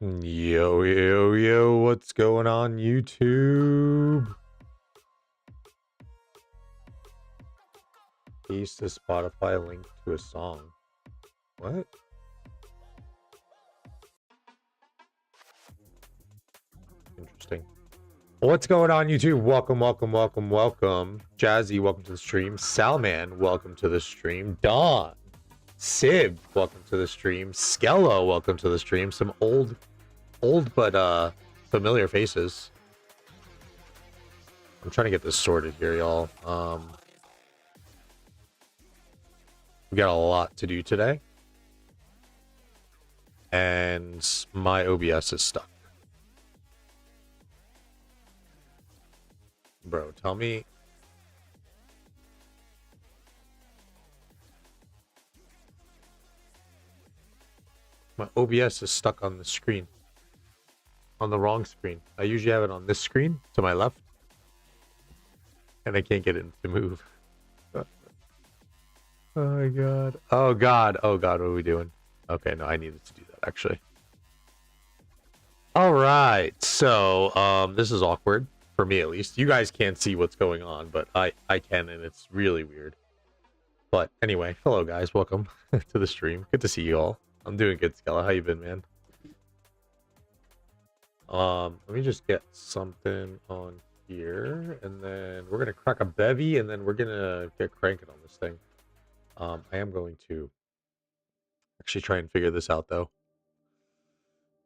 Yo, yo, yo, what's going on, YouTube? Paste the Spotify link to a song. What? Interesting. What's going on, YouTube? Welcome, welcome, welcome, welcome. Jazzy, welcome to the stream. Salman, welcome to the stream. Dawn, Sib, welcome to the stream. Skella, welcome to the stream. Some old but familiar faces. I'm trying to get this sorted here, y'all. We got a lot to do today, and my OBS is stuck. Bro, tell me. My OBS is stuck on the screen. On the wrong screen. I usually have it on this screen to my left, and I can't get it to move. Oh my god. Oh god. Oh god, what are we doing? Okay, no, I needed to do that actually. Alright, so this is awkward. For me at least. You guys can't see what's going on, but I can, and it's really weird. But anyway, hello guys, welcome to the stream. Good to see you all. I'm doing good, Skella. How you been, man? Let me just get something on here, and then we're gonna crack a bevy, and then we're gonna get cranking on this thing. I am going to actually try and figure this out though.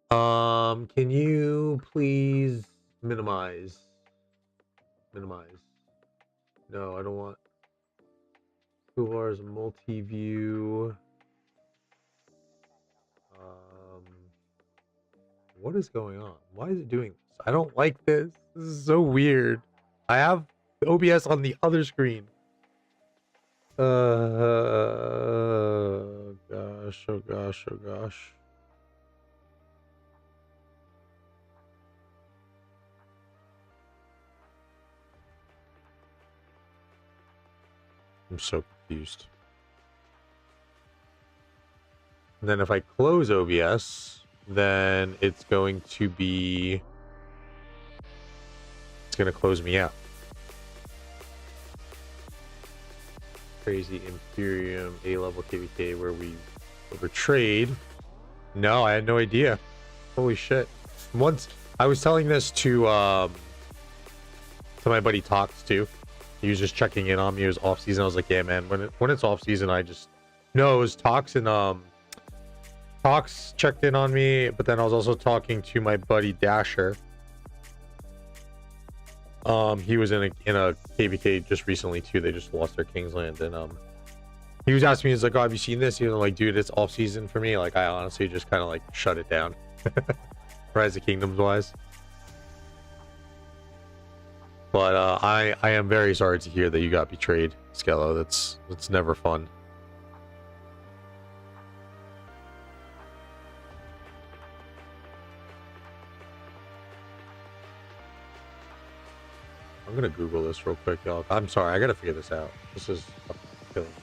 Can you please minimize? No, I don't want toolbars multi-view. What is going on? Why is it doing this? I don't like this. This is so weird. I have OBS on the other screen. Gosh, oh gosh, oh gosh. I'm so confused. And then if I close OBS, then it's going to close me out. Crazy Imperium A-level KVK where we overtrade. No, I had no idea. Holy shit. Once I was telling this to my buddy Tox too. He was just checking in on me. It was off season. I was like, yeah, man, when it's off season, I just no, it was Tox, and Tox checked in on me, but then I was also talking to my buddy Dasher. He was in a KVK just recently too. They just lost their Kingsland, and he was asking me, he's like, oh, have you seen this? He was like, dude, it's off season for me. Like, I honestly just kind of like shut it down. Rise of Kingdoms wise. But I am very sorry to hear that you got betrayed, Skello. That's never fun. I'm gonna Google this real quick, y'all. I'm sorry, I gotta figure this out. This is killing me.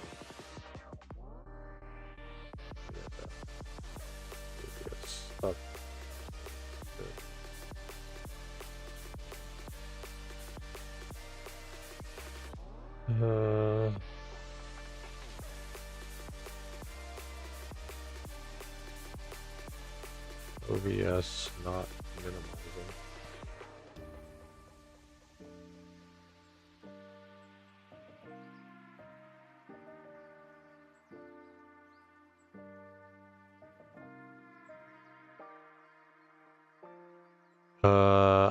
OBS not minimizing.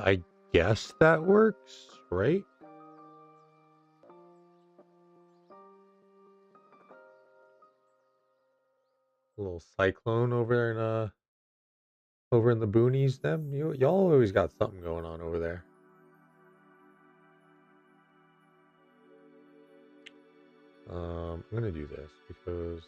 I guess that works, right? A little cyclone over in the boonies. Them, y'all always got something going on over there. I'm gonna do this because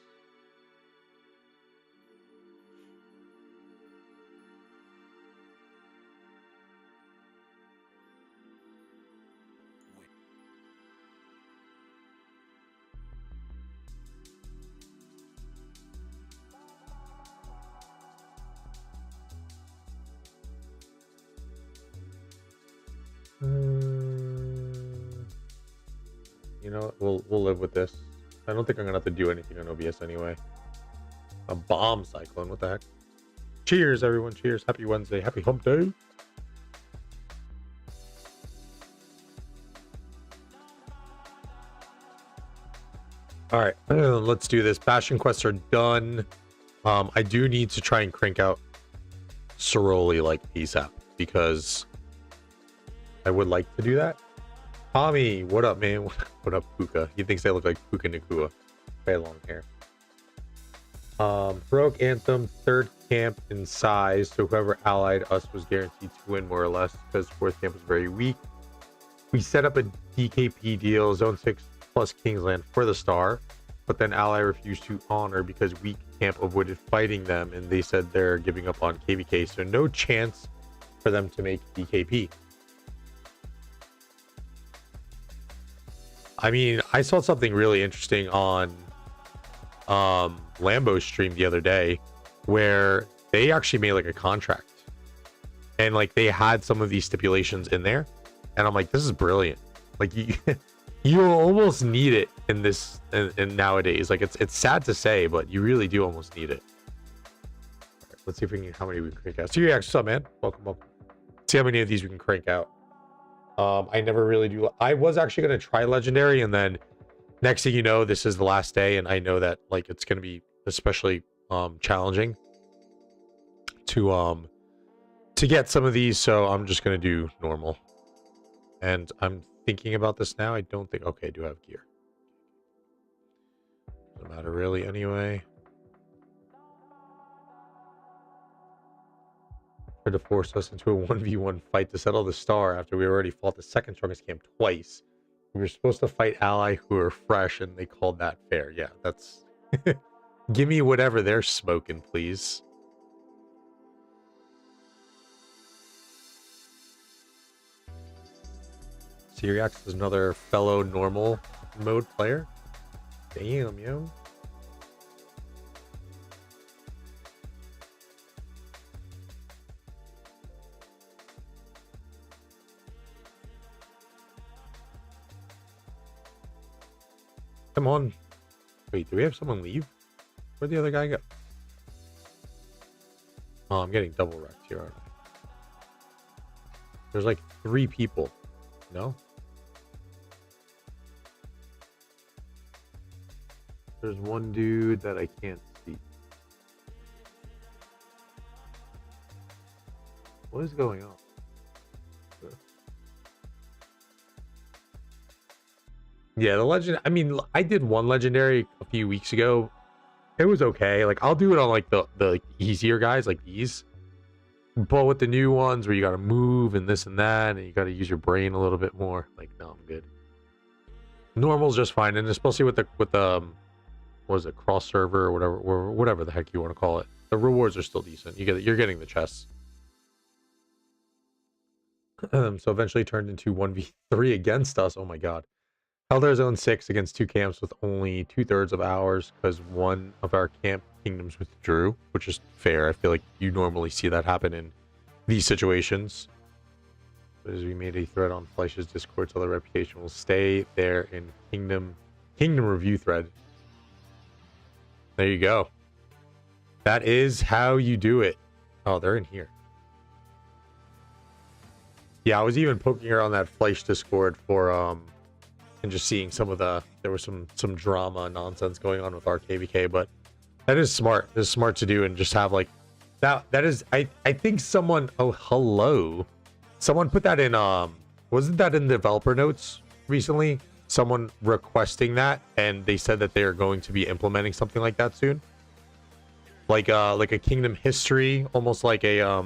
know, we'll live with this. I don't think I'm gonna have to do anything on OBS anyway. A bomb cyclone, what the heck? Cheers, everyone. Cheers. Happy Wednesday. Happy hump day. All right, let's do this. Bastion quests are done. I do need to try and crank out Ceroli like ASAP because I would like to do that. Tommy, what up, man? What up, Puka? He thinks they look like Puka Nakua. Very long hair. RoK Anthem, third camp in size, so whoever allied us was guaranteed to win more or less because fourth camp was very weak. We set up a DKP deal, Zone 6 plus Kingsland for the star, but then ally refused to honor because weak camp avoided fighting them and they said they're giving up on KVK, so no chance for them to make DKP. I mean, I saw something really interesting on Lambo's stream the other day where they actually made like a contract and like they had some of these stipulations in there, and I'm like, this is brilliant. Like you almost need it in this in nowadays. Like it's sad to say, but you really do almost need it. All right, let's see if we can, how many we can crank out. So yeah, what's up, man? Welcome. See how many of these we can crank out. I never really do. I was actually going to try legendary, and then next thing you know, this is the last day, and I know that like it's going to be especially challenging to get some of these, so I'm just going to do normal. And I'm thinking about this now. I don't think, okay, I do have gear. Doesn't matter really anyway. Tried to force us into a 1v1 fight to settle the star after we already fought the second strongest camp twice. We were supposed to fight ally who are fresh, and they called that fair. Yeah, that's... Give me whatever they're smoking, please. Syriax is another fellow normal mode player. Damn, yo. Come on. Wait, do we have someone leave? Where'd the other guy go? Oh, I'm getting double wrecked here, aren't I? There's like 3 people. No? There's one dude that I can't see. What is going on? Yeah, the legend. I mean, I did one legendary a few weeks ago. It was okay. Like, I'll do it on like the easier guys, like these. But with the new ones where you got to move and this and that, and you got to use your brain a little bit more. Like, no, I'm good. Normal's just fine, and especially with the what is it, cross server or whatever the heck you want to call it. The rewards are still decent. You're getting the chests. So eventually turned into 1v3 against us. Oh my god. Held our zone 6 against 2 camps with only 2/3 of ours because one of our camp kingdoms withdrew, which is fair. I feel like you normally see that happen in these situations. As we made a thread on Fleisch's Discord, so the reputation will stay there in kingdom review thread. There you go. That is how you do it. Oh, they're in here. Yeah, I was even poking around that Fleisch Discord for and just seeing some of there was some drama nonsense going on with our KVK, but that is smart. It's smart to do and just have like that is I think someone, oh hello. Someone put that in wasn't that in developer notes recently? Someone requesting that, and they said that they are going to be implementing something like that soon. Like a kingdom history, almost like a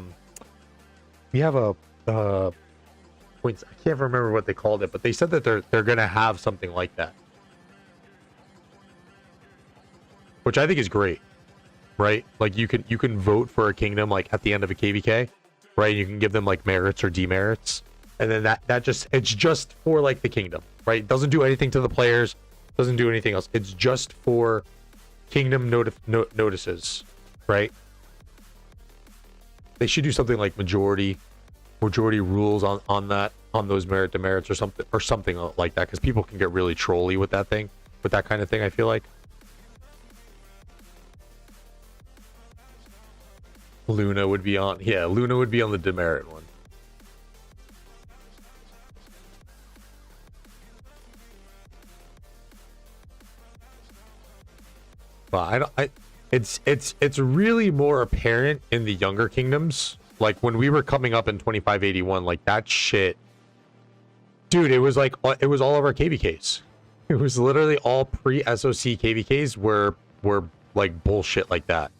we have a points. I can't remember what they called it, but they said that they're gonna have something like that, which I think is great, right? Like you can vote for a kingdom like at the end of a KVK, right? You can give them like merits or demerits, and then it's just for like the kingdom, right? It doesn't do anything to the players, doesn't do anything else. It's just for kingdom notices, right? They should do something like majority rules on that. on those demerits or something like that, because people can get really trolly with that thing, with that kind of thing. I feel like Luna would be on. Yeah, Luna would be on the demerit one. But it's really more apparent in the younger kingdoms. Like when we were coming up in 2581, like that shit, dude. It was like it was all of our KVKs. It was literally all pre-SOC KVKs were like bullshit like that.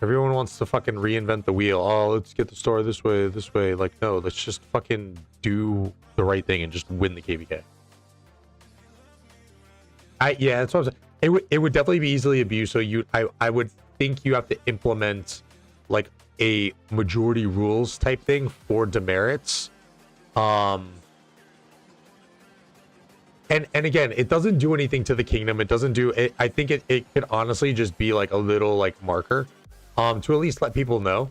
Everyone wants to fucking reinvent the wheel. Oh, let's get the store this way, this way. Like, no, let's just fucking do the right thing and just win the KVK. Yeah, that's what I'm saying. It would definitely be easily abused. So I would think you have to implement like a majority rules type thing for demerits. And again, it doesn't do anything to the kingdom. It doesn't do it. I think it could honestly just be like a little like marker, to at least let people know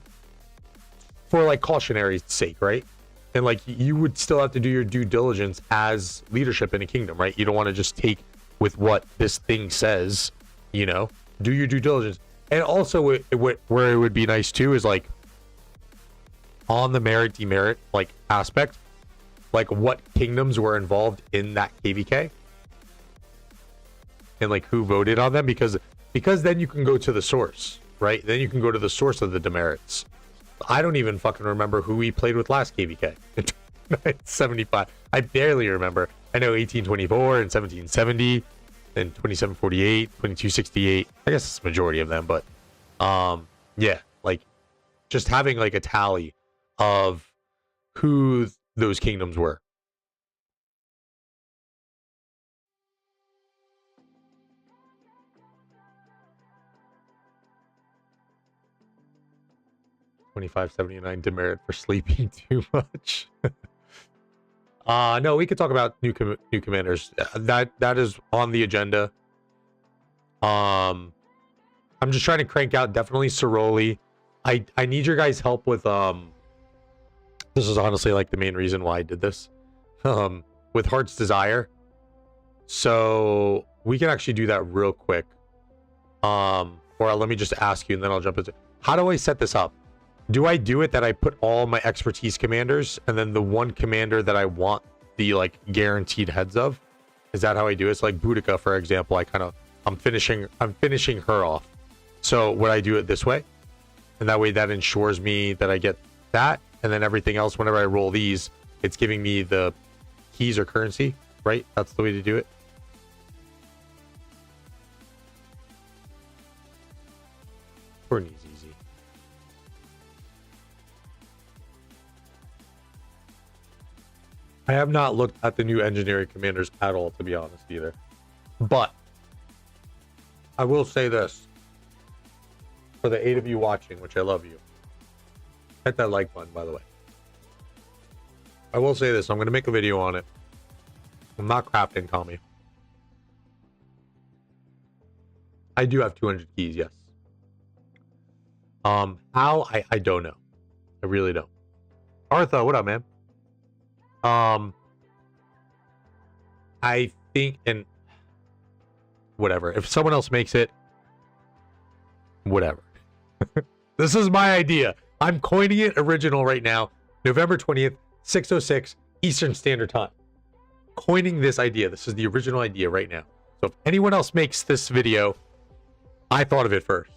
for like cautionary sake, right? And like you would still have to do your due diligence as leadership in a kingdom, right? You don't want to just take with what this thing says, you know, do your due diligence. And also where it would be nice too is like on the merit demerit like aspect, like what kingdoms were involved in that KVK and like who voted on them, because then you can go to the source, right? Then you can go to the source of the demerits. I don't even fucking remember who we played with last KVK. 75. I barely remember. I know 1824 and 1770 and 2748, 2268. I guess it's the majority of them, but yeah, like just having like a tally of who those kingdoms were. $25.79 demerit for sleeping too much. No, we could talk about new commanders. That is on the agenda. I'm just trying to crank out definitely Ceroli. I need your guys' help with this is honestly like the main reason why I did this. With Heart's Desire. So we can actually do that real quick. Or let me just ask you and then I'll jump into how do I set this up? Do I do it that I put all my expertise commanders and then the one commander that I want the like guaranteed heads of? Is that how I do it? It's like Boudica, for example. I'm finishing her off. So would I do it this way? And that way that ensures me that I get that, and then everything else whenever I roll these, it's giving me the keys or currency, right? That's the way to do it. Courtney's easy. I have not looked at the new engineering commanders at all, to be honest, either. But I will say this. For the 8 of you watching, which I love you. Hit that like button, by the way. I will say this. I'm going to make a video on it. I'm not crafting, Tommy. I do have 200 keys, yes. How? I don't know. I really don't. Artha, what up, man? I think, and whatever. If someone else makes it, whatever. This is my idea. I'm coining it original right now. November 20th, 6:06 Eastern Standard Time. Coining this idea. This is the original idea right now. So if anyone else makes this video, I thought of it first.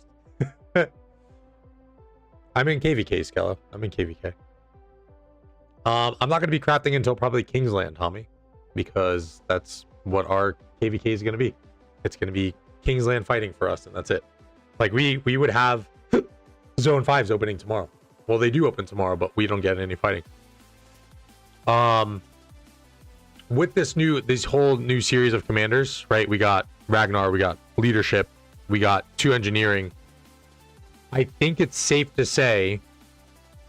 I'm in KVK, Skella. I'm in KVK. I'm not going to be crafting until probably Kingsland, Tommy, because that's what our KVK is going to be. It's going to be Kingsland fighting for us, and that's it. Like we would have Zone 5's opening tomorrow. Well, they do open tomorrow, but we don't get any fighting. With this whole new series of commanders, right? We got Ragnar, we got leadership, we got 2 engineering. I think it's safe to say,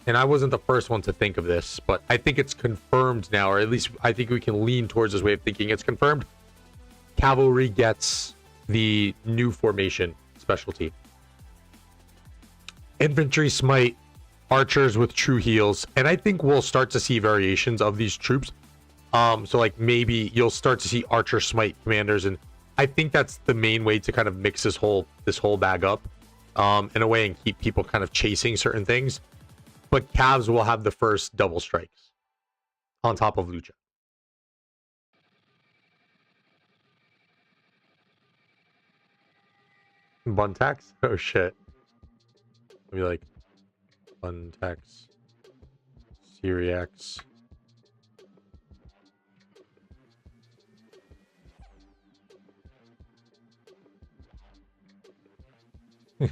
and I wasn't the first one to think of this, but I think it's confirmed now, or at least I think we can lean towards this way of thinking. It's confirmed. Cavalry gets the new formation specialty. Infantry Smite archers with true heals, and I think we'll start to see variations of these troops. So like maybe you'll start to see archer smite commanders, and I think that's the main way to kind of mix this whole bag up in a way and keep people kind of chasing certain things. But Cavs will have the first double strikes on top of Lucha. Buntax? Oh shit. Maybe like Buntax, Syriax. It's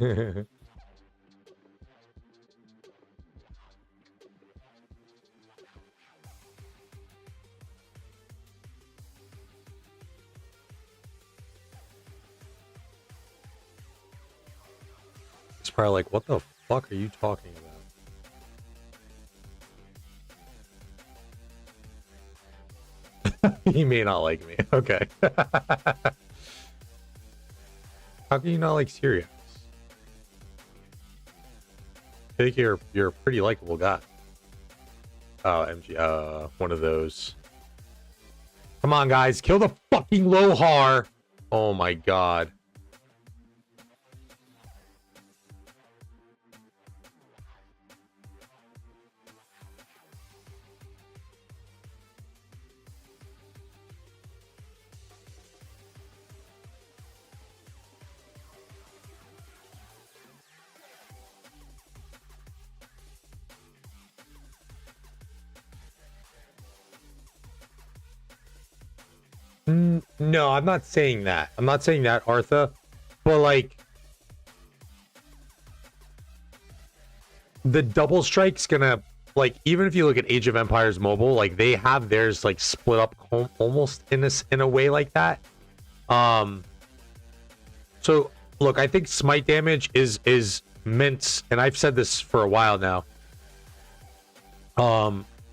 probably like, what the fuck are you talking about? He may not like me. Okay. How can you not like Syriax? I think you're a pretty likable guy. Oh, MG, one of those. Come on, guys, kill the fucking Lohar. Oh my god. No, I'm not saying that. I'm not saying that, Artha. But like, the double strike's gonna, like, even if you look at Age of Empires Mobile, like they have theirs like split up almost in a way like that. So look, I think smite damage is meant, and I've said this for a while now.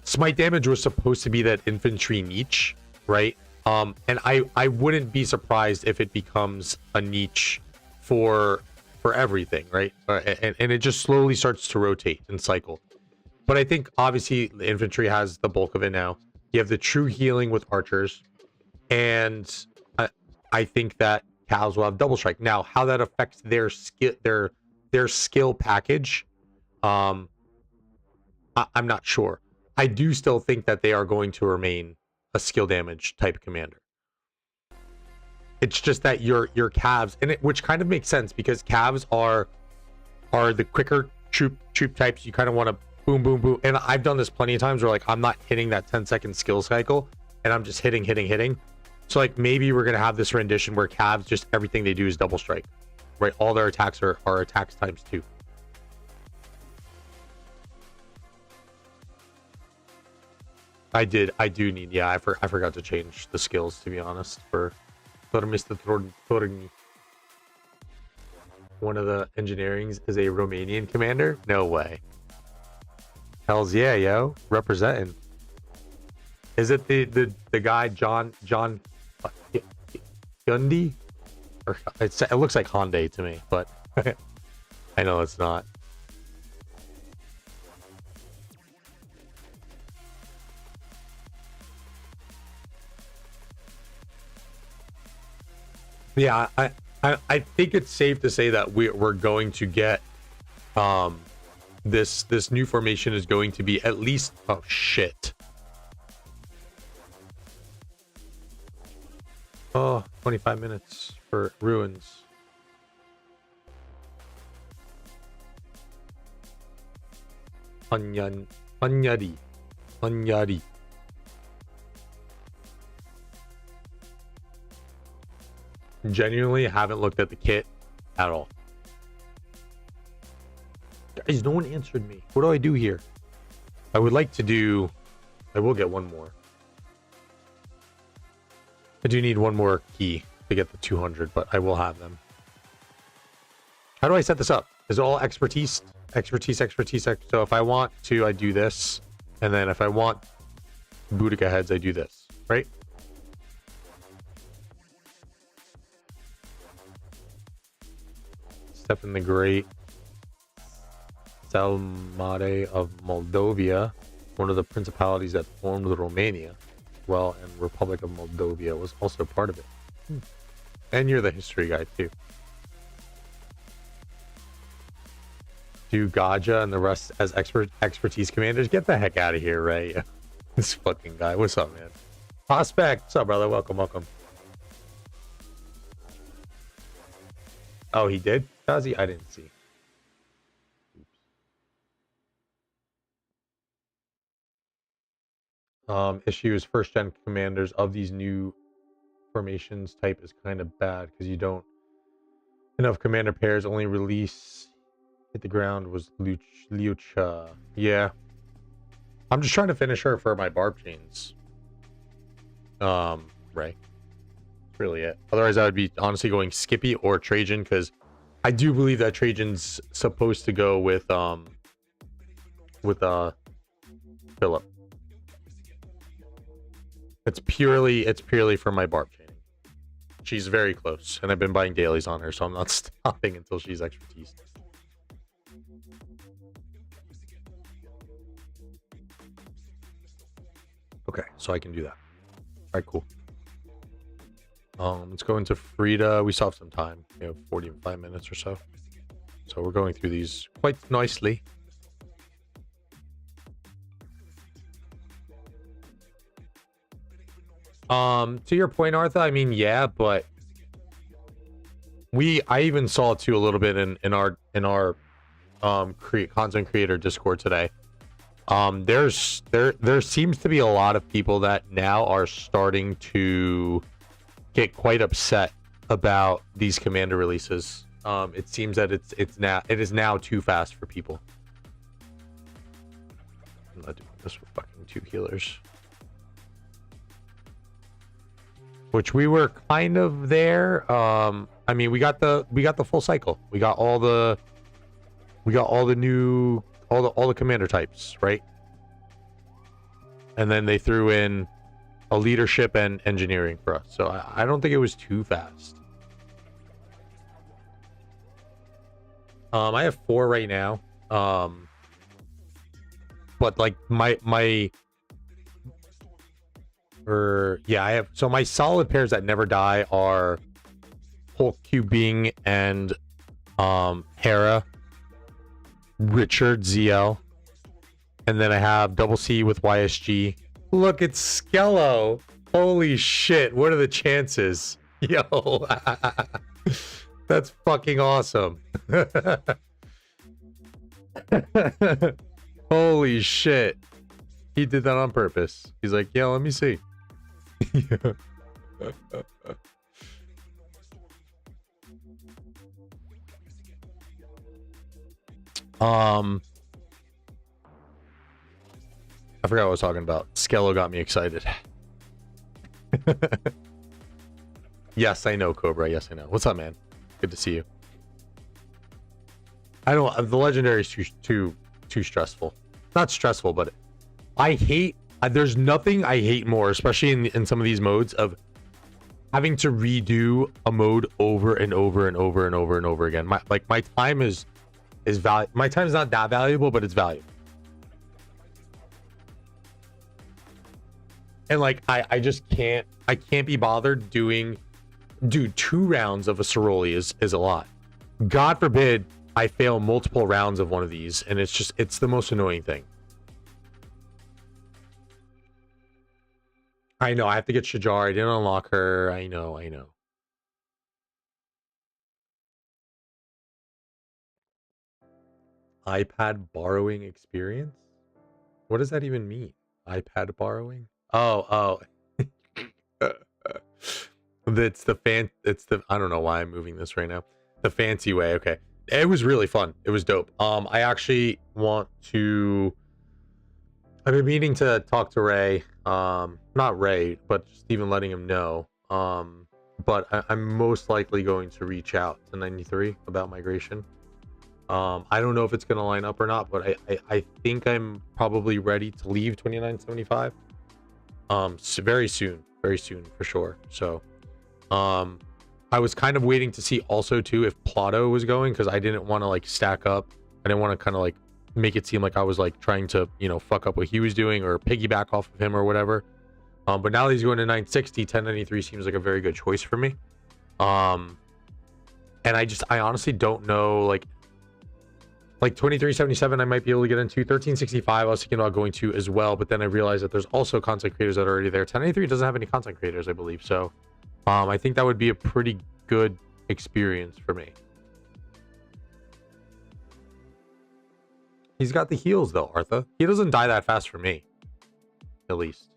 Smite damage was supposed to be that infantry niche, right? And I wouldn't be surprised if it becomes a niche for everything, right? And it just slowly starts to rotate and cycle. But I think obviously the infantry has the bulk of it now. You have the true healing with archers, and I think that cows will have double strike. Now, how that affects their skill package, I'm not sure. I do still think that they are going to remain a skill damage type commander. It's just that your calves, and which kind of makes sense because calves are the quicker troop types. You kind of want to boom boom boom, and I've done this plenty of times where like I'm not hitting that 10-second skill cycle, and I'm just hitting. So like maybe we're gonna have this rendition where calves just everything they do is double strike, right? All their attacks are attacks times 2. I do need, yeah, I forgot to change the skills, to be honest, for Mr. Torni. One of the engineerings is a Romanian commander? No way. Hells yeah, yo. Representing. Is it the guy John Gundy? Or it looks like Hyundai to me, but I know it's not. Yeah, I think it's safe to say that we're going to get this new formation is going to be at least, oh shit. Oh, 25 minutes for ruins. Anyari. Genuinely haven't looked at the kit at all. Guys, no one answered me. What do I do here? I would like to do, I will get one more. I do need one more key to get the 200, but I will have them. How do I set this up? Is it all expertise? So if I want to, I do this. And then if I want Boudica heads, I do this, right? Step in the grate. Salmare of Moldavia, one of the principalities that formed Romania, well, and Republic of Moldavia was also part of it. And you're the history guy too. Do Gaja and the rest as expertise commanders? Get the heck out of here, Ray. This fucking guy. What's up, man? Prospect. What's up, brother? Welcome, welcome. Oh, he did? Does he? I didn't see. Issues first gen commanders of these new formations type is kind of bad because you don't enough commander pairs. Only release hit the ground was Lucha. Yeah, I'm just trying to finish her for my barb chains. Ray, that's really it. Otherwise I would be honestly going Skippy or Trajan, because I do believe that Trajan's supposed to go with Philip. It's purely for my barb chaining. She's very close, and I've been buying dailies on her, so I'm not stopping until she's expertise. Okay, so I can do that. All right, cool. Let's go into Frida. We still have some time. We have 45 minutes or so. So we're going through these quite nicely. To your point, Arthur, I mean, yeah, but I even saw it too a little bit in our content creator Discord today. There seems to be a lot of people that now are starting to get quite upset about these commander releases. It seems that it is now too fast for people. I'm not doing this with fucking 2 healers. Which we were kind of there. I mean, we got the full cycle. We got all the commander types, right? And then they threw in a leadership and engineering for us. So I don't think it was too fast. I have 4 right now. But like I have, so my solid pairs that never die are Hulk Bing and Hera, Richard ZL, and then I have double C with YSG. Look, it's Skello. Holy shit, what are the chances? Yo, that's fucking awesome. Holy shit, he did that on purpose. He's like, yeah, let me see. I forgot what I was talking about. Skello got me excited. Yes, I know, Cobra. Yes, I know. What's up, man? Good to see you. I don't. The legendary is too stressful. Not stressful, but I hate. There's nothing I hate more, especially in some of these modes, of having to redo a mode over and over and over and over and over again. My time is my time is not that valuable, but it's valuable. And like I just can't be bothered doing. Dude, 2 rounds of a Ceroli is a lot. God forbid I fail multiple rounds of one of these, and it's the most annoying thing. I know, I have to get Shajar. I didn't unlock her. I know. iPad borrowing experience? What does that even mean? iPad borrowing? Oh. It's the I don't know why I'm moving this right now. The fancy way. Okay. It was really fun. It was dope. I actually want to. I've been meaning to talk to Ray. Not Ray, but just even letting him know. But I'm most likely going to reach out to 93 about migration. I don't know if it's going to line up or not, but I think I'm probably ready to leave 2975. Very soon for sure. So, I was kind of waiting to see also too if Plotto was going, because I didn't want to like stack up. I didn't want to kind of like make it seem like I was like trying to, you know, fuck up what he was doing or piggyback off of him or whatever. But now that he's going to 960, 1093 seems like a very good choice for me. And I honestly don't know, like 2377 I might be able to get into. 1365 I was thinking about going to as well, but then I realized that there's also content creators that are already there. 1083 doesn't have any content creators, I believe. So I think that would be a pretty good experience for me. He's got the heals though, Artha. He doesn't die that fast for me, at least.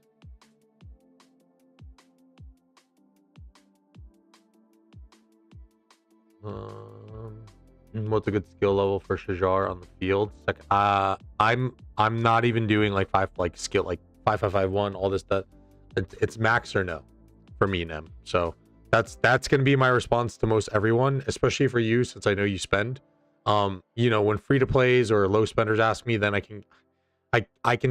What's a good skill level for Shajar on the field? Like, I'm not even doing like skill like 5551, all this stuff. It's max or no for me, Nem. So that's gonna be my response to most everyone, especially for you, since I know you spend. You know, when free to plays or low spenders ask me, then I can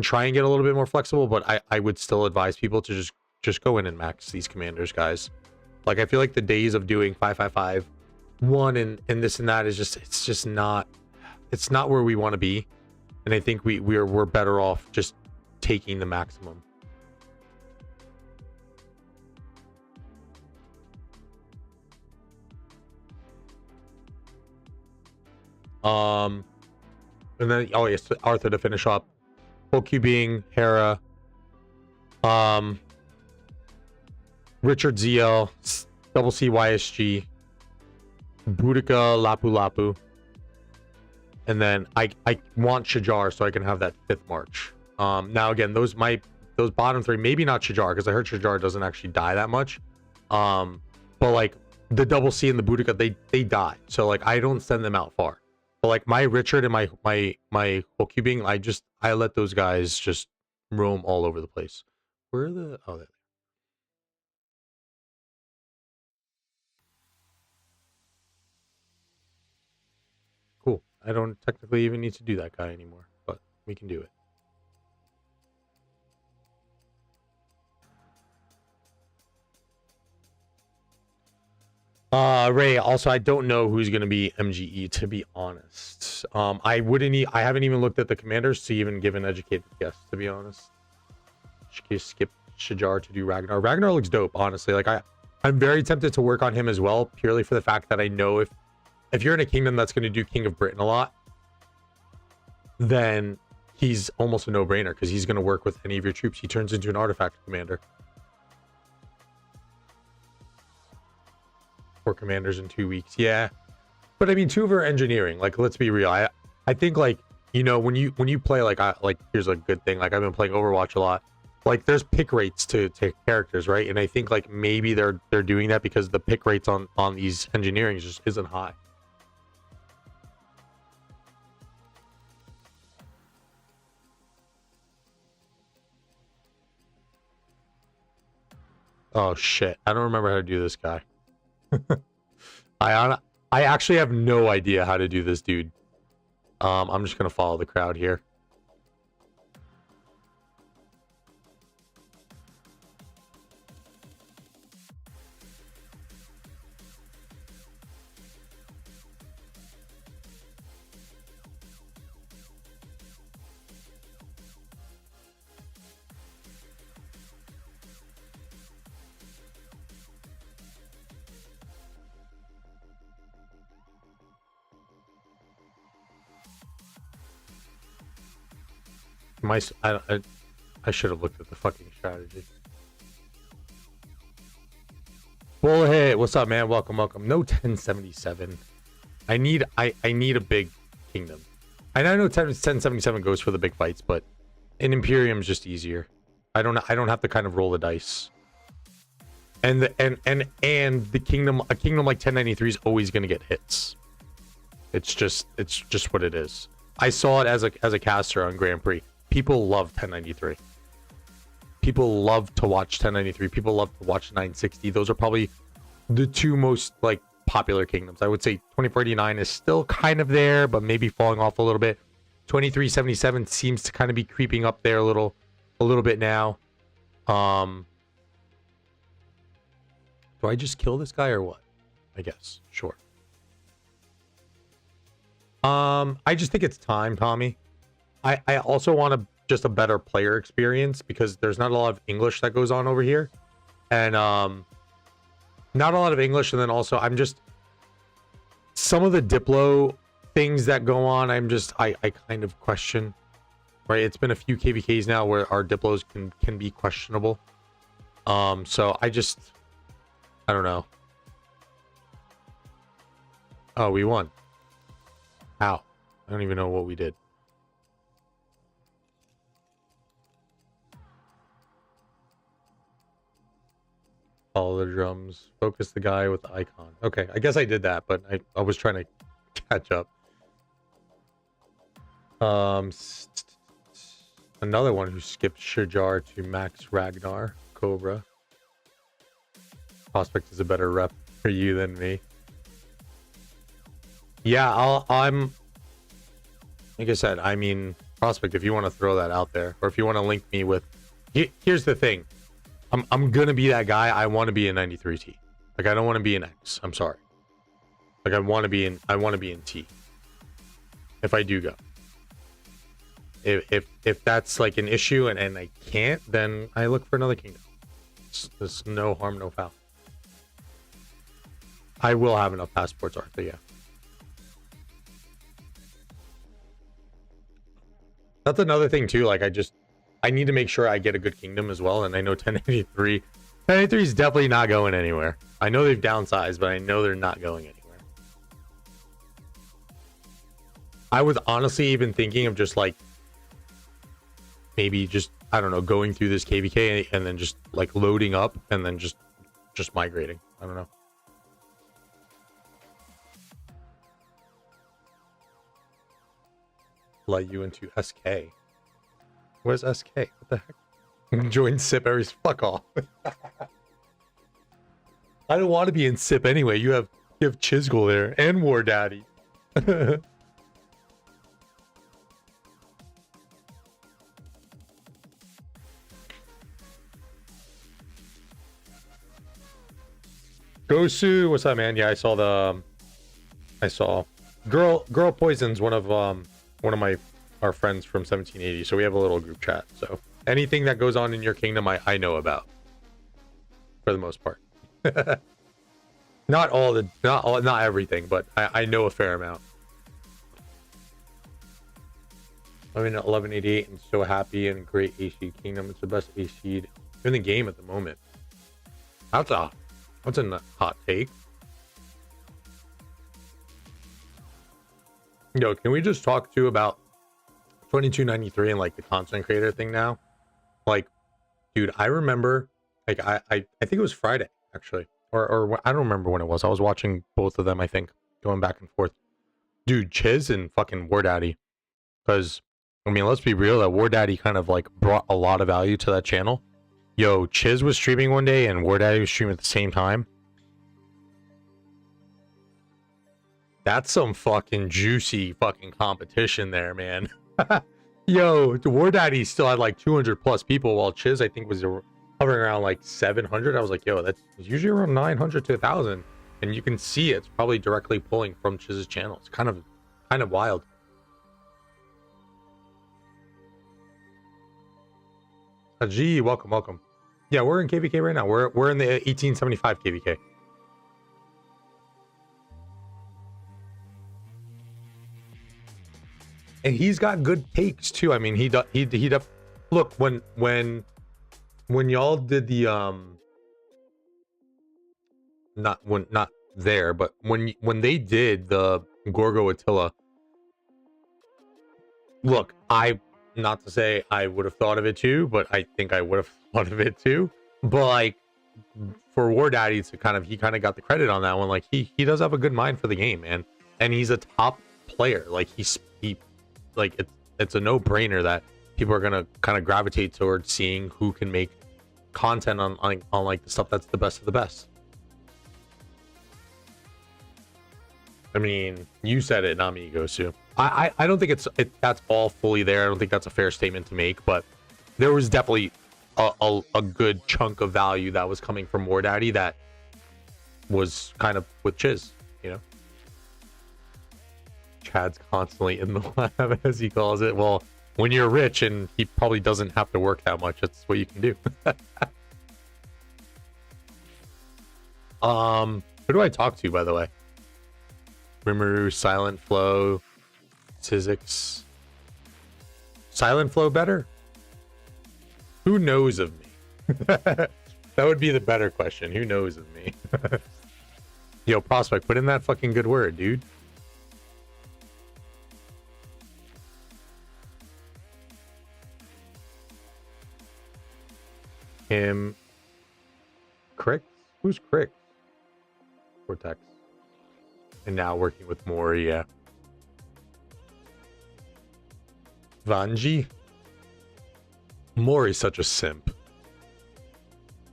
try and get a little bit more flexible, but I would still advise people to just go in and max these commanders, guys. Like, I feel like the days of doing 555 1 and this and that is just, it's not where we want to be. And I think we're better off just taking the maximum. And then, oh yes, Arthur to finish up. RoK being Hera, Richard ZL, Double C YSG, Boudica Lapu Lapu, and then I want Shajar so I can have that 5th March. Now again, those bottom 3, maybe not Shajar, because I heard Shajar doesn't actually die that much. But like the Double C and the Boudica, they die, so like I don't send them out far. But like my Richard and my RoK being, I let those guys just roam all over the place. Where are the, oh, there. Cool. I don't technically even need to do that guy anymore, but we can do it. Ray, also, I don't know who's going to be MGE, to be honest. I haven't even looked at the commanders to even give an educated guess, to be honest. Skip Shajar to do Ragnar. Ragnar looks dope, honestly. Like, I'm very tempted to work on him as well, purely for the fact that I know if you're in a kingdom that's going to do King of Britain a lot, then he's almost a no-brainer, because he's going to work with any of your troops. He turns into an artifact commander. 4 commanders in 2 weeks. Yeah. But I mean, 2 of her engineering, like, let's be real. I think, like, you know, when you play, like, here's a good thing. Like, I've been playing Overwatch a lot. Like, there's pick rates to characters, right? And I think, like, maybe they're doing that because the pick rates on these engineering just isn't high. Oh shit, I don't remember how to do this guy. I actually have no idea how to do this dude. I'm just gonna follow the crowd here. I should have looked at the fucking strategy. Bullhead, what's up, man? Welcome. No 1077. I need a big kingdom. And I know 1077 goes for the big fights, but in Imperium is just easier. I don't have to kind of roll the dice. And the kingdom, a kingdom like 1093 is always going to get hits. It's just what it is. I saw it as a caster on Grand Prix. People love 1093. People love to watch 1093. People love to watch 960. Those are probably the 2 most like popular kingdoms. I would say 2489 is still kind of there, but maybe falling off a little bit. 2377 seems to kind of be creeping up there a little bit now. Do I just kill this guy or what? I guess. Sure. I just think it's time, Tommy. I also want just a better player experience because there's not a lot of English that goes on over here, and not a lot of English, and then also I'm just some of the Diplo things that go on. I kind of question. Right, it's been a few KVKs now where our Diplos can be questionable. So I don't know. Oh, we won. How? I don't even know what we did. Follow the drums. Focus the guy with the icon. Okay, I guess I did that, but I was trying to catch up. Another one who skipped Shajar to Max Ragnar Cobra. Prospect is a better rep for you than me. Yeah, I'm like I said, I mean, Prospect, if you want to throw that out there, or if you want to link me with, here's the thing, I'm gonna be that guy. I want to be a 93T. Like, I don't want to be an X. I'm sorry. Like, I want to be in T. If I do go, if that's like an issue and I can't, then I look for another kingdom. There's no harm, no foul. I will have enough passports, Arthur. Yeah. That's another thing too. Like, I need to make sure I get a good kingdom as well. And I know 1083 is definitely not going anywhere. I know they've downsized, but I know they're not going anywhere. I was honestly even thinking of just like maybe just, I don't know, going through this KVK and then just like loading up and then just migrating. I don't know. Let you into SK. Where's SK? What the heck? Join SIP every fuck off. I don't want to be in SIP anyway. You have Chisgul there and War Daddy. Gosu, what's up, man? Yeah, I saw Girl Poison's one of our friends from 1780, so we have a little group chat. So anything that goes on in your kingdom, I know about for the most part. not everything, but I know a fair amount. I'm in 1188 and so happy and great AC kingdom. It's the best AC in the game at the moment. That's a hot take. Yo, can we just talk to about 2293 and like the content creator thing now? Like, dude, I remember, like, I think it was Friday actually, or I don't remember when it was. I was watching both of them, I think, going back and forth. Dude, Chiz and fucking War Daddy, because I mean, let's be real, that War Daddy kind of like brought a lot of value to that channel. Yo, Chiz was streaming one day and War Daddy was streaming at the same time. That's some fucking juicy fucking competition there, man. Yo, the War Daddy still had like 200 plus people, while Chiz, I think, was hovering around like 700. I was like, yo, that's usually around 900 to 1,000. And you can see it's probably directly pulling from Chiz's channel. It's kind of wild. Haji, welcome. Yeah, we're in KVK right now. We're in the 1875 KVK. And he's got good takes too. I mean, he look, when y'all did the not there, but when they did the Gorgo Attila, look, not to say I would have thought of it too, but I think I would have thought of it too. But like, for War Daddy to he kind of got the credit on that one. Like, he does have a good mind for the game, man, and he's a top player. Like, he like, it's a no-brainer that people are gonna kind of gravitate towards seeing who can make content on like the stuff that's the best of the best. I mean, you said it, not me, Gosu. I don't think that's all fully there. I don't think that's a fair statement to make, but there was definitely a good chunk of value that was coming from War Daddy that was kind of with Chiz, you know. Chad's constantly in the lab, as he calls it. Well, When you're rich and he probably doesn't have to work that much, that's what you can do. Who do I talk to, by the way? Rimuru, Silent Flow, Sizzix. Silent Flow better? Who knows of me? That would be the better question. Who knows of me? Yo, Prospect, put in that fucking good word, dude. Him. Crick? Who's Crick? Cortex. And now working with Mori, yeah. Vanji? Mori's such a simp.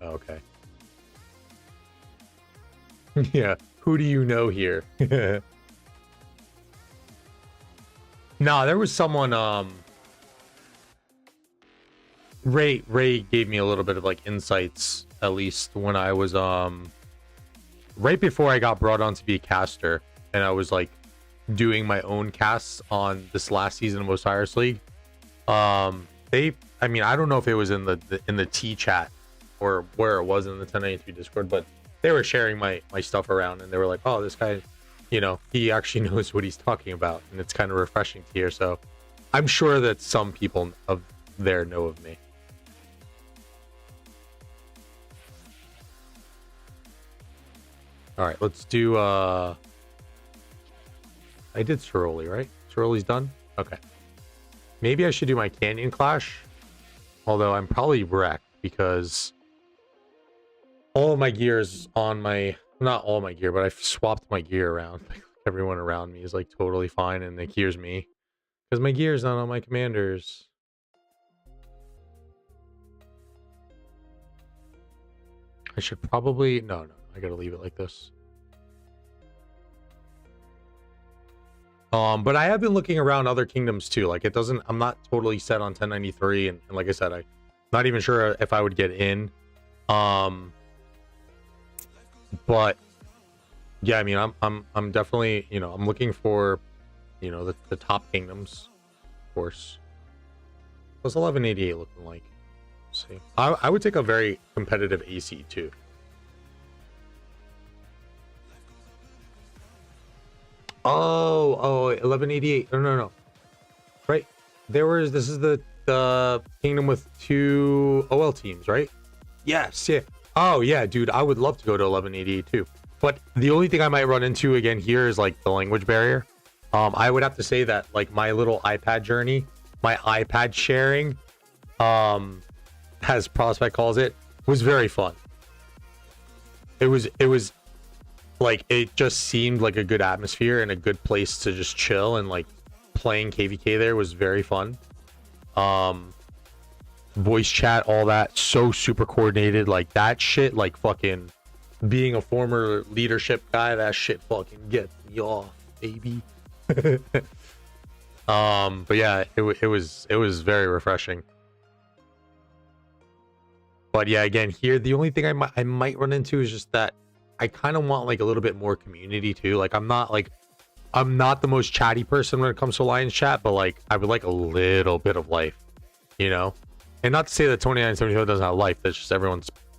Okay. Yeah, who do you know here? Nah, there was someone, Ray gave me a little bit of like insights, at least when I was right before I got brought on to be a caster, and I was like doing my own casts on this last season of Osiris League. I mean, I don't know if it was in the T chat or where it was in the 1093 Discord, but they were sharing my stuff around, and they were like, "Oh, this guy, you know, he actually knows what he's talking about," and it's kind of refreshing to hear. So, I'm sure that some people of there know of me. All right, let's do. I did Ceroli, right? Ceroli's done. Okay. Maybe I should do my Canyon Clash, although I'm probably wrecked because all of my gear is on my, not all my gear, but I've swapped my gear around. Like everyone around me is like totally fine, and it hears me because my gear is not on my commanders. I should probably, no, I gotta leave it like this. But I have been looking around other kingdoms too. Like it doesn't, I'm not totally set on 1093, and like I said, I'm not even sure if I would get in. But yeah, I mean, I'm definitely, you know, I'm looking for, you know, the top kingdoms, of course. What's 1188 looking like? Let's see, I would take a very competitive AC too. Oh, 1188. No. Right. This is the kingdom with 2 OL teams, right? Yes, yeah. Oh, yeah, dude, I would love to go to 1188 too. But the only thing I might run into again here is like the language barrier. I would have to say that like my little iPad journey, my iPad sharing, as Prospect calls it, was very fun. It was like, it just seemed like a good atmosphere and a good place to just chill, and like playing KVK there was very fun. Voice chat, all that, so super coordinated, like that shit, like fucking being a former leadership guy, that shit fucking gets me off, baby. But yeah, it was very refreshing. But yeah, again, here the only thing I might run into is just that I kind of want like a little bit more community too. Like I'm not the most chatty person when it comes to Alliance chat, but like I would like a little bit of life, you know? And not to say that 2974 doesn't have life, that's just a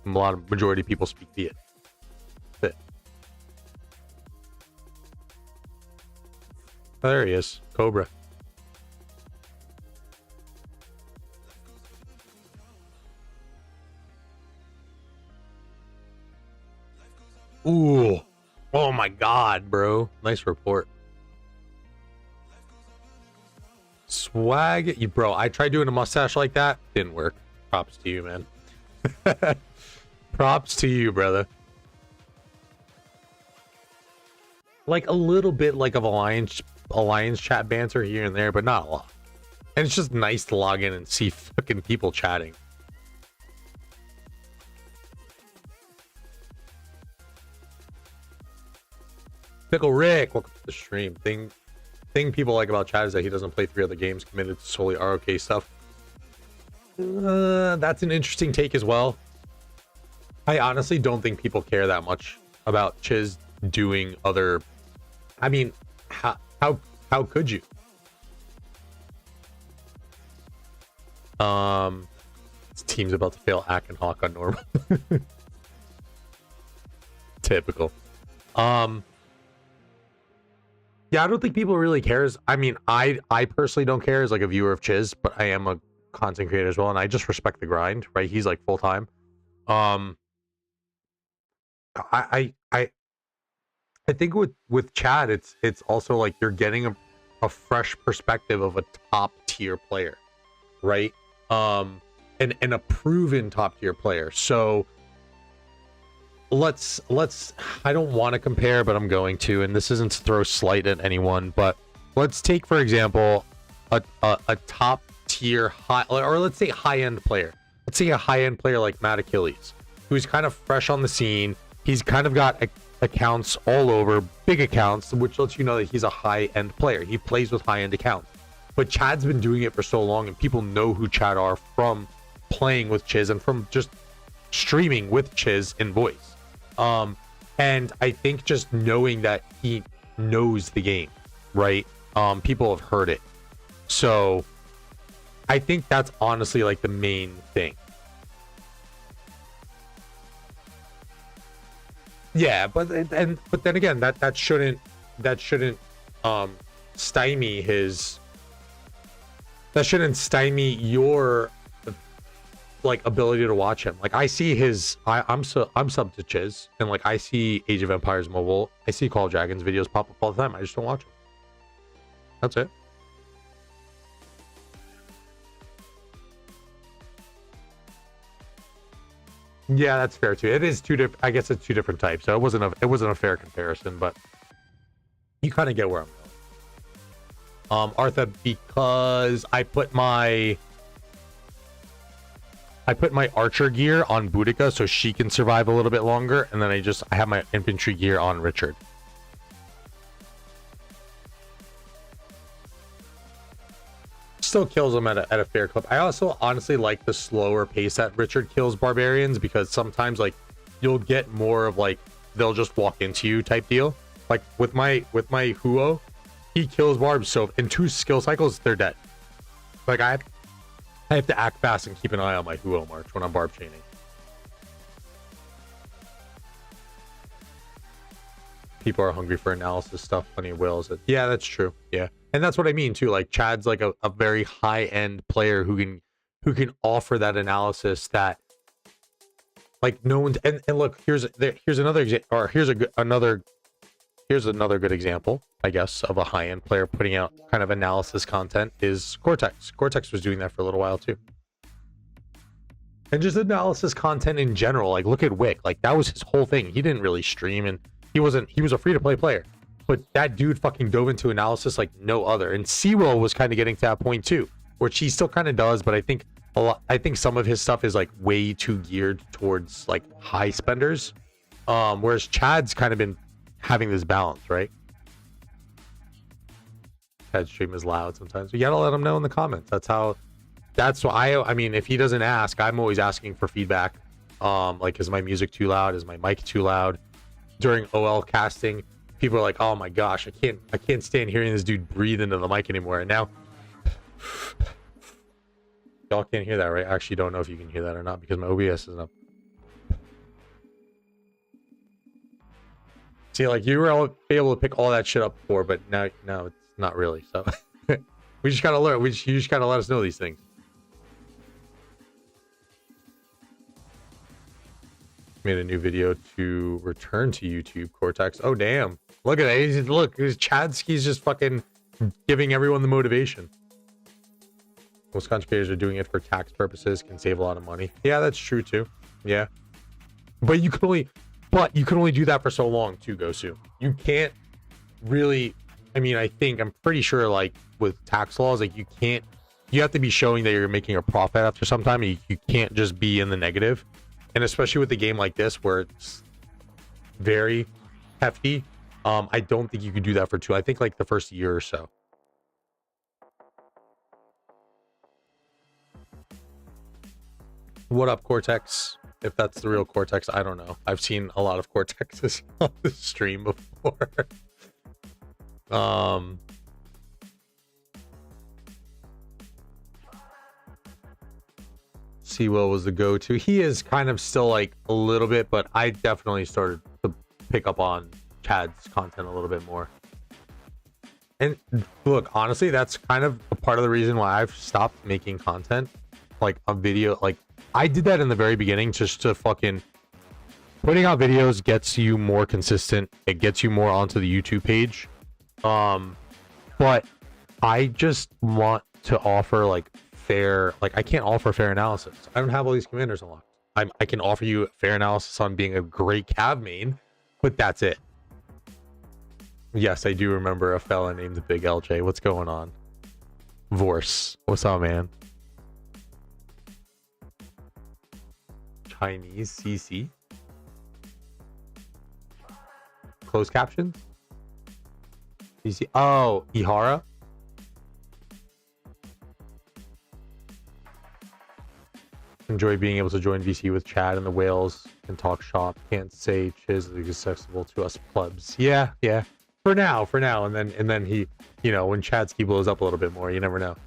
lot of majority of people speak Viet. But oh, there he is, Cobra. Ooh. Oh my god, bro. Nice report. Swag, you bro. I tried doing a mustache like that. Didn't work. Props to you, man. Props to you, brother. Like a little bit like of alliance chat banter here and there, but not a lot. And it's just nice to log in and see fucking people chatting. Pickle Rick, welcome to the stream. Thing people like about chat is that he doesn't play 3 other games, committed to solely RoK stuff. That's an interesting take as well. I honestly don't think people care that much about Chiz doing other. I mean, how could you? This team's about to fail Ack and Hawk on normal. Typical. Yeah, I don't think people really cares. I mean, I personally don't care as like a viewer of Chiz, but I am a content creator as well, and I just respect the grind, right? He's like full time. I think with Chad, it's also like you're getting a fresh perspective of a top tier player, right? And a proven top tier player. So let's I don't want to compare, but I'm going to, and this isn't to throw slight at anyone, but let's take for example a top tier high, or let's say high end player. Let's say a high end player like Matt Achilles, who's kind of fresh on the scene. He's kind of got accounts all over, big accounts, which lets you know that he's a high end player. He plays with high end accounts. But Chad's been doing it for so long, and people know who Chad are from playing with Chiz and from just streaming with Chiz in voice. And I think just knowing that he knows the game, right? People have heard it. So I think that's honestly like the main thing. Yeah, but then again, that shouldn't stymie his, that shouldn't stymie your like ability to watch him. Like I see his, I'm sub to Chiz, and like I see Age of Empires mobile, I see Call of Dragons videos pop up all the time. I just don't watch them. That's it. Yeah, that's fair too. It is two different. I guess it's two different types. So it wasn't a fair comparison, but you kind of get where I'm going. Artha, because I put my archer gear on Boudica so she can survive a little bit longer, and then I have my infantry gear on Richard. Still kills them at a fair clip. I also honestly like the slower pace that Richard kills barbarians, because sometimes like you'll get more of like they'll just walk into you type deal. Like with my Huo, he kills barbs so in 2 skill cycles they're dead. Like I have to act fast and keep an eye on my Huo march when I'm barb chaining. People are hungry for analysis stuff. Plenty of whales. Yeah, that's true. Yeah, and that's what I mean too. Like Chad's like a very high end player who can offer that analysis that like no one. And look, here's another example, or here's another good example, I guess, of a high end player putting out kind of analysis content is Cortex. Cortex was doing that for a little while too. And just analysis content in general. Like look at Wick. Like that was his whole thing. He didn't really stream, and he was a free-to-play player, but that dude fucking dove into analysis like no other. And Sewell was kind of getting to that point too, which he still kind of does, but I think some of his stuff is like way too geared towards like high spenders, whereas Chad's kind of been having this balance, right? Chad's stream is loud sometimes. You gotta let him know in the comments. That's why I mean, if he doesn't ask, I'm always asking for feedback. Like, is my music too loud? Is my mic too loud? During OL casting, people are like, "Oh my gosh, I can't stand hearing this dude breathe into the mic anymore." And now, y'all can't hear that, right? I actually don't know if you can hear that or not because my OBS isn't up. See, like you were able to pick all that shit up before, but now it's not really. So we just gotta learn. You just gotta let us know these things. Made a new video to return to YouTube, Cortex. Oh damn, look at that. Look, Chadsky's just fucking giving everyone the motivation. Most content creators are doing it for tax purposes, can save a lot of money. Yeah, that's true too. Yeah, but you can only do that for so long too, Gosu. You can't really, I mean, I'm pretty sure like with tax laws, like you have to be showing that you're making a profit after some time. You can't just be in the negative. And especially with a game like this where it's very hefty, I don't think you could do that for I think like the first year or so. What up, Cortex? If that's the real Cortex, I don't know. I've seen a lot of Cortexes on the stream before. Seawell was the go-to. He is kind of still like a little bit, but I definitely started to pick up on Chad's content a little bit more. And look, honestly, that's kind of a part of the reason why I've stopped making content, like a video. Like I did that in the very beginning just to fucking putting out videos gets you more consistent. It gets you more onto the YouTube page. But I just want to offer like fair, like I can't offer fair analysis. I don't have all these commanders unlocked. I can offer you fair analysis on being a great cav main, but that's it. Yes, I do remember a fella named the Big LJ. What's going on? Vorse. What's up, man? Chinese CC. Closed captions? CC. Oh, Ihara. Enjoy being able to join VC with Chad and the whales and talk shop. Can't say Chiz is accessible to us plebs. Yeah. For now, and then he, you know, when Chadsky blows up a little bit more, you never know.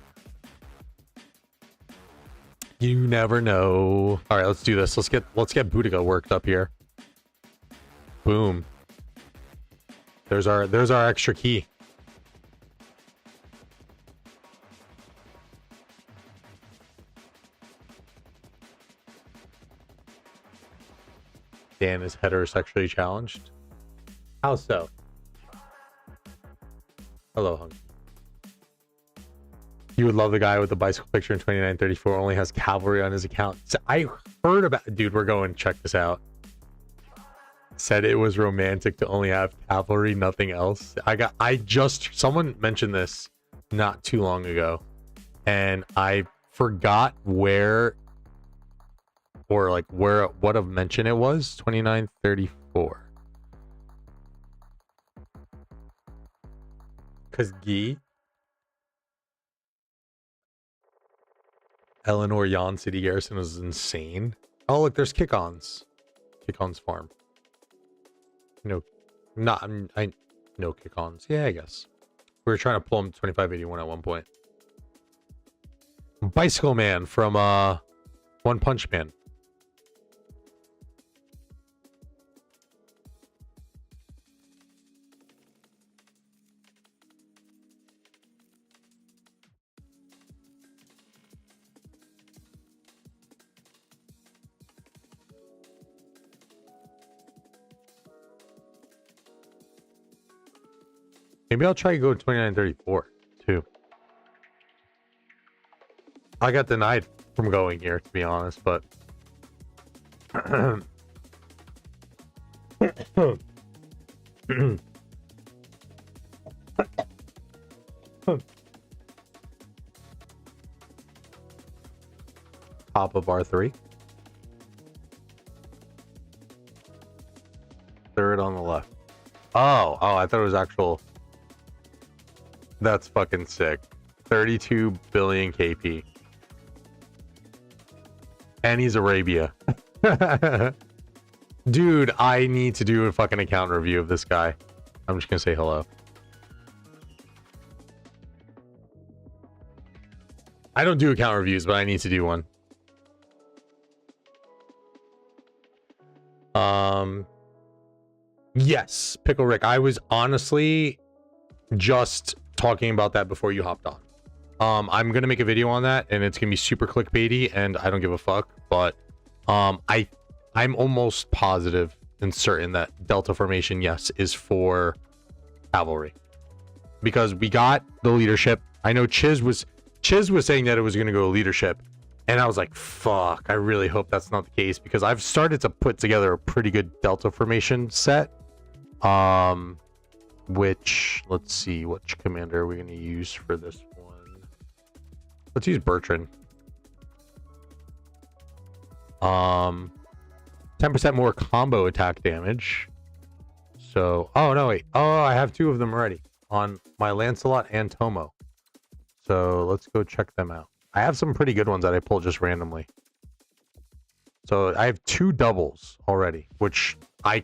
You never know. All right, let's do this. Let's get Boudica worked up here. Boom. There's our extra key. Dan is heterosexually challenged. How so? Hello, Hunk. You would love the guy with the bicycle picture in 2934. Only has cavalry on his account. So I heard about. Dude, we're going to check this out. Said it was romantic to only have cavalry, nothing else. Someone mentioned this not too long ago, and I forgot where or like what of mention it was. 2934. Because Guy, Eleanor Yon City Garrison was insane. Oh, look, there's Kick-Ons. Kick-Ons farm. No, I no Kick-Ons. Yeah, I guess. We were trying to pull him 2581 at one point. Bicycle Man from One Punch Man. Maybe I'll try to go 2934 too. I got denied from going here, to be honest, but top of R3. Third on the left. Oh, I thought it was actual. That's fucking sick. 32 billion KP. And he's Arabia. Dude, I need to do a fucking account review of this guy. I'm just gonna say hello. I don't do account reviews, but I need to do one. Yes, Pickle Rick. I was honestly just talking about that before you hopped on. I'm gonna make a video on that, and it's gonna be super clickbaity, and I don't give a fuck. But I'm almost positive and certain that Delta Formation, yes, is for cavalry, because we got the leadership. I know Chiz was saying that it was gonna go leadership, and I was like, fuck, I really hope that's not the case, because I've started to put together a pretty good Delta Formation set. Which, let's see, which commander are we going to use for this one? Let's use Bertrand. 10% more combo attack damage. So, oh no, wait. Oh, I have two of them already on my Lancelot and Tomo. So let's go check them out. I have some pretty good ones that I pulled just randomly. So I have two doubles already, which I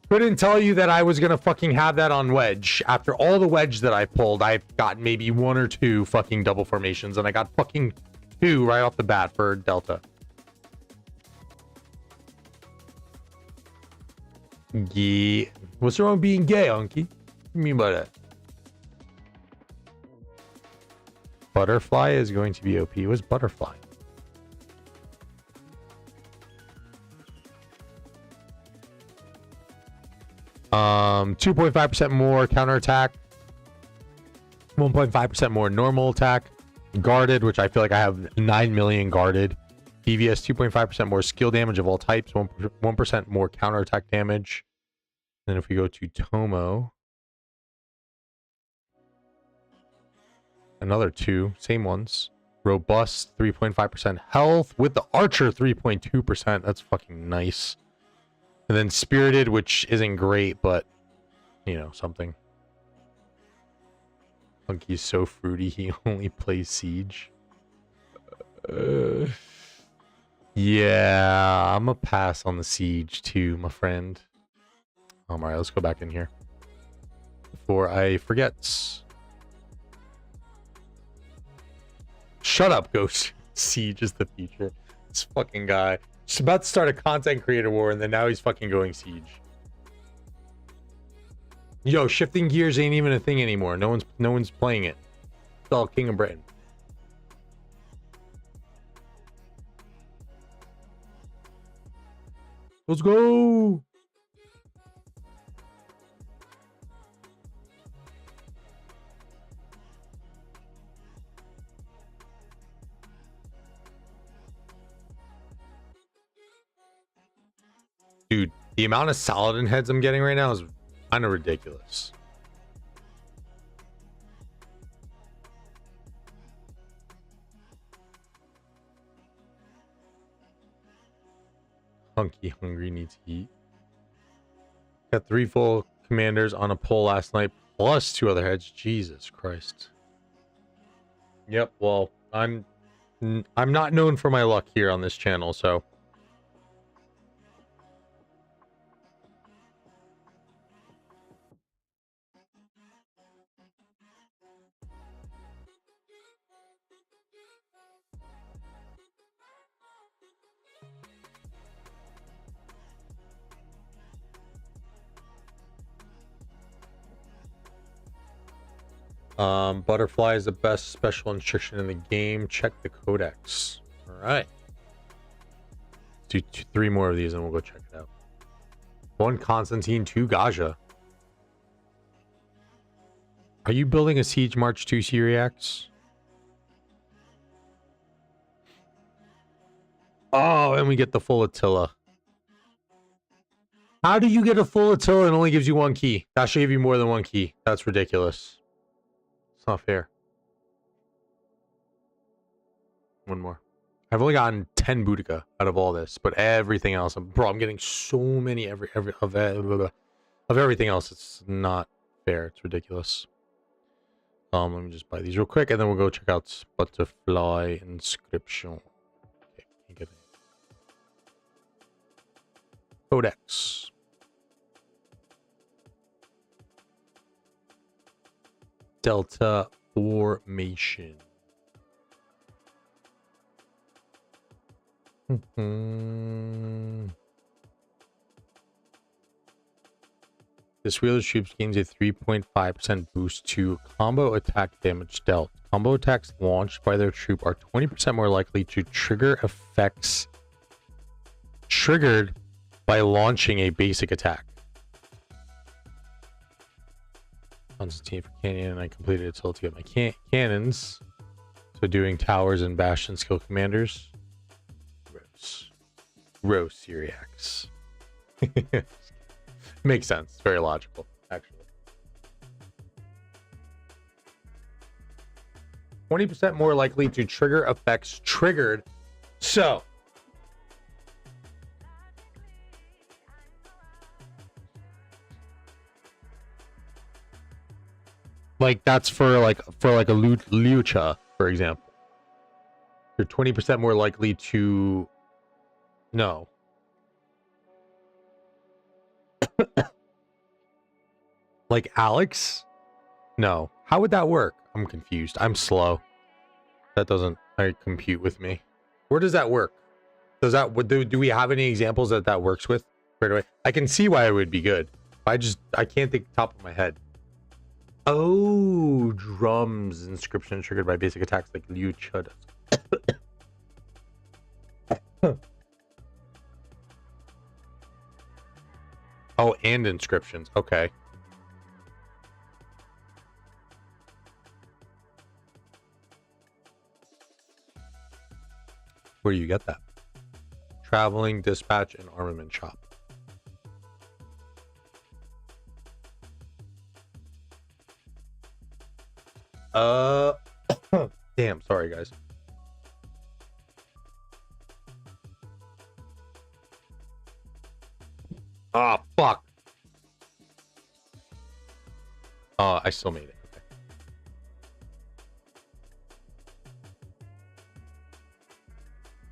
couldn't tell you that I was gonna fucking have that on Wedge. After all the Wedge that I pulled, I've got maybe one or two fucking double formations, and I got fucking 2 right off the bat for Delta. Yeah. What's wrong with being gay, Unky? What do you mean by that? Butterfly is going to be OP. What's Butterfly? Um, 2.5% more counterattack. 1.5% more normal attack. Guarded, which I feel like I have 9 million guarded. DVS 2.5% more skill damage of all types. 1% more counterattack damage. Then if we go to Tomo, another 2, same ones. Robust 3.5% health with the Archer 3.2%. That's fucking nice. And then Spirited, which isn't great, but you know, something. Funky's so fruity, he only plays Siege. Yeah, I'm a pass on the Siege too, my friend. Alright, let's go back in here before I forget. Shut up, Ghost. Siege is the future. This fucking guy. Just about to start a content creator war, and then now he's fucking going Siege. Yo, shifting gears ain't even a thing anymore. No one's playing it. It's all King of Britain. Let's go. Dude, the amount of Saladin heads I'm getting right now is kind of ridiculous. Hunky hungry needs to eat. Got 3 full commanders on a poll last night, plus 2 other heads. Jesus Christ. Yep, well, I'm not known for my luck here on this channel, so. Butterfly is the best special instruction in the game. Check the codex. All right. Do 3 more of these and we'll go check it out. 1 Constantine, 2 Gaja. Are you building a Siege March 2 Syriacs? Oh, and we get the full Attila. How do you get a full Attila and only gives you 1 key? That should give you more than 1 key. That's ridiculous. It's not fair. 1 more. I've only gotten 10 Boudica out of all this, but everything else, bro, I'm getting so many of everything else. It's not fair. It's ridiculous. Let me just buy these real quick, and then we'll go check out Butterfly Inscription. Okay, can't get it. Codex. Delta Formation. This wheeler troops gains a 3.5% boost to combo attack damage dealt. Combo attacks launched by their troop are 20% more likely to trigger effects triggered by launching a basic attack. Constantine for Canyon, and I completed it till to get my cannons. So doing towers and bastion skill commanders. Rose Syriacs. Makes sense. Very logical, actually. 20% more likely to trigger effects triggered. So like that's for like a Lucha, for example. You're 20% more likely to no. Like Alex? No. How would that work? I'm confused. I'm slow. That doesn't... I compute with me. Where does that work? Does that do we have any examples that works with right away? I can see why it would be good. I can't think top of my head. Oh, drums inscription triggered by basic attacks like Liu Chud. Oh, and inscriptions. Okay. Where do you get that? Traveling, dispatch, and armament shop. Damn, sorry guys. Ah, fuck. I still made it. Okay.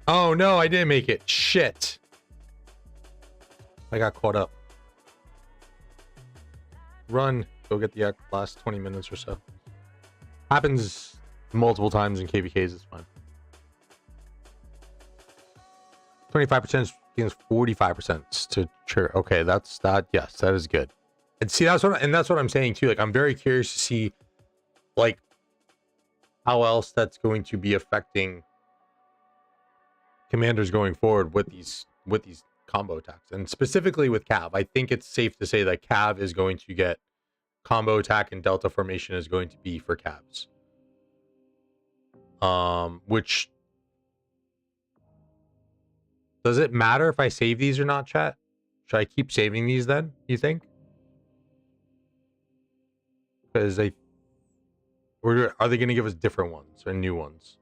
Oh no, I didn't make it. Shit. I got caught up. Run. Go get the last 20 minutes or so. Happens multiple times in KVKs, it's fine. 25% against 45% to sure. Okay, that's that. Yes, that is good. And see, that's what I'm saying too. Like, I'm very curious to see, like, how else that's going to be affecting commanders going forward with these combo attacks, and specifically with Cav. I think it's safe to say that Cav is going to get combo attack, and Delta formation is going to be for Cavs. Which does it matter if I save these or not, chat? Should I keep saving these then, you think? Because or are they going to give us different ones or new ones?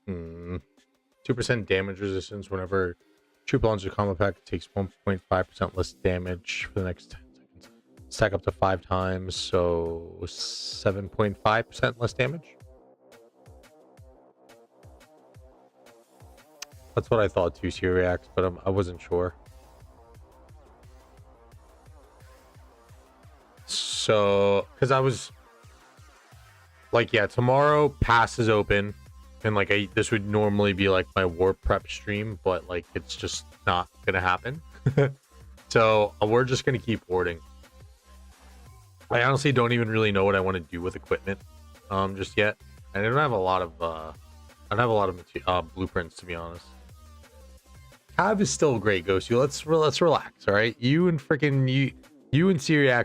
Hmm. 2% damage resistance whenever troop launches a combo pack. It takes 1.5% less damage for the next 10 seconds. Stack up to 5 times, so 7.5% less damage. That's what I thought too, Ceroli, but I wasn't sure. So, because I was like, yeah, tomorrow pass is open, and like this would normally be like my war prep stream, but like it's just not gonna happen. So we're just gonna keep warding. I honestly don't even really know what I want to do with equipment just yet. I don't have a lot of blueprints, to be honest. Cav is still great, Ghosty. Let's relax, all right? You and Ceroli,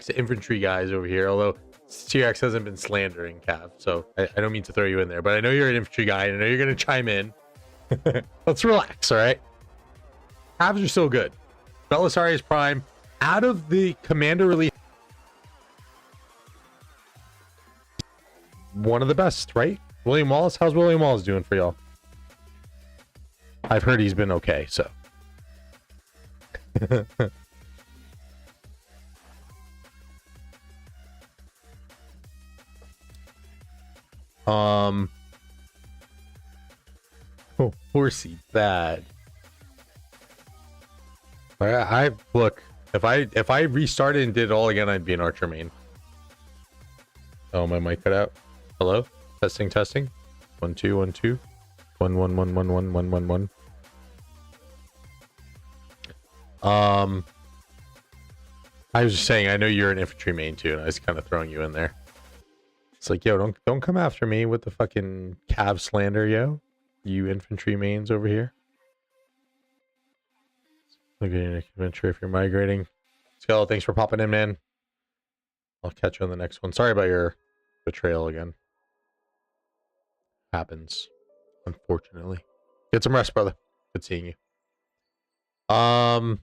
the infantry guys over here, although Ceroli hasn't been slandering Cav, so I don't mean to throw you in there, but I know you're an infantry guy, and I know you're going to chime in. Let's relax, all right? Cavs are still good. Belisarius Prime, out of the commander release, one of the best, right? William Wallace, how's William Wallace doing for y'all? I've heard he's been okay, so. Oh, horsey bad. I look, if I restarted and did it all again, I'd be an archer main. Oh, my mic cut out. Hello? Testing. 1 2 1 2 1 1 1 1 1 1 1 1. I was just saying, I know you're an infantry main too, and I was kind of throwing you in there. It's like, yo, don't come after me with the fucking Cav slander, yo. You infantry mains over here. Look at your adventure if you're migrating. Skull, thanks for popping in, man. I'll catch you on the next one. Sorry about your betrayal again. Happens, unfortunately. Get some rest, brother. Good seeing you. Fuck.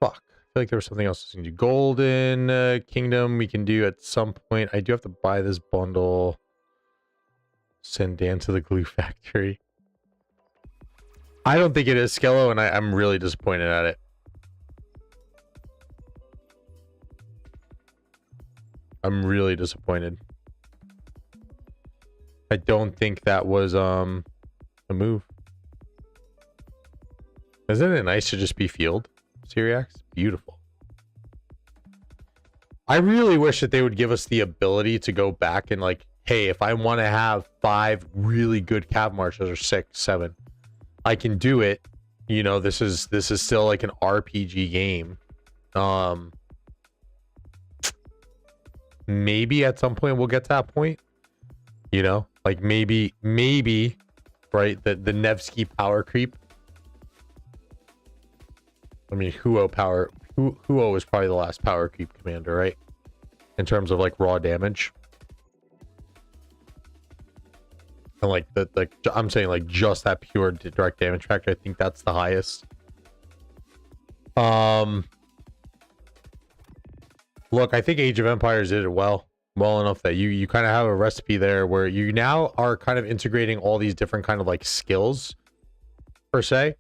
I feel like there was something else we can do. Golden Kingdom we can do at some point. I do have to buy this bundle. Send Dan to the glue factory. I don't think it is, Skello, and I'm really disappointed at it. I'm really disappointed. I don't think that was a move. Isn't it nice to just be field? Syriax? Beautiful. I really wish that they would give us the ability to go back and like, hey, if I want to have 5 really good cav marches or 6, 7, I can do it. You know, this is still like an RPG game. Maybe at some point we'll get to that point. You know, like maybe, right? The Nevsky power creep. I mean, Huo is probably the last power creep commander, right? In terms of like raw damage. And like I'm saying like just that pure direct damage factor. I think that's the highest. Look, I think Age of Empires did it well enough that you kind of have a recipe there where you now are kind of integrating all these different kind of like skills per se.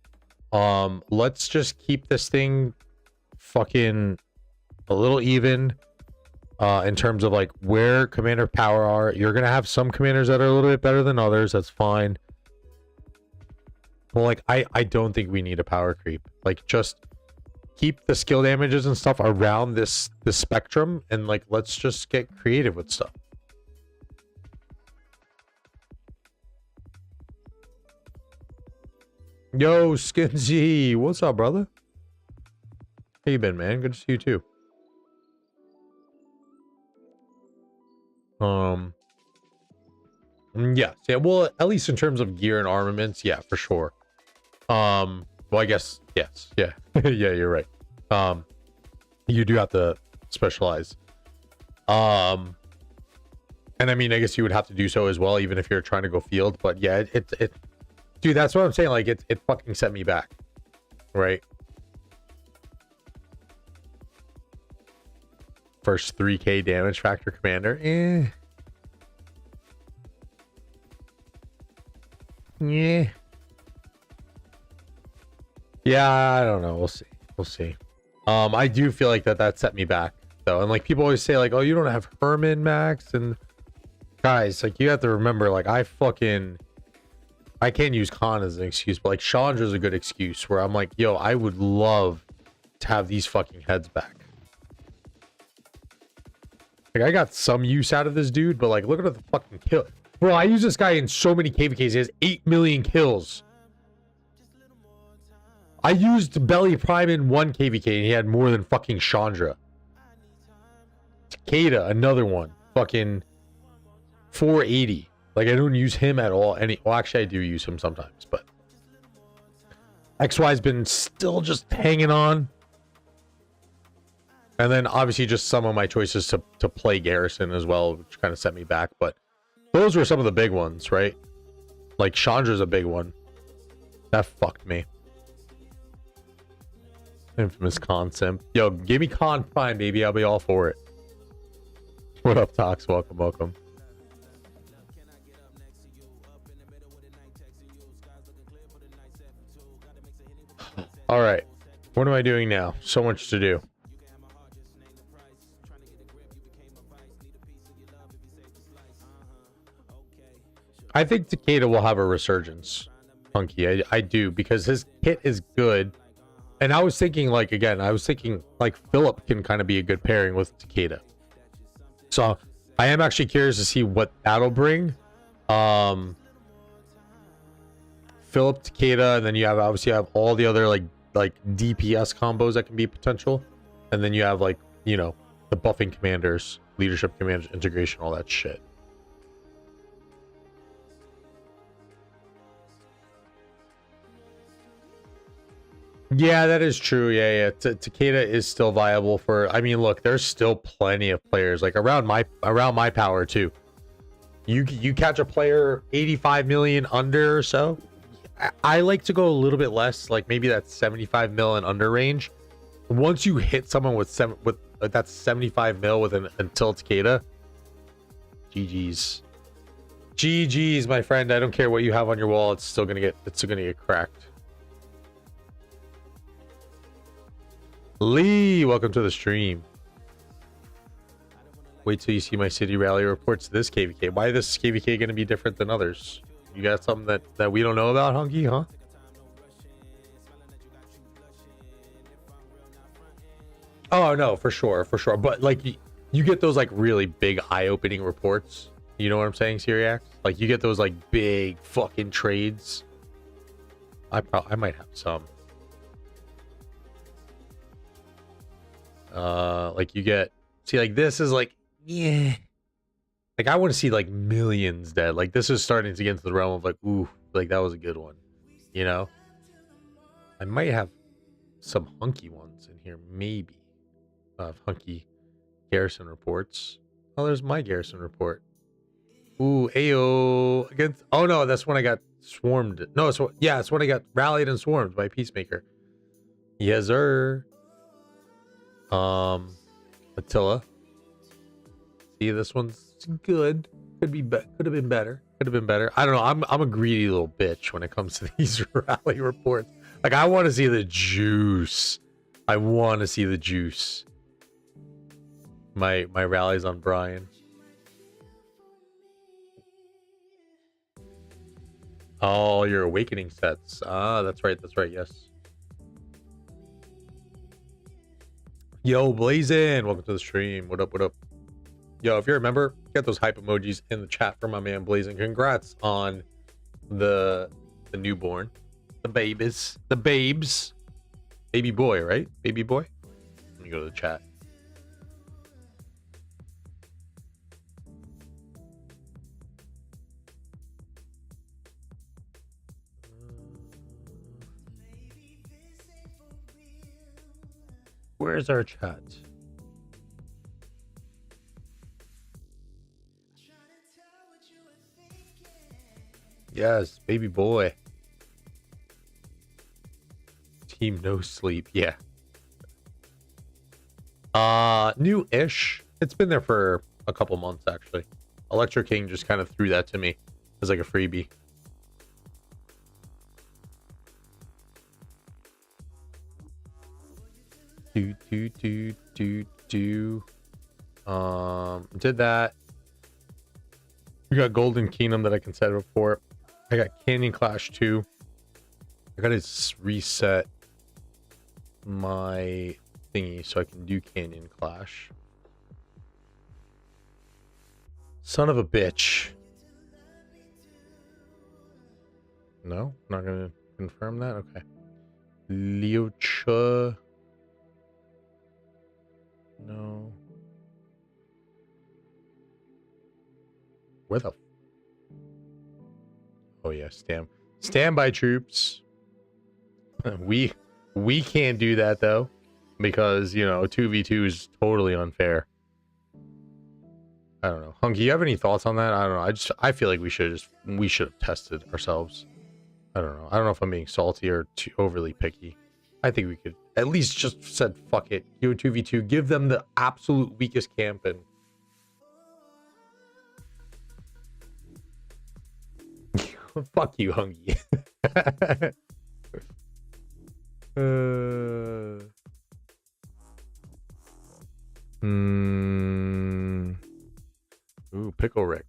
Let's just keep this thing fucking a little even in terms of like where commander power are. You're gonna have some commanders that are a little bit better than others. That's fine. Well, like I don't think we need a power creep. Like just keep the skill damages and stuff around this spectrum, and like let's just get creative with stuff. Yo, Skinsy, what's up, brother? How you been, man? Good to see you too. Yeah, well, at least in terms of gear and armaments, yeah, for sure. Well, I guess yes, yeah. Yeah, you're right. You do have to specialize. And I mean, I guess you would have to do so as well, even if you're trying to go field. But yeah, it dude, that's what I'm saying. Like it fucking set me back, right? First 3k damage factor commander. Yeah. Yeah, I don't know. We'll see. We'll see. I do feel like that set me back though. And like people always say like, oh, you don't have Herman Max, and guys, like you have to remember, like I can't use Khan as an excuse, but like Chandra's a good excuse where I'm like, yo, I would love to have these fucking heads back. Like I got some use out of this dude, but like look at the fucking kill. Bro, I use this guy in so many KVKs. He has 8 million kills. I used Belly Prime in 1 KVK and he had more than fucking Chandra. Takeda, another one. Fucking 480. Like I don't use him at all. Well, actually I do use him sometimes, but XY's been still just hanging on. And then obviously just some of my choices to play Garrison as well, which kind of set me back. But those were some of the big ones, right? Like Chandra's a big one. That fucked me. Infamous Con Simp. Yo, give me Con Prime, baby. I'll be all for it. What up, Tox? Welcome, welcome. All right. What am I doing now? So much to do. I think Takeda will have a resurgence, Punky. I do, because his kit is good. And I was thinking, like, again, like Philip can kind of be a good pairing with Takeda. So I am actually curious to see what that'll bring. Philip, Takeda, and then you have obviously all the other like DPS combos that can be potential. And then you have like, you know, the buffing commanders, leadership commanders, integration, all that shit. Yeah, that is true. Yeah. Takeda is still viable for. I mean, look, there's still plenty of players like around my power too. You catch a player 85 million under or so. I like to go a little bit less, like maybe that 75 mil and under range. Once you hit someone with that's 75 mil with until Takeda. GG's, my friend. I don't care what you have on your wall. It's still gonna get cracked. Lee, welcome to the stream. Wait till you see my city rally reports this KVK. Why is this KVK going to be different than others? You got something that we don't know about, Hunky, huh? Oh no, for sure, for sure. But like you get those like really big eye-opening reports. You know what I'm saying, Syriac? Like you get those like big fucking trades. I might have some. Like you get, see, like this is like, yeah. Like I want to see like millions dead. Like this is starting to get into the realm of like, ooh, like that was a good one. You know? I might have some hunky ones in here, maybe. Hunky garrison reports. Oh, there's my garrison report. Ooh, Ayo against. Oh no, that's when I got swarmed. No, it's when I got rallied and swarmed by Peacemaker. Yes, sir. Attila. See, this one's good. Could have been better. Could have been better. I don't know. I'm a greedy little bitch when it comes to these rally reports. Like I want to see the juice. I want to see the juice. My rallies on Brian. Oh, your awakening sets. Ah, that's right. That's right. Yes. Yo, Blazin, welcome to the stream. What up? What up? Yo, if you're a member, get those hype emojis in the chat for my man Blazin. Congrats on the newborn, the babes, baby boy, right? Baby boy. Let me go to the chat. Where's our chat? Yes, baby boy. Team no sleep. Yeah. New-ish. It's been there for a couple months actually. Electro King just kind of threw that to me as like a freebie. Did that. We got Golden Kingdom that I can set up for. I got Canyon Clash 2. I gotta reset my thingy so I can do Canyon Clash. Son of a bitch. No, not gonna confirm that. Okay. Liocha. No. Where the? Oh yeah, standby troops. We can't do that though, because you know 2v2 is totally unfair. I don't know. Hunky, you have any thoughts on that? I don't know. I feel like we should have tested ourselves. I don't know. I don't know if I'm being salty or too overly picky. I think we could at least just said fuck it. Do a 2v2. Give them the absolute weakest camp and fuck you, Hunky. Ooh, Pickle Rick.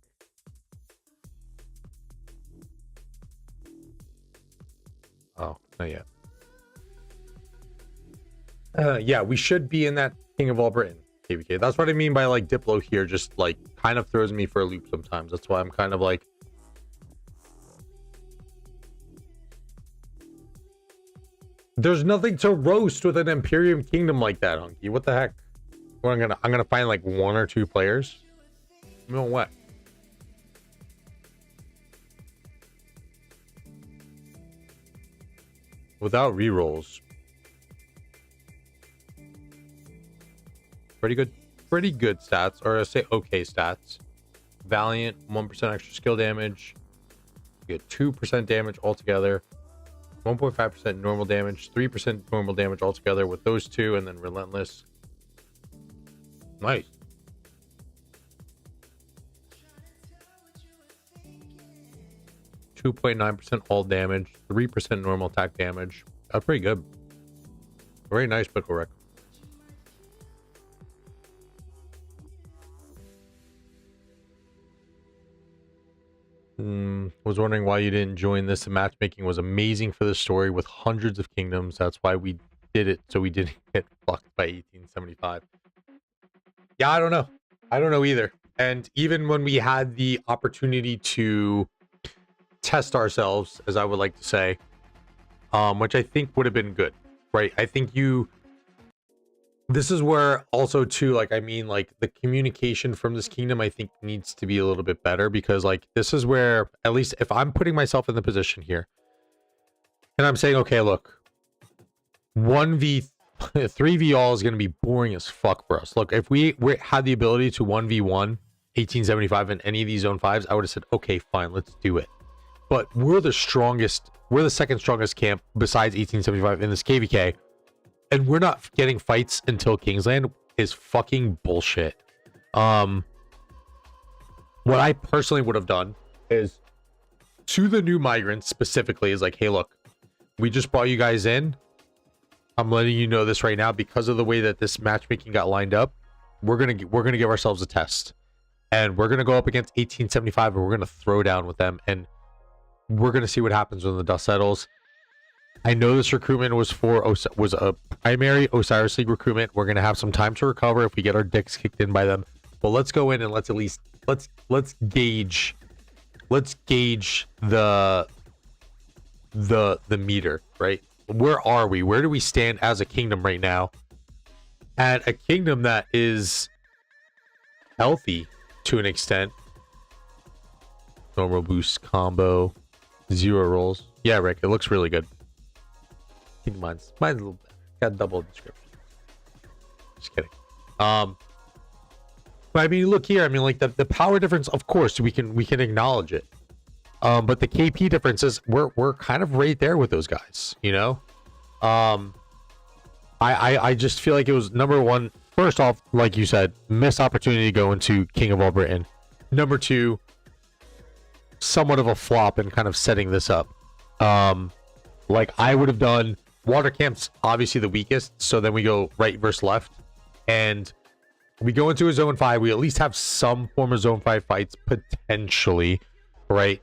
Oh, not yet. Yeah, we should be in that King of All Britain KVK. That's what I mean by like Diplo here. Just like kind of throws me for a loop sometimes. That's why I'm kind of like. There's nothing to roast with an Imperium Kingdom like that, Hunky. What the heck? Well, I'm gonna find like one or two players. You know what? Without rerolls. Pretty good stats, or I say okay stats. Valiant, 1% extra skill damage. You get 2% damage altogether. 1.5% normal damage, 3% normal damage altogether with those two, and then Relentless. Nice. .9% all damage, 3% normal attack damage. That's pretty good. Very nice, Pickle Rick. Was wondering why you didn't join this. The matchmaking was amazing for the story with hundreds of kingdoms. That's why we did it so we didn't get fucked by 1875. Yeah, I don't know. I don't know either. And even when we had the opportunity to test ourselves, as I would like to say, which I think would have been good, right? I think this is where also too, like, I mean, like the communication from this kingdom, I think needs to be a little bit better, because like, this is where, at least if I'm putting myself in the position here and I'm saying, okay, look, 3v all is going to be boring as fuck for us. Look, if we had the ability to 1v1 1875 in any of these zone 5s, I would have said, okay, fine, let's do it. But we're the second strongest camp besides 1875 in this KVK, and we're not getting fights until Kingsland is fucking bullshit. What I personally would have done is, to the new migrants specifically, is like, hey, look, we just brought you guys in. I'm letting you know this right now, because of the way that this matchmaking got lined up, we're gonna give ourselves a test, and we're gonna go up against 1875, and we're gonna throw down with them, and we're gonna see what happens when the dust settles. I know this recruitment was a primary Osiris League recruitment. We're gonna have some time to recover if we get our dicks kicked in by them. But let's go in and let's gauge the meter, right? Where are we? Where do we stand as a kingdom right now? And a kingdom that is healthy to an extent. Normal boost combo, 0 rolls. Yeah, Rick, it looks really good. I think mine's a little better. Got double description. Just kidding. But I mean, look here. I mean, like the power difference, of course, we can acknowledge it. But the KP differences, we're kind of right there with those guys, you know. I just feel like it was, number one, first off, like you said, missed opportunity to go into King of All Britain. Number two, somewhat of a flop in kind of setting this up. Like I would have done water camps, obviously the weakest, so then we go right versus left, and we go into a zone 5. We at least have some form of zone 5 fights potentially, right?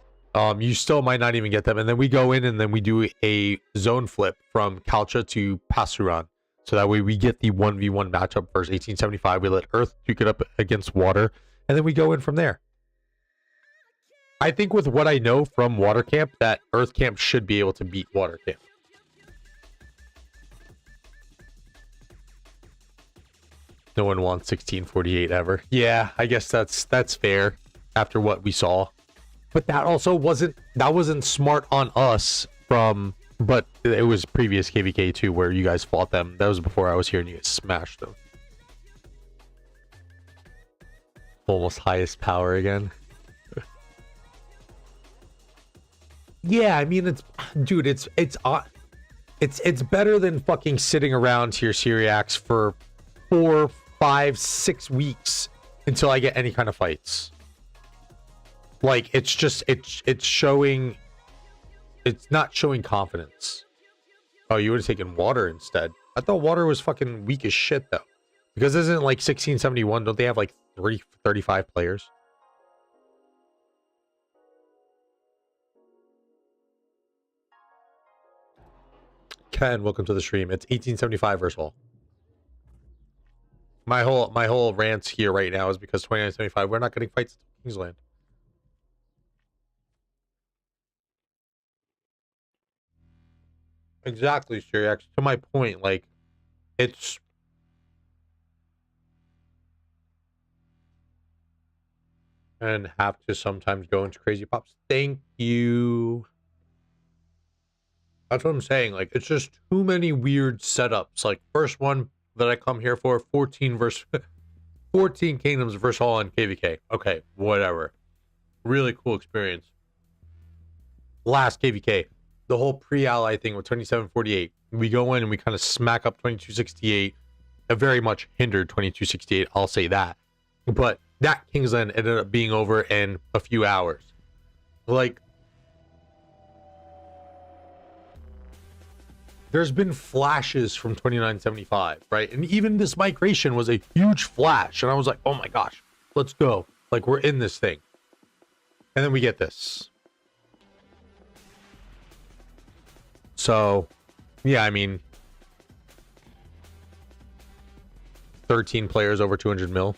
You still might not even get them, and then we go in and then we do a zone flip from Kalcha to Pasuran, so that way we get the 1v1 matchup versus 1875. We let Earth duke it up against Water, and then we go in from there. I think with what I know from Water Camp, that Earth Camp should be able to beat Water Camp. No one wants 1648 ever. Yeah, I guess that's fair after what we saw. But that also wasn't smart on us but it was previous KVK too, where you guys fought them. That was before I was here and you guys smashed them. Almost highest power again. Yeah, I mean, it's better than fucking sitting around here, Syriacs, for 4, 5, 6 weeks until I get any kind of fights. Like, it's not showing confidence. Oh, you would have taken Water instead. I thought Water was fucking weak as shit though, because isn't like 1671? Don't they have like 35 players? Ken, welcome to the stream. It's 1875 versus all. My whole rant here right now is because 2975, we're not getting fights at Kingsland. Exactly, Syriax. To my point, like, it's and have to sometimes go into crazy pops. Thank you. That's what I'm saying. Like, it's just too many weird setups. Like, first one that I come here for, 14 kingdoms versus all in KVK. Okay, whatever. Really cool experience. Last KVK, the whole pre-ally thing with 2748. We go in and we kind of smack up 2268. It very much hindered 2268. I'll say that. But that Kingsland ended up being over in a few hours. Like, there's been flashes from 2975, right? And even this migration was a huge flash. And I was like, oh my gosh, let's go. Like, we're in this thing. And then we get this. So, yeah, I mean, 13 players over 200 mil.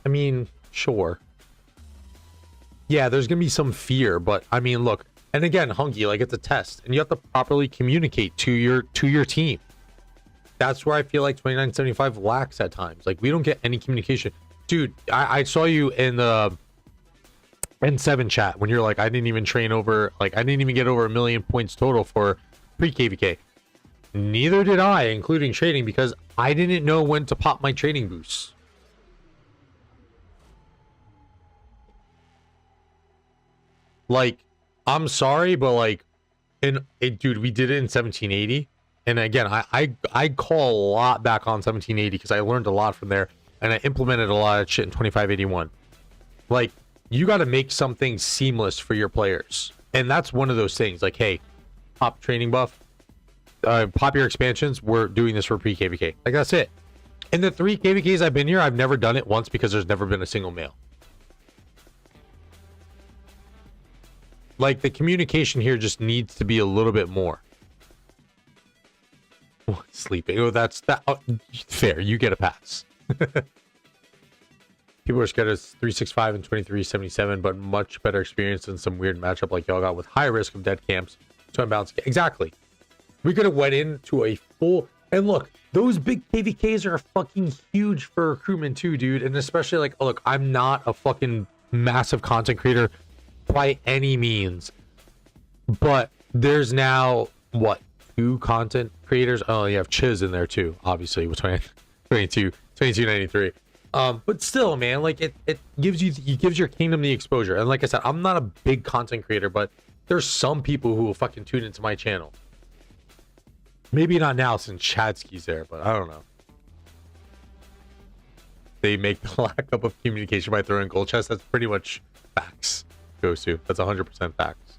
I mean, sure. Yeah, there's gonna be some fear, but I mean, look, and again, Hunky, like, it's a test, and you have to properly communicate to your team. That's where I feel like 2975 lacks at times. Like, we don't get any communication. Dude, I saw you in the N7 chat when you're like, I didn't even train over, like, I didn't even get over 1 million points total for pre-KVK. Neither did I, including trading, because I didn't know when to pop my trading boosts. Like, I'm sorry, but like, dude, we did it in 1780. And again, I call a lot back on 1780 because I learned a lot from there, and I implemented a lot of shit in 2581. Like, you got to make something seamless for your players, and that's one of those things. Like, hey, pop training buff, pop your expansions. We're doing this for pre-KVK. Like, that's it. In the 3 KVKs I've been here, I've never done it once because there's never been a single male. Like, the communication here just needs to be a little bit more. Sleeping. Oh, that's that. Oh, fair. You get a pass. People are scared of 365 and 2377, but much better experience than some weird matchup like y'all got with high risk of dead camps. So unbalanced. Exactly. We could have went into a full. And look, those big KVKs are fucking huge for recruitment too, dude. And especially like, look, I'm not a fucking massive content creator by any means, but there's now what, 2 content creators? Oh, you have Chiz in there too, obviously, with 2293. But still, man, like, it gives your kingdom the exposure. And like I said, I'm not a big content creator, but there's some people who will fucking tune into my channel. Maybe not now since Chadsky's there, but I don't know. They make the lack up of communication by throwing gold chests. That's pretty much facts. Goes to. That's 100% facts.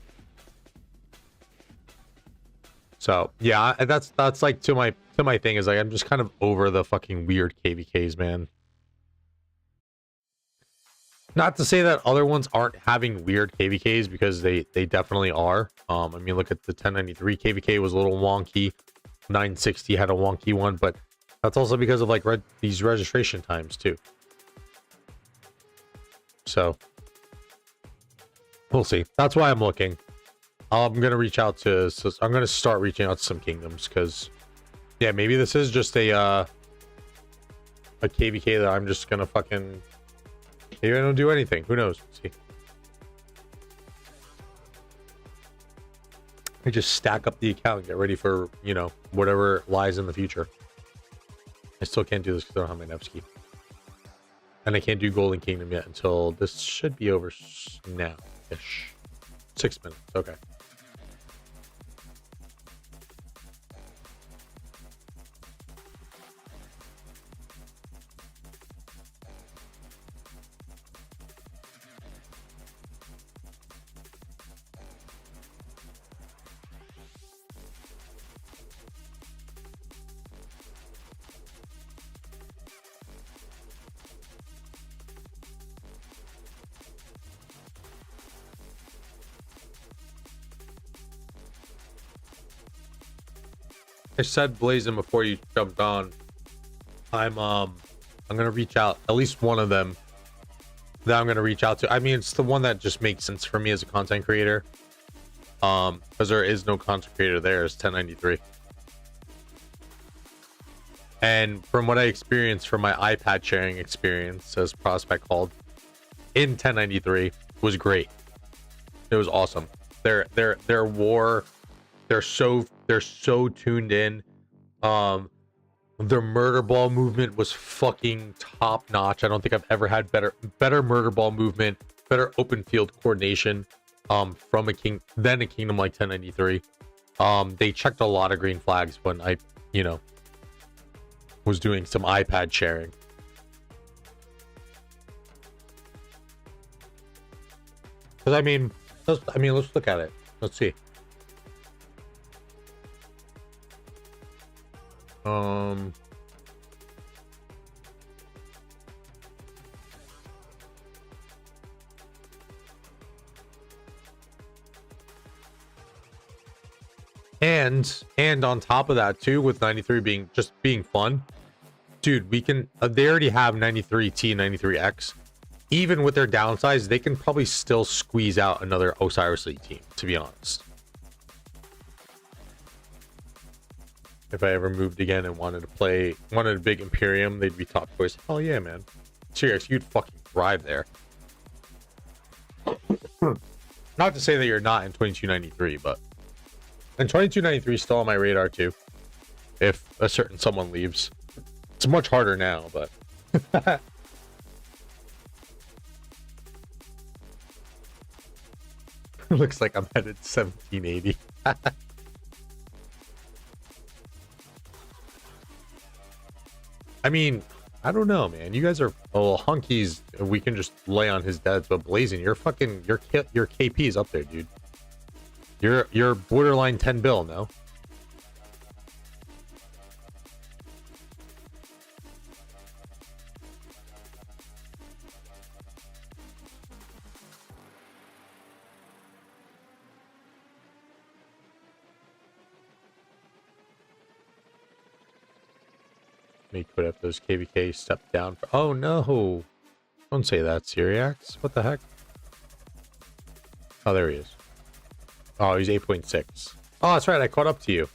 So yeah, that's like to my thing is like, I'm just kind of over the fucking weird KVKs, man. Not to say that other ones aren't having weird KVKs, because they definitely are. I mean, look at the 1093 KVK was a little wonky. 960 had a wonky one, but that's also because of like these registration times too. So we'll see. That's why I'm looking. I'm gonna reach out to. So I'm gonna start reaching out to some kingdoms, because yeah, maybe this is just a KVK that I'm just gonna fucking. Maybe I don't do anything. Who knows? Let's see. I just stack up the account and get ready for, you know, whatever lies in the future. I still can't do this because I don't have my Nevsky. And I can't do Golden Kingdom yet until this should be over now-ish. 6 minutes. Okay. I said Blazing before you jumped on. I'm gonna reach out, at least one of them that I'm gonna reach out to. I mean, it's the one that just makes sense for me as a content creator. Because there is no content creator there. It's 1093. And from what I experienced from my iPad sharing experience, as Prospect called, in 1093 was great. It was awesome. Their war, they're so tuned in. Their murder ball movement was fucking top notch. I don't think I've ever had better murder ball movement, better open field coordination from a kingdom like 1093. They checked a lot of green flags when I, you know, was doing some iPad sharing. Because I mean, let's look at it. Let's see. And on top of that too, with 93 being fun, dude, we can, they already have 93T, 93X. Even with their downsize, they can probably still squeeze out another Osiris League team, to be honest. If I ever moved again and wanted a big Imperium, they'd be top choice. Hell yeah, man. Serious, you'd fucking thrive there. Not to say that you're not in 2293, but... And 2293 is still on my radar, too. If a certain someone leaves. It's much harder now, but... Looks like I'm headed 1780. I mean, I don't know, man. You guys are hunkies. We can just lay on his deads, but Blazing, your KP is up there, dude. You're borderline 10 bill, no? Make put up those KVK step down. Oh no! Don't say that, Syriax. What the heck? Oh, there he is. Oh, he's 8.6. Oh, that's right. I caught up to you.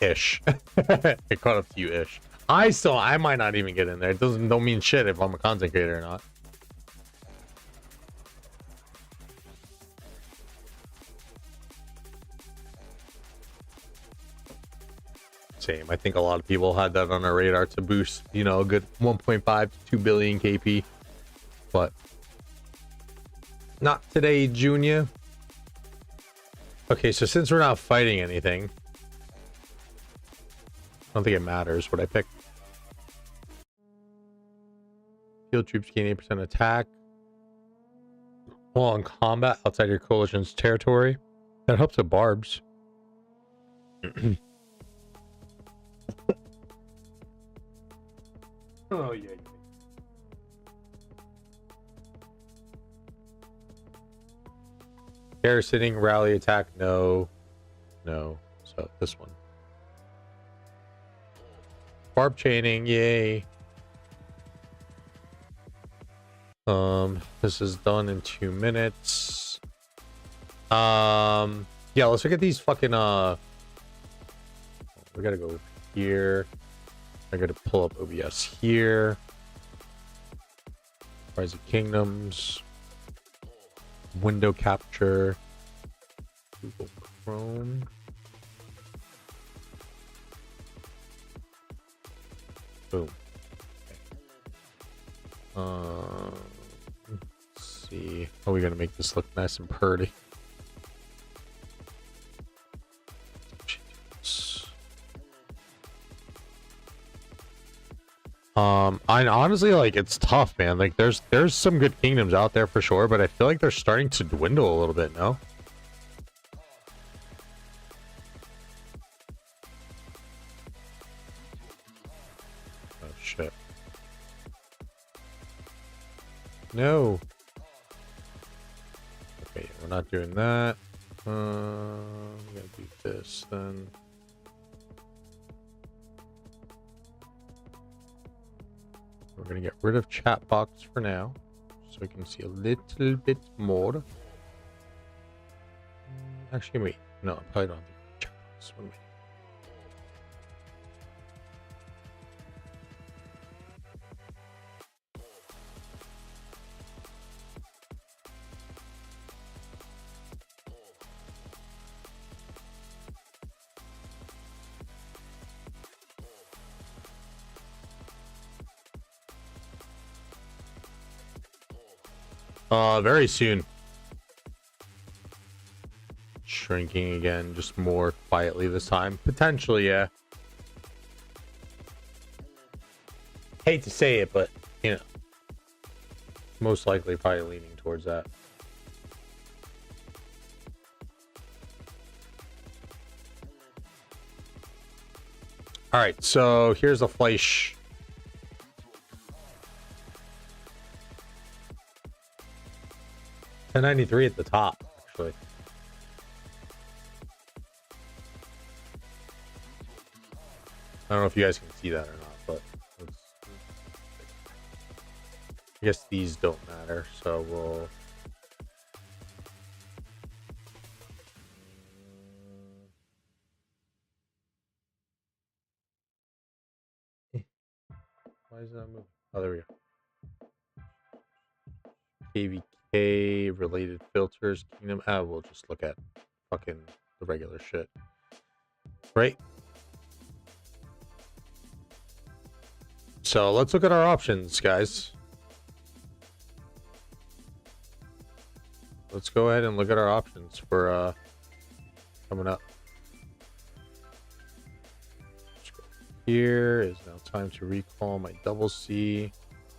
Ish. I caught up to you, ish. I might not even get in there. It don't mean shit if I'm a content creator or not. Same. I think a lot of people had that on their radar to boost, you know, a good 1.5 to 2 billion KP. But not today, Junior. Okay, so since we're not fighting anything, I don't think it matters what I pick. Field troops gain 8% attack while in combat outside your coalition's territory. That helps with barbs. Oh, yeah. Garrisoning, rally attack, no. No. So, this one. Barb chaining, yay. This is done in 2 minutes. Yeah, let's look at these fucking, we gotta go here. I gotta pull up OBS here. Rise of Kingdoms. Window capture. Google Chrome. Boom. Let's see. How are we gonna make this look nice and pretty? I honestly, like, it's tough, man. Like, there's some good kingdoms out there for sure, but I feel like they're starting to dwindle a little bit, no? Oh shit. No. Okay, we're not doing that. I'm gonna do this then. We're going to get rid of chat box for now, so we can see a little bit more. Actually, wait. No, I probably don't have chat box. One minute. Very soon. Shrinking again, just more quietly this time. Potentially, yeah. Hate to say it, but, you know, most likely probably leaning towards that. All right, so here's the Fleisch. $10.93 at the top, actually. I don't know if you guys can see that or not, but I guess these don't matter, so we'll... Why is that moving? Oh, there we go. KVK, related filters, kingdom. We'll just look at fucking the regular shit. Right? So let's look at our options, guys. Let's go ahead and look at our options for coming up. Here is now time to recall my double C.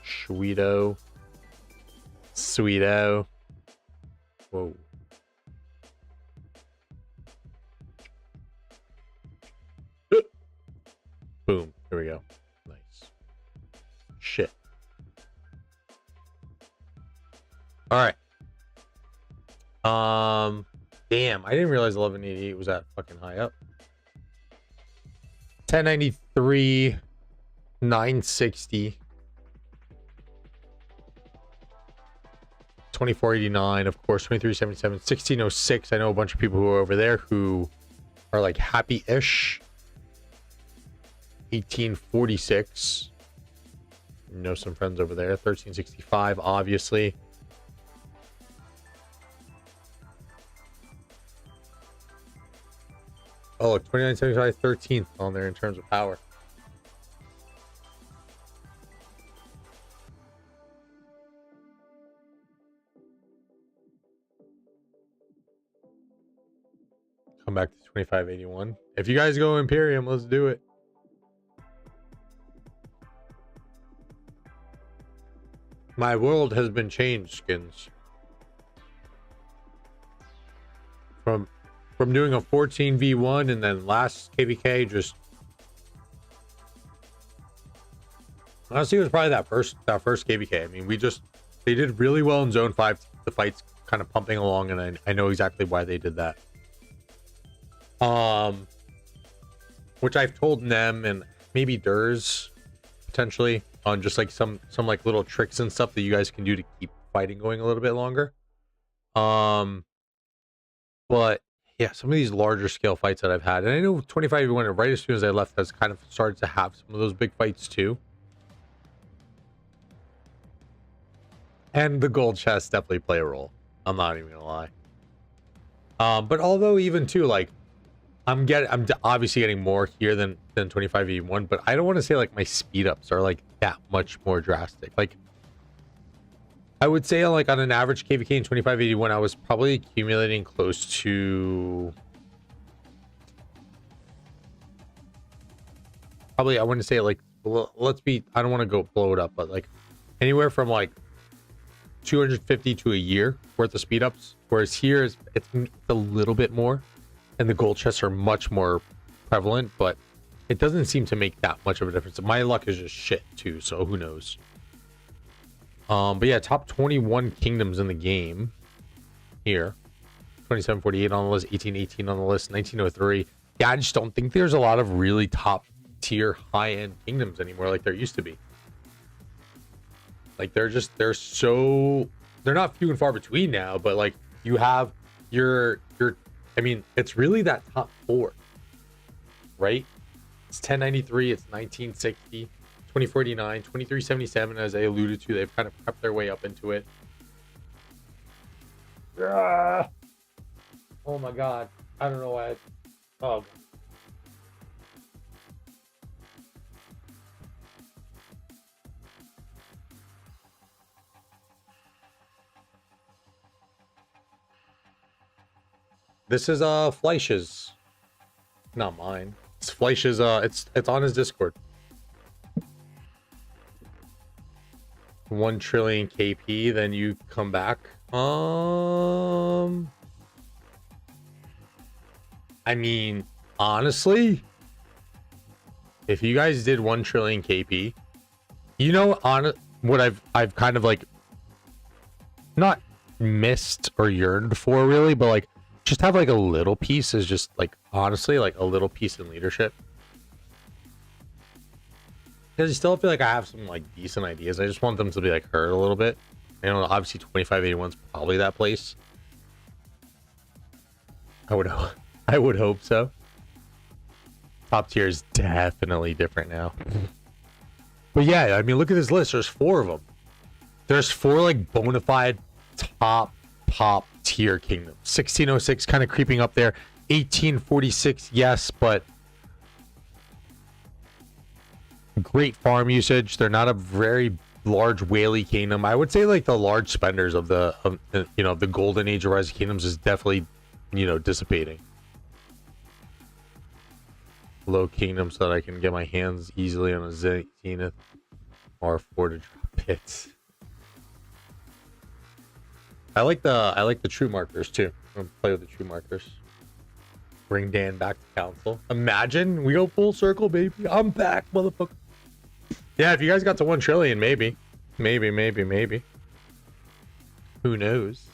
Sweeto. Sweeto. Whoa. Boom. Here we go. Nice. Shit. Alright. Damn, I didn't realize 1188 was that fucking high up. 1093, 960, 2489, of course, 2377, 1606. I know a bunch of people who are over there who are like happy-ish. 1846. Know some friends over there. 1365, obviously. Oh, look, 2975, 13th on there in terms of power. Come back to 2581. If you guys go Imperium, let's do it. My world has been changed, Skins. From doing a 14v1 and then last KVK just honestly it was probably that first KVK. I mean, they did really well in zone 5. The fight's kind of pumping along, and I know exactly why they did that. Which I've told them and maybe Durs potentially on just like some like little tricks and stuff that you guys can do to keep fighting going a little bit longer. But yeah, some of these larger scale fights that I've had, and I know 25v1 right as soon as I left has kind of started to have some of those big fights too. And the gold chests definitely play a role. I'm not even gonna lie. But although even too, like I'm obviously getting more here than 25v1, but I don't want to say like my speed ups are like that much more drastic. Like I would say like on an average KVK in 2581, I was probably accumulating close to probably, I wouldn't say like, let's be, I don't want to go blow it up, but like anywhere from like 250 to a year worth of speed ups. Whereas here it's a little bit more, and the gold chests are much more prevalent, but it doesn't seem to make that much of a difference. My luck is just shit too, so who knows. But yeah, top 21 kingdoms in the game here. 2748 on the list, 1818 on the list, 1903. Yeah, I just don't think there's a lot of really top tier high-end kingdoms anymore like there used to be. Like they're not few and far between now, but like you have your I mean, it's really that top 4, right? It's 1093, it's 1960, 2049, 2377, as I alluded to. They've kind of crept their way up into it. Oh my god. I don't know why. Oh. This is Fleisch's. Not mine. It's Fleisch's, it's on his Discord. 1 trillion KP, then you come back. I mean, honestly, if you guys did 1 trillion KP, you know, on what I've kind of like not missed or yearned for really, but like just have like a little piece is just like honestly like a little piece in leadership. Because I still feel like I have some like decent ideas. I just want them to be like heard a little bit. You know, obviously 2581 is probably that place. I would I would hope so. Top tier is definitely different now. But yeah, I mean, look at this list. There's 4 of them. There's 4 like bona fide top tier kingdoms. 1606 kind of creeping up there. 1846, yes, but great farm usage. They're not a very large whaley kingdom. I would say like the large spenders of the you know, the golden age of Rise of Kingdoms is definitely, you know, dissipating. Low kingdom so that I can get my hands easily on a zenith or afford to drop pits. I like the true markers too. I'm gonna play with the true markers. Bring Dan back to council. Imagine we go full circle, baby. I'm back, motherfucker. Yeah, if you guys got to 1 trillion, maybe. Maybe. Who knows?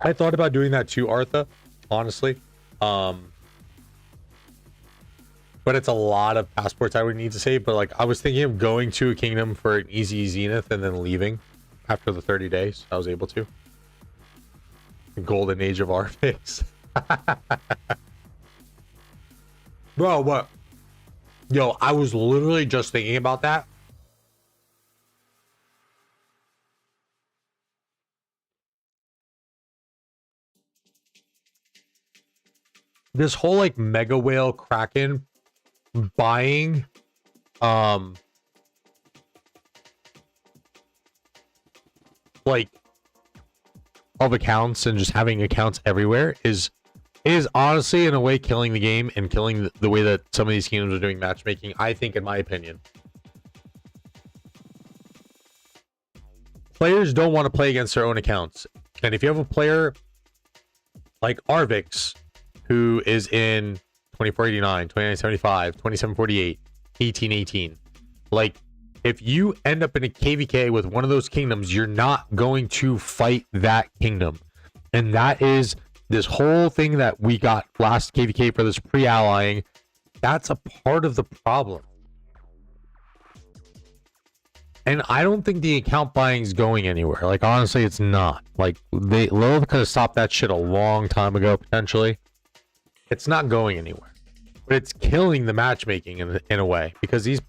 I thought about doing that too, Artha, honestly. But it's a lot of passports I would need to save. But like, I was thinking of going to a kingdom for an easy zenith and then leaving after the 30 days. I was able to. The golden age of our fix. Bro, what? Yo, I was literally just thinking about that. This whole like mega whale kraken buying like of accounts and just having accounts everywhere is honestly in a way killing the game and killing the way that some of these kingdoms are doing matchmaking, I think, in my opinion. Players don't want to play against their own accounts. And if you have a player like Arvix who is in 2489, 2975, 2748, 1818, like if you end up in a KVK with one of those kingdoms, you're not going to fight that kingdom. And that is this whole thing that we got last KVK for this pre-allying. That's a part of the problem. And I don't think the account buying is going anywhere. Like, honestly, it's not. Like, Lilith could have stopped that shit a long time ago, potentially. It's not going anywhere. But it's killing the matchmaking in a way. Because these...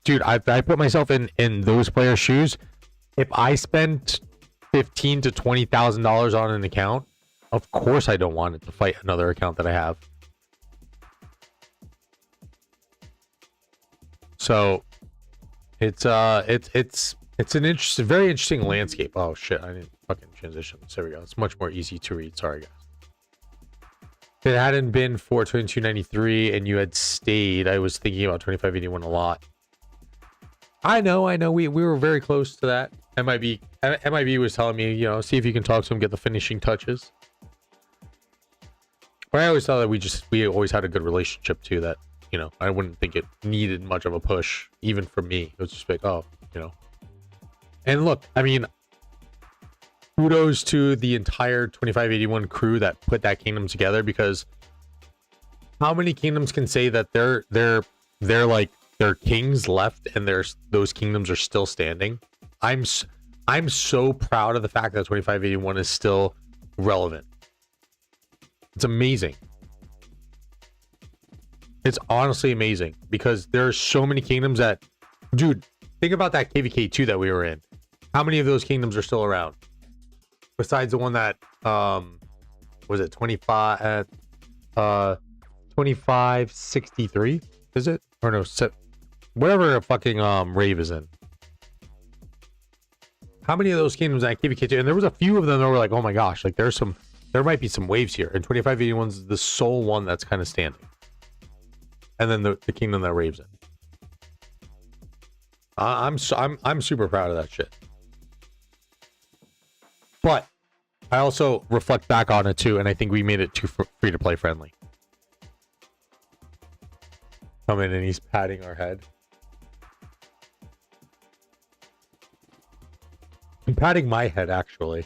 dude, I put myself in those players' shoes. If I spent $15,000 to $20,000 on an account, of course I don't want it to fight another account that I have. So it's an very interesting landscape. Oh shit, I didn't fucking transition. There we go. It's much more easy to read. Sorry guys. If it hadn't been for 2293 and you had stayed, I was thinking about 2581 a lot. I know. We were very close to that. MIB was telling me, you know, see if you can talk to him, get the finishing touches. But I always thought that we always had a good relationship too. That, you know, I wouldn't think it needed much of a push, even for me. It was just like, oh, you know. And look, I mean, kudos to the entire 2581 crew that put that kingdom together, because how many kingdoms can say that they're like their kings left and those kingdoms are still standing? I'm so proud of the fact that 2581 is still relevant. It's amazing. It's honestly amazing, because there are so many kingdoms that, dude, think about that KVK 2 that we were in. How many of those kingdoms are still around? Besides the one that was it 2563, is it? Or no, whatever fucking rave is in. How many of those kingdoms that KVK 2? And there was a few of them that were like, oh my gosh, like there might be some waves here. And 2581's the sole one that's kind of standing. And then the kingdom that raves in. I'm super proud of that shit. But I also reflect back on it too, and I think we made it too free to play friendly. Come in and he's patting our head. I'm patting my head, actually.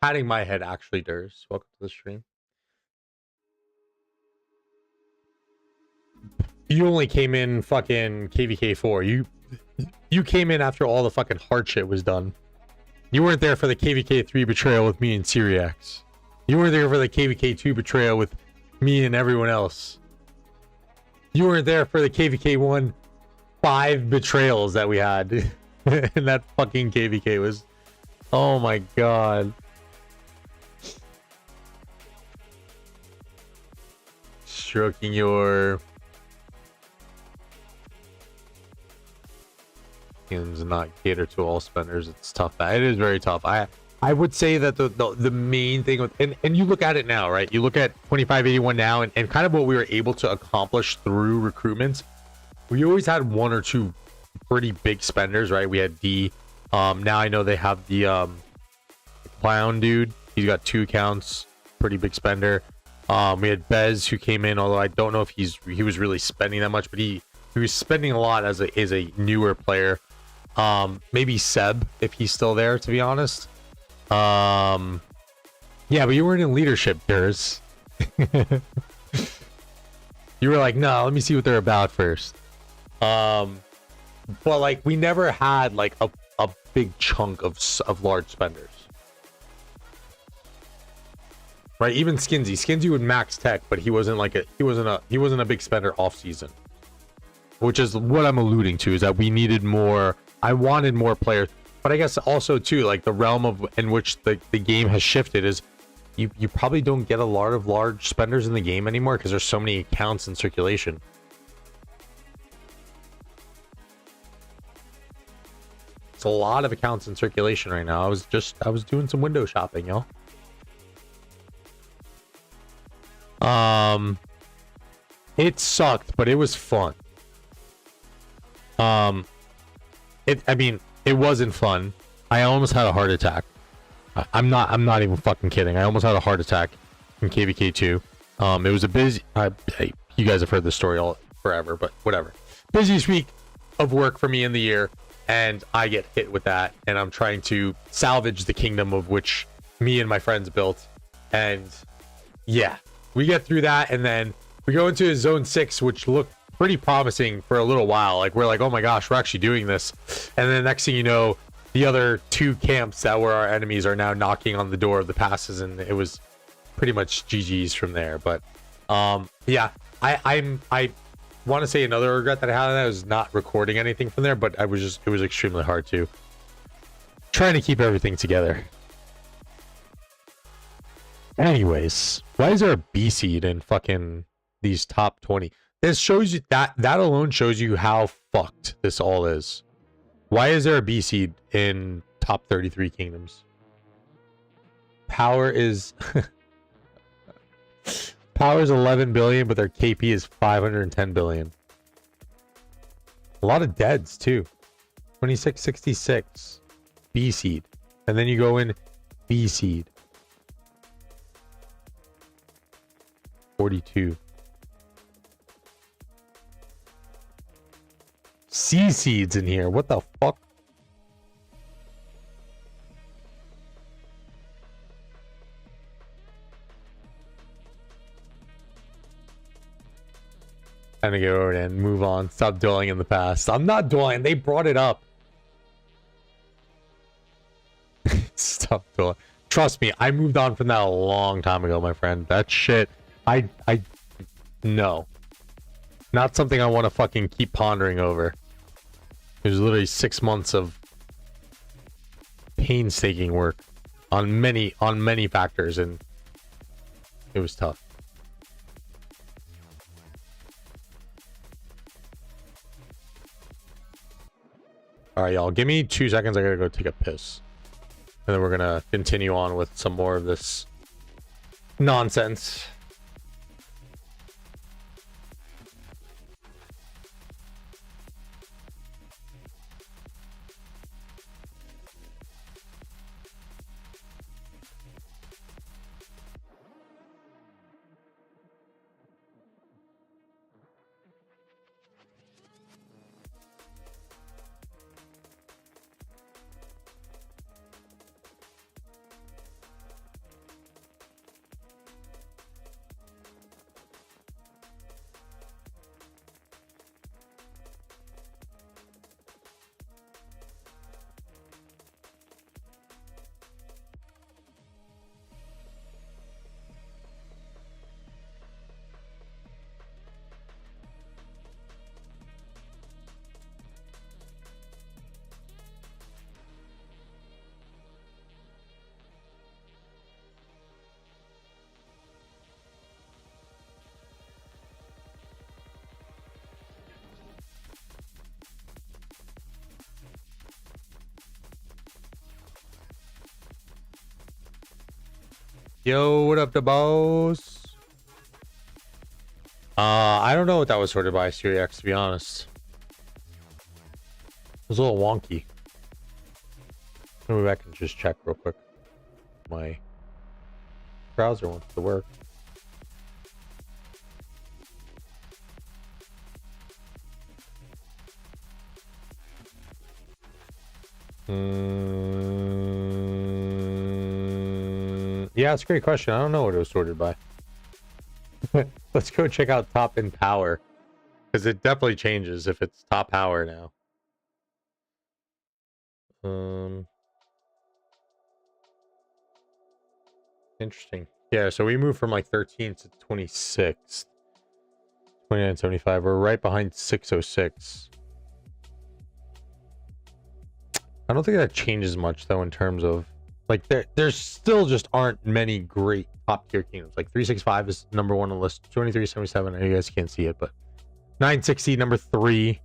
patting my head actually, Durs. Welcome to the stream. You only came in fucking KVK 4. You came in after all the fucking hard shit was done. You weren't there for the KVK 3 betrayal with me and Syriax. You weren't there for the KVK 2 betrayal with me and everyone else. You weren't there for the KVK 1 5 betrayals that we had. And that fucking KVK was... Oh my god. Stroking your... Games not cater to all spenders. It's tough. It is very tough. I would say that the main thing with and you look at it now, right? You look at 2581 now and kind of what we were able to accomplish through recruitments. We always had one or two pretty big spenders, right? We had D. Now I know they have the clown dude. He's got 2 accounts, pretty big spender. We had Bez who came in, although I don't know if he was really spending that much, but he was spending a lot as a newer player. Maybe Seb if he's still there, to be honest. Yeah, but you weren't in leadership, Durs. You were like, no, let me see what they're about first. But like we never had like a big chunk of large spenders. Right, even Skinsy would max tech, but he wasn't a big spender off season. Which is what I'm alluding to, is that we needed more. I wanted more players, but I guess also too, like the realm in which the game has shifted is you probably don't get a lot of large spenders in the game anymore because there's so many accounts in circulation. It's a lot of accounts in circulation right now. I was doing some window shopping, yo. It sucked, but it was fun. It wasn't fun. I almost had a heart attack. I'm not even fucking kidding. I almost had a heart attack in KVK 2. It was a busy, you guys have heard this story all forever, but whatever. Busiest week of work for me in the year, and I get hit with that, and I'm trying to salvage the kingdom of which me and my friends built. And yeah, we get through that, and then we go into zone 6, which looked pretty promising for a little while. Like we're like, oh my gosh, we're actually doing this. And then the next thing you know, the other 2 camps that were our enemies are now knocking on the door of the passes, and it was pretty much GG's from there. But yeah, I want to say another regret that I had, that was not recording anything from there, but it was extremely hard to trying to keep everything together. Anyways, why is there a B seed in fucking these top 20? This shows you that alone shows you how fucked this all is. Why is there a B seed in top 33 kingdoms? Power is 11 billion, but their KP is 510 billion. A lot of deads too. 2666 B seed, and then you go in B seed 42. C seeds in here. What the fuck? Time to get over it and move on. Stop dwelling in the past. I'm not dwelling. They brought it up. Stop dwelling. Trust me, I moved on from that a long time ago, my friend. That shit, no. Not something I want to fucking keep pondering over. It was literally 6 months of painstaking work on many factors, and it was tough. All right, y'all, give me 2 seconds. I gotta go take a piss, and then we're gonna continue on with some more of this nonsense. Yo, what up, the boss? I don't know what that was sorted by, Syriax, to be honest. It was a little wonky. Maybe I can just check real quick. My browser wants to work. Yeah, it's a great question. I don't know what it was sorted by. Let's go check out top in power, because it definitely changes if it's top power now. Interesting. Yeah, so we moved from like 13th to 26th. 2975. We're right behind 606. I don't think that changes much though in terms of like there's still just aren't many great top tier kingdoms. Like 365 is number 1 on the list. 2377, you guys can't see it, but 960 number 3.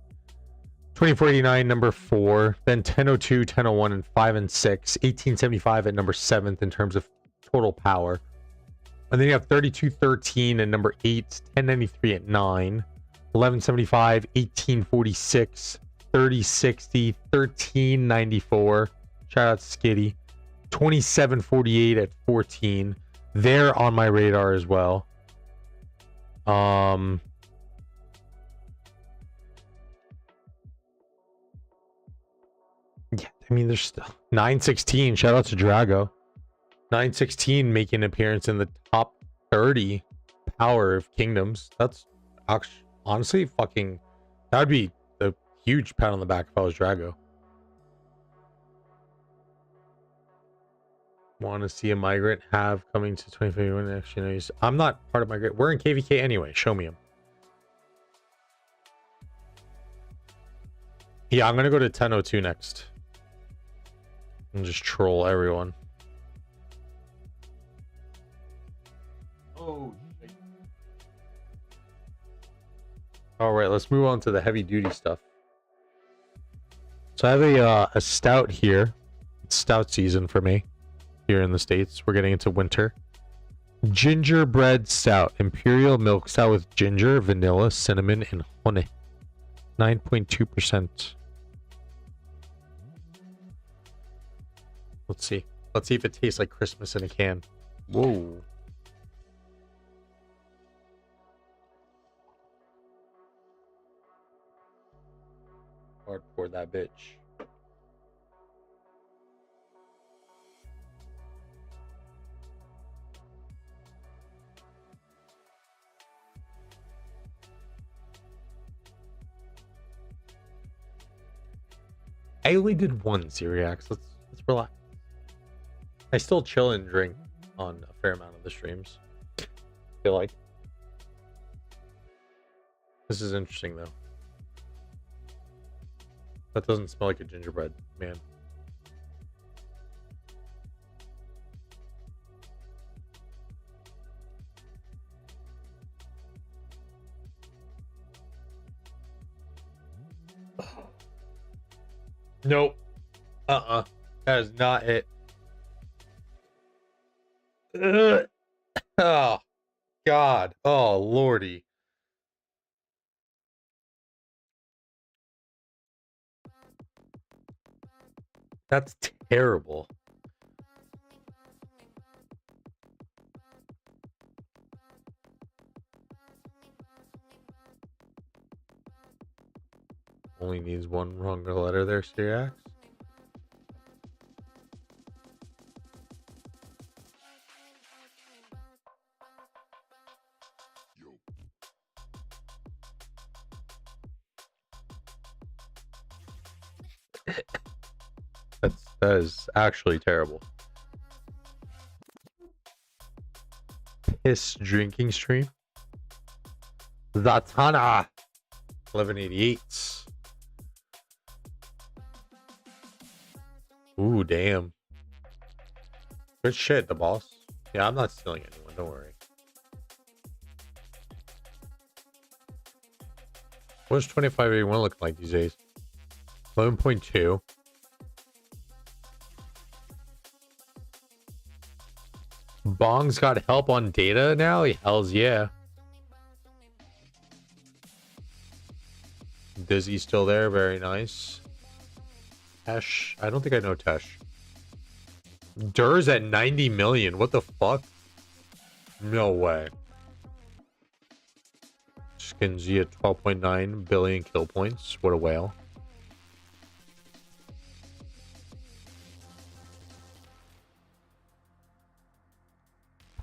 2489 number 4. Then 1002, 1001, and 5 and 6. 1875 at number 7th in terms of total power. And then you have 3213 at number 8. 1093 at 9. 1175, 1846. 3060, 1394. Shout out to Skitty. 2748 at 14. They're on my radar as well. Yeah, I mean, there's still 916. Shout out to Drago. 916 making an appearance in the top 30 power of kingdoms. That's actually, honestly, fucking, that would be a huge pat on the back if I was Drago. Want to see a migrant have coming to 2051? Actually, I'm not part of migrant. We're in KVK anyway. Show me him. Yeah, I'm gonna go to 1002 next and just troll everyone. Oh. All right, let's move on to the heavy duty stuff. So I have a stout here. It's stout season for me here in the States. We're getting into winter. Gingerbread stout, imperial milk stout with ginger, vanilla, cinnamon, and honey. 9.2%. Let's see. Let's see if it tastes like Christmas in a can. Whoa. Hard pour that bitch. I only did one Syriax. Let's relax. I still chill and drink on a fair amount of the streams. I feel like this is interesting though. That doesn't smell like a gingerbread, man. Nope. That is not it. Oh, God. Oh, Lordy. That's terrible. Only needs one wrong letter there, Syriax. That is actually terrible. Piss drinking stream. Zatanna 1188. Ooh, damn. Good shit, the boss. Yeah, I'm not stealing anyone, don't worry. What's 2581 looking like these days? 11.2. Bong's got help on data now? Hells yeah. Dizzy's still there. Very nice. Tesh. I don't think I know Tesh. Dur's at 90 million. What the fuck? No way. Skinzy at 12.9 billion kill points. What a whale.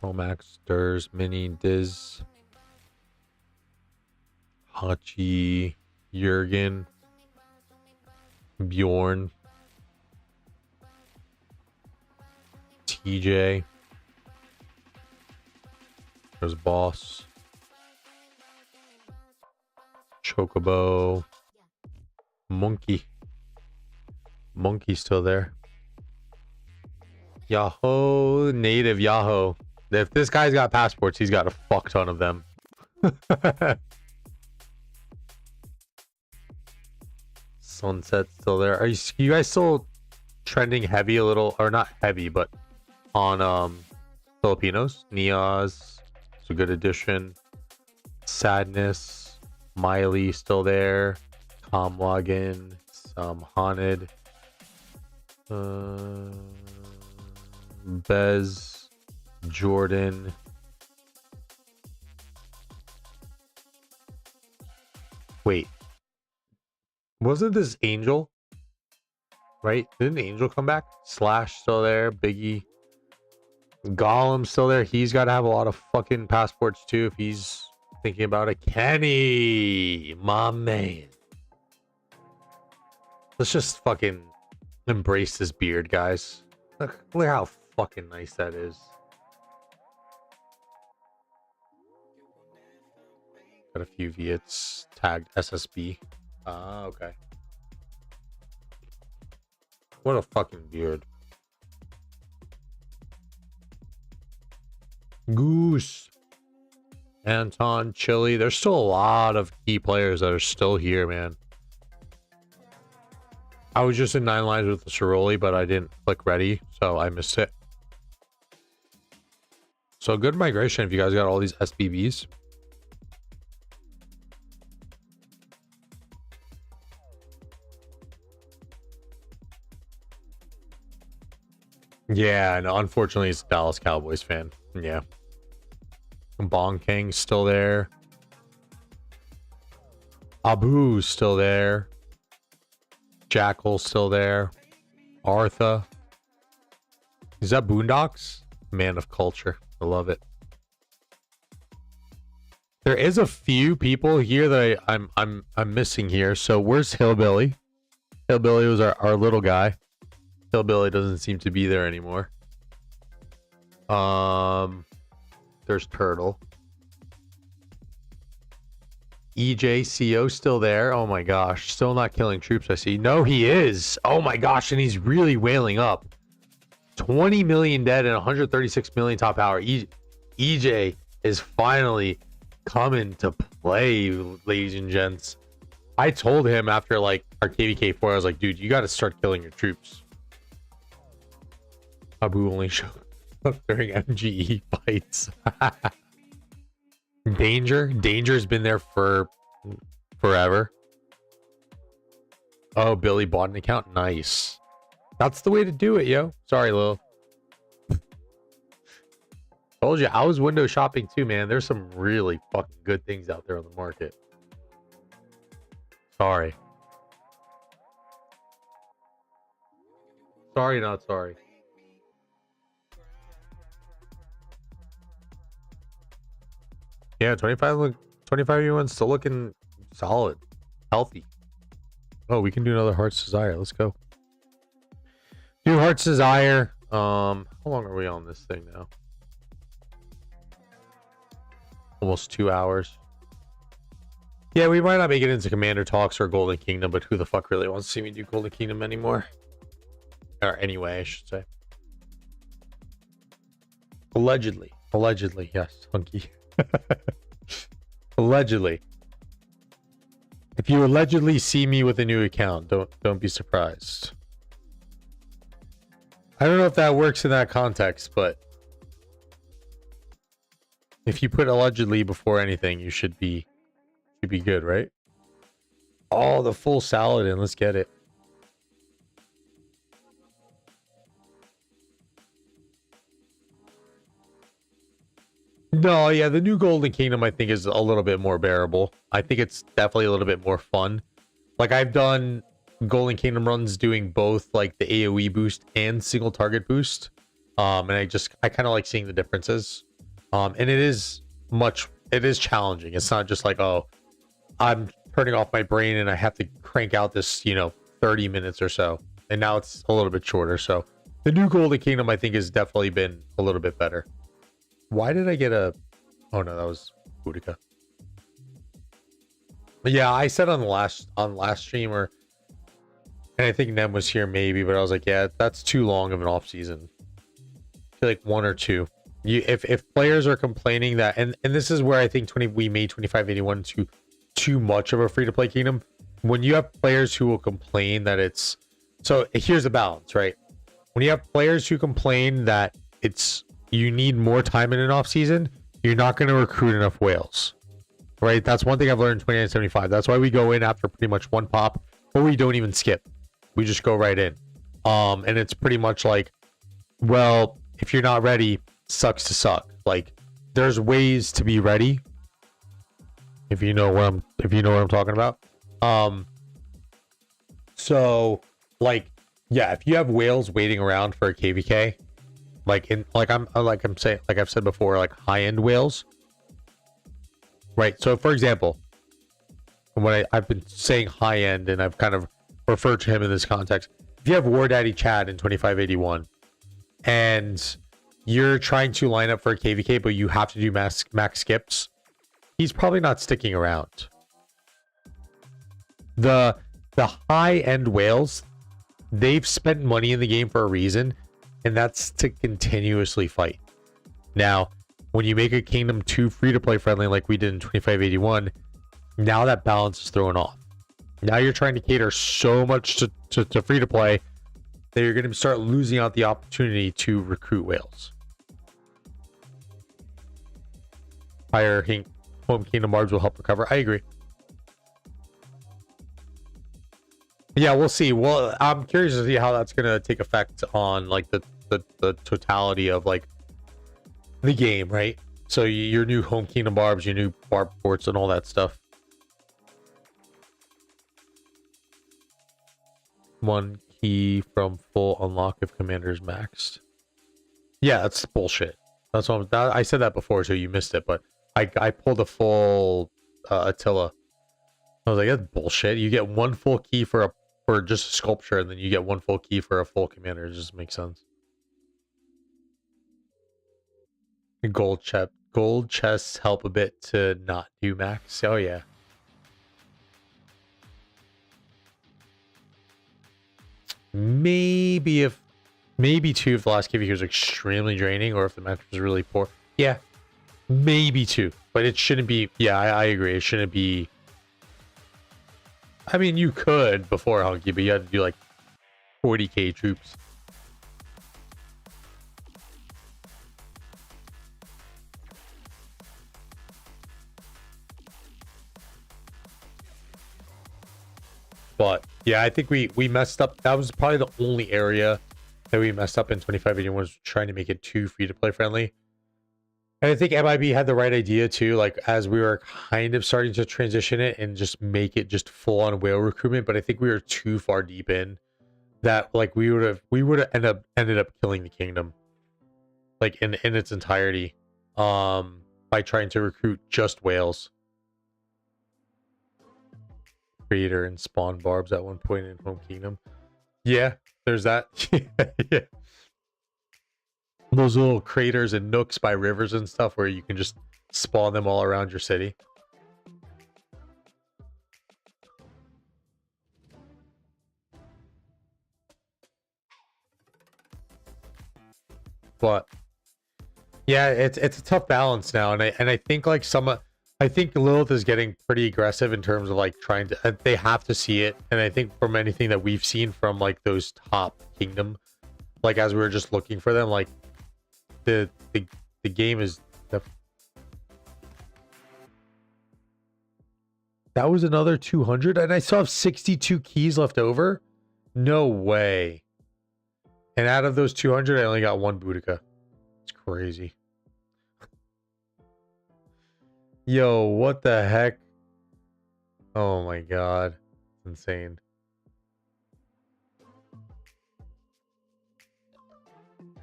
Promax, Durs, Mini, Diz, Hachi, Jurgen, Bjorn, TJ. There's Boss, Chocobo, Monkey. Monkey's still there. Yahoo, native Yahoo. If this guy's got passports, he's got a fuck ton of them. Sunset's still there. Are you guys still trending heavy a little, or not heavy, but on Filipinos? Niaz, it's a good addition. Sadness, Miley still there. Comwagon, some Haunted. Bez, Jordan. Wait. Wasn't this Angel? Right? Didn't Angel come back? Slash still there. Biggie. Gollum still there. He's got to have a lot of fucking passports too if he's thinking about it. Kenny, my man. Let's just fucking embrace this beard, guys. Look how fucking nice that is. Got a few Viets tagged SSB. Ah, okay. What a fucking beard. Goose. Anton, Chili. There's still a lot of key players that are still here, man. I was just in 9 lines with the Ceroli, but I didn't click ready, so I missed it. So good migration if you guys got all these SBBs. Yeah, no, unfortunately, it's a Dallas Cowboys fan. Yeah. Bong King's still there. Abu's still there. Jackal's still there. Artha. Is that Boondocks? Man of culture. I love it. There is a few people here that I'm missing here. So where's Hillbilly? Hillbilly was our little guy. Hillbilly doesn't seem to be there anymore. There's Turtle. EJCO still there. Oh my gosh. Still not killing troops, I see. No, he is. Oh my gosh. And he's really wailing up. 20 million dead and 136 million top power. EJ is finally coming to play, ladies and gents. I told him after like our KVK4, I was like, dude, you got to start killing your troops. Abu only showed up during MGE fights. Danger's been there for forever. Oh, Billy bought an account. Nice. That's the way to do it, yo. Sorry, Lil. Told you, I was window shopping too, man. There's some really fucking good things out there on the market. Sorry. Sorry, not sorry. Yeah, 25 everyone's still looking solid, healthy. Oh, we can do another Heart's Desire. Let's go. Do Heart's Desire. How long are we on this thing now? Almost 2 hours. Yeah, we might not make it into Commander Talks or Golden Kingdom, but who the fuck really wants to see me do Golden Kingdom anymore? Or anyway, I should say. Allegedly. Allegedly, yes, Hunky. Allegedly. If you allegedly see me with a new account, don't be surprised. I don't know if that works in that context, but If you put allegedly before anything, you should be good, right? Oh, the full salad in. Let's get it. No, yeah, the new Golden Kingdom I think is a little bit more bearable. I think it's definitely a little bit more fun. Like I've done Golden Kingdom runs doing both like the AoE boost and single target boost. And I kind of like seeing the differences. And it is challenging. It's not just like, oh, I'm turning off my brain and I have to crank out this, 30 minutes or so. And now it's a little bit shorter. So the new Golden Kingdom I think has definitely been a little bit better. Why did I get a... Oh no, that was Boudica. But yeah, I said on last stream, and I think Nem was here maybe, but I was like, yeah, that's too long of an off season. I feel like 1 or 2. If players are complaining that, and this is where I think we made 2581 too much of a free to play kingdom. When you have players who will complain that it's... So here's the balance, right? When you have players who complain that you need more time in an off season, you're not going to recruit enough whales, right? That's one thing I've learned in 2975. That's why we go in after pretty much one pop, or we don't even skip. We just go right in. And it's pretty much like, well, if you're not ready, sucks to suck. Like there's ways to be ready. If you know what I'm talking about. So like, yeah, if you have whales waiting around for a KVK, like I've said before, like high-end whales, right? So for example, when I've been saying high-end and I've kind of referred to him in this context, if you have War Daddy Chad in 2581 and you're trying to line up for a KVK but you have to do max skips, he's probably not sticking around. The high-end whales, they've spent money in the game for a reason, and that's to continuously fight. Now, when you make a Kingdom 2 free-to-play friendly like we did in 2581, now that balance is thrown off. Now you're trying to cater so much to free-to-play that you're going to start losing out the opportunity to recruit whales. Higher home Kingdom barbs will help recover. I agree. Yeah, we'll see. Well, I'm curious to see how that's going to take effect on like the totality of like the game, right? So your new home Kingdom barbs, your new barb ports, and all that stuff. One key from full unlock if commander's maxed. Yeah, that's bullshit. That's what I said that before, so you missed it. But I pulled a full Attila. I was like, that's bullshit. You get one full key for just a sculpture, and then you get one full key for a full commander. It just makes sense. Gold chests help a bit to not do max. Oh yeah. Maybe 2 if the last KVK was extremely draining, or if the match was really poor. Yeah, maybe 2, but it shouldn't be. Yeah, I agree. It shouldn't be. I mean, you could before Hunky, but you had to do like 40k troops. But yeah, I think we messed up. That was probably the only area that we messed up in 2581, was trying to make it too free to play friendly. And I think MIB had the right idea too, like as we were kind of starting to transition it and just make it just full on whale recruitment. But I think we were too far deep in that, like we would have ended up killing the kingdom, like in its entirety, by trying to recruit just whales. Creator and spawn barbs at one point in home kingdom. Yeah, there's that. Yeah. Those little craters and nooks by rivers and stuff where you can just spawn them all around your city. But yeah, it's a tough balance now, and I think like I think Lilith is getting pretty aggressive in terms of like trying to. They have to see it, and I think from anything that we've seen from like those top kingdom, like as we were just looking for them, like the game is That was another 200, and I still have 62 keys left over? No way. And out of those 200, I only got one Boudica. It's crazy. Yo, what the heck? Oh my god. Insane.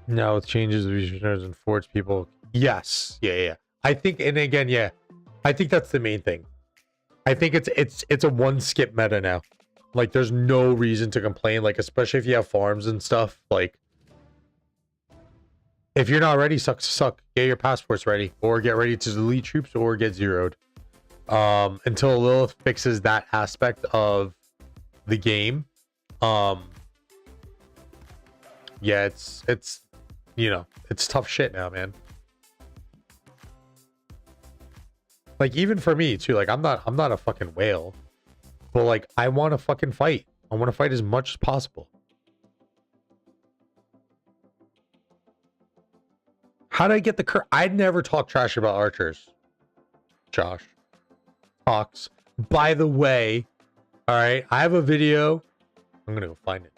Now with changes, researchers and forge people. Yes. Yeah. I think, and again, yeah. I think that's the main thing. I think it's a one skip meta now. Like, there's no reason to complain, like, especially if you have farms and stuff. Like, if you're not ready, suck. Get your passports ready, or get ready to delete troops, or get zeroed. Until Lilith fixes that aspect of the game. Yeah, it's you know, it's tough shit now, man. Like, even for me too, like, I'm not a fucking whale, but like, I want to fucking fight. I want to fight as much as possible. How did I get the I'd never talk trash about archers. Josh talks. By the way, all right, I have a video. I'm gonna go find it.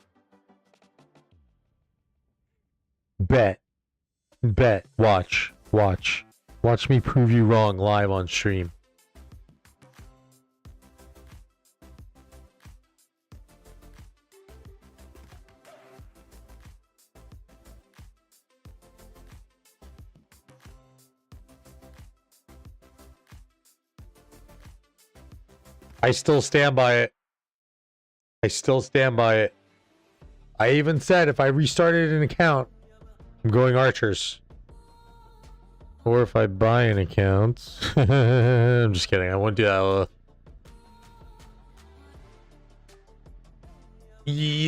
Bet. Watch me prove you wrong live on stream. I still stand by it. I even said if I restarted an account, I'm going archers. Or if I buy an account. I'm just kidding. I won't do that.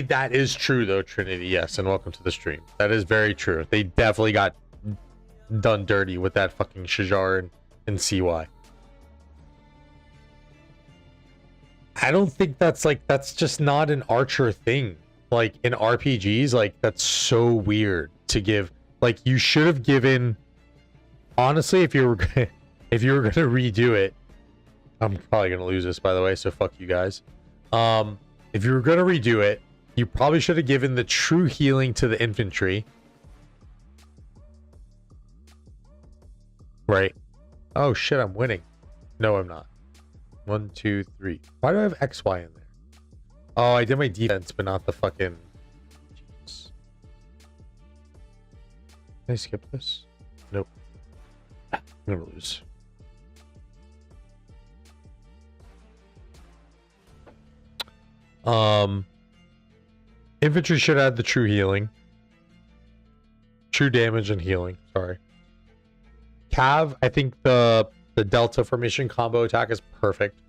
That is true, though, Trinity. Yes, and welcome to the stream. That is very true. They definitely got done dirty with that fucking Shajar and CY. I don't think that's just not an archer thing. Like, in RPGs, like, that's so weird to give. Like, you should have given... Honestly, if you were gonna redo it, I'm probably gonna lose this, by the way, so fuck you guys. If you were gonna redo it, you probably should have given the true healing to the infantry. Right? Oh shit, I'm winning. No, I'm not. 1, 2, 3. Why do I have XY in there? Oh, I did my defense, but not the fucking... Jeez. Can I skip this? Nope. I'm gonna lose. Infantry should add the true healing. True damage and healing, sorry. Cav, I think the Delta formation combo attack is perfect.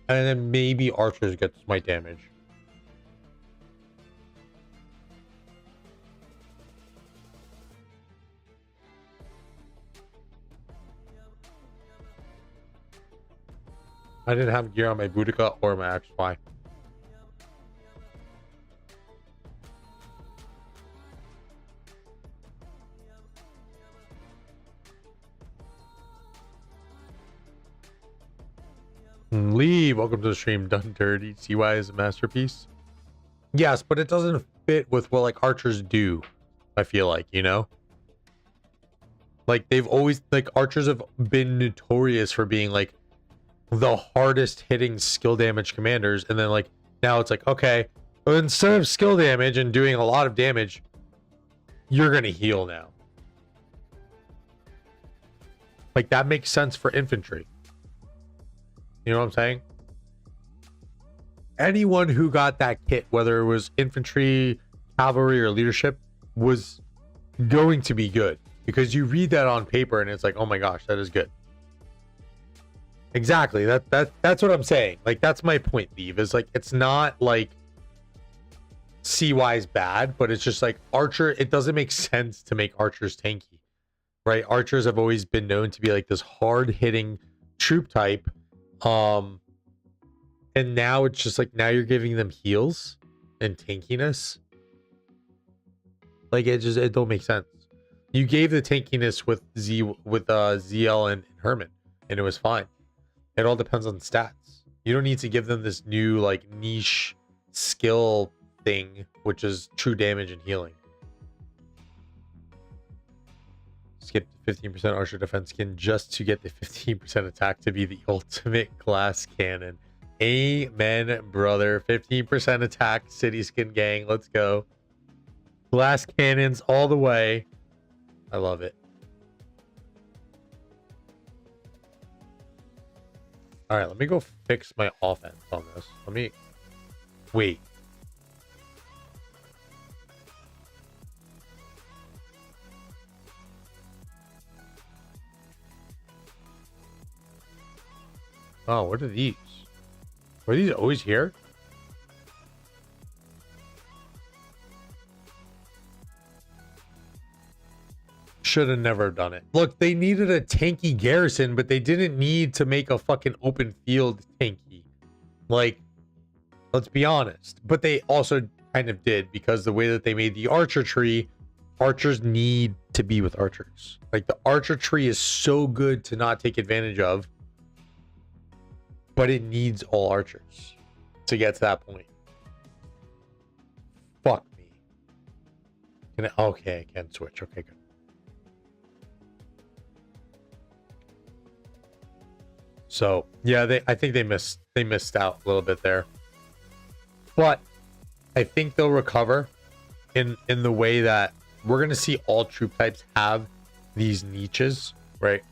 And then maybe archers get smite damage. I didn't have gear on my Boudica or my XY. Lee, welcome to the stream. Done dirty. CY is a masterpiece. Yes, but it doesn't fit with what like archers do. I feel like, you know, like they've always like archers have been notorious for being like the hardest hitting skill damage commanders, and then like now it's like, okay, well, instead of skill damage and doing a lot of damage, you're gonna heal now. Like that makes sense for infantry. You know what I'm saying? Anyone who got that kit, whether it was infantry, cavalry, or leadership, was going to be good, because you read that on paper and it's like, oh my gosh, that is good. Exactly. That's what I'm saying. Like, that's my point, Steve. Is like, it's not like CY's bad, but it's just like archer. It doesn't make sense to make archers tanky, right? Archers have always been known to be like this hard hitting troop type. And now it's just like, now you're giving them heals and tankiness. Like, it don't make sense. You gave the tankiness with ZL and Herman, and it was fine. It all depends on stats. You don't need to give them this new like niche skill thing, which is true damage and healing. Skip the 15% archer defense skin just to get the 15% attack to be the ultimate glass cannon. Amen, brother. 15% attack, city skin gang. Let's go. Glass cannons all the way. I love it. All right, let me go fix my offense on this. Let me... Wait. Oh, what are these? Were these always here? Should have never done it. Look, they needed a tanky garrison, but they didn't need to make a fucking open field tanky. Like, let's be honest. But they also kind of did, because the way that they made the archer tree, archers need to be with archers. Like, the archer tree is so good to not take advantage of, but it needs all archers to get to that point. Fuck me. Okay, I can switch. Okay, good. So yeah, I think they missed out a little bit there, but I think they'll recover in the way that we're gonna see all troop types have these niches, right?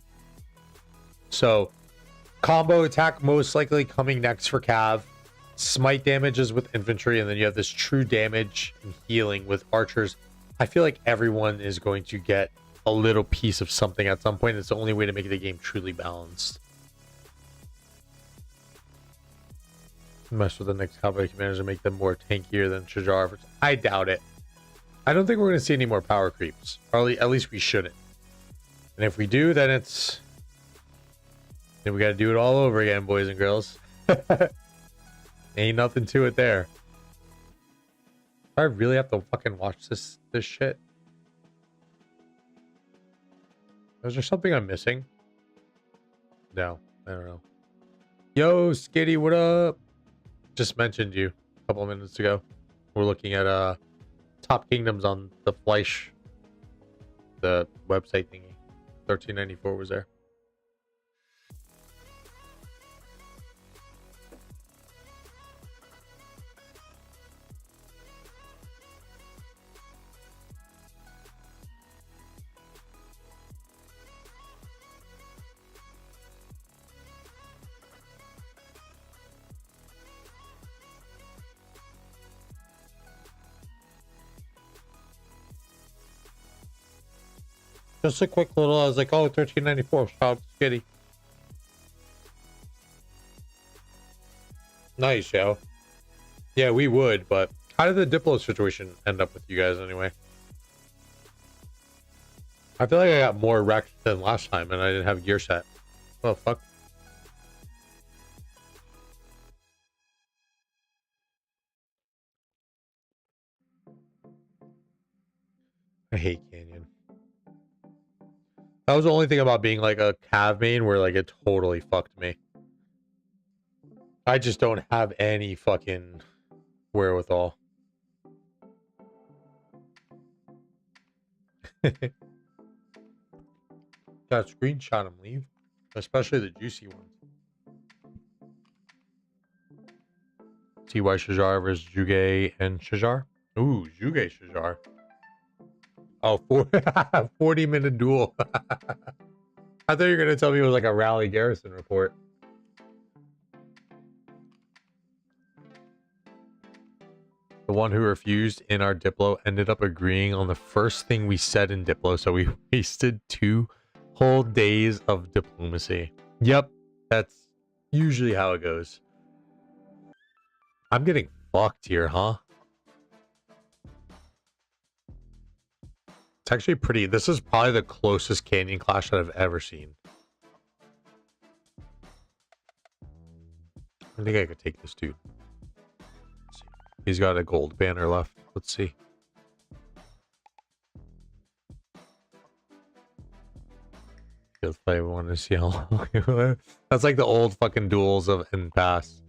So combo attack most likely coming next for Cav, smite damages with infantry, and then you have this true damage and healing with archers. I feel like everyone is going to get a little piece of something at some point. It's the only way to make the game truly balanced. Mess with the next cavalry commanders and make them more tankier than Shajar. I doubt it. I don't think we're going to see any more power creeps. Or at least we shouldn't. And if we do, then we got to do it all over again, boys and girls. Ain't nothing to it there. I really have to fucking watch this shit. Is there something I'm missing? No, I don't know. Yo, Skitty, what up? Just mentioned you a couple of minutes ago. We're looking at top kingdoms on the Fleisch, the website thingy. 1394 was there. Just a quick little, I was like, oh, 1394, shout out to Skitty. Nice, yo. Yeah, we would, but how did the Diplo situation end up with you guys anyway? I feel like I got more wrecked than last time and I didn't have gear set. Oh, fuck. I hate Canyon. That was the only thing about being like a Cav main where like it totally fucked me. I just don't have any fucking wherewithal. Got screenshot him, leave. Especially the juicy ones. TY Shajar versus Juge and Shajar. Ooh, Juge Shajar. Oh, 40-minute duel. I thought you were going to tell me it was like a rally garrison report. The one who refused in our Diplo ended up agreeing on the first thing we said in Diplo, so we wasted 2 whole days of diplomacy. Yep, that's usually how it goes. I'm getting fucked here, huh? It's actually pretty. This is probably the closest canyon clash that I've ever seen. I think I could take this dude. He's got a gold banner left. Let's see. Let's play one to see how long. That's like the old fucking duels of in pass.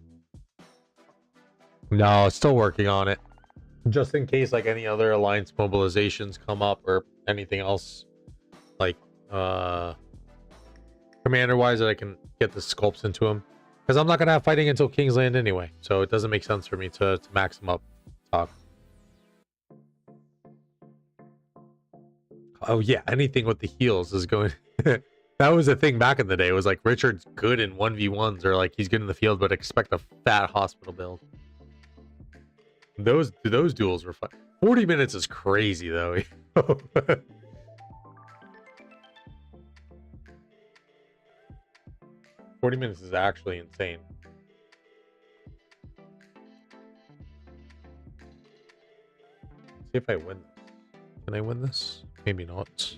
No, still working on it. Just in case like any other alliance mobilizations come up or anything else like commander wise that I can get the sculpts into him. Because I'm not gonna have fighting until Kingsland anyway, so it doesn't make sense for me to max him up top. Oh yeah, anything with the heals is going. That was the thing back in the day. It was like Richard's good in 1v1s or like he's good in the field, but expect a fat hospital build. Those duels were fun. 40 minutes is crazy though. 40 minutes is actually insane. See if I win this. Can I win this? Maybe not.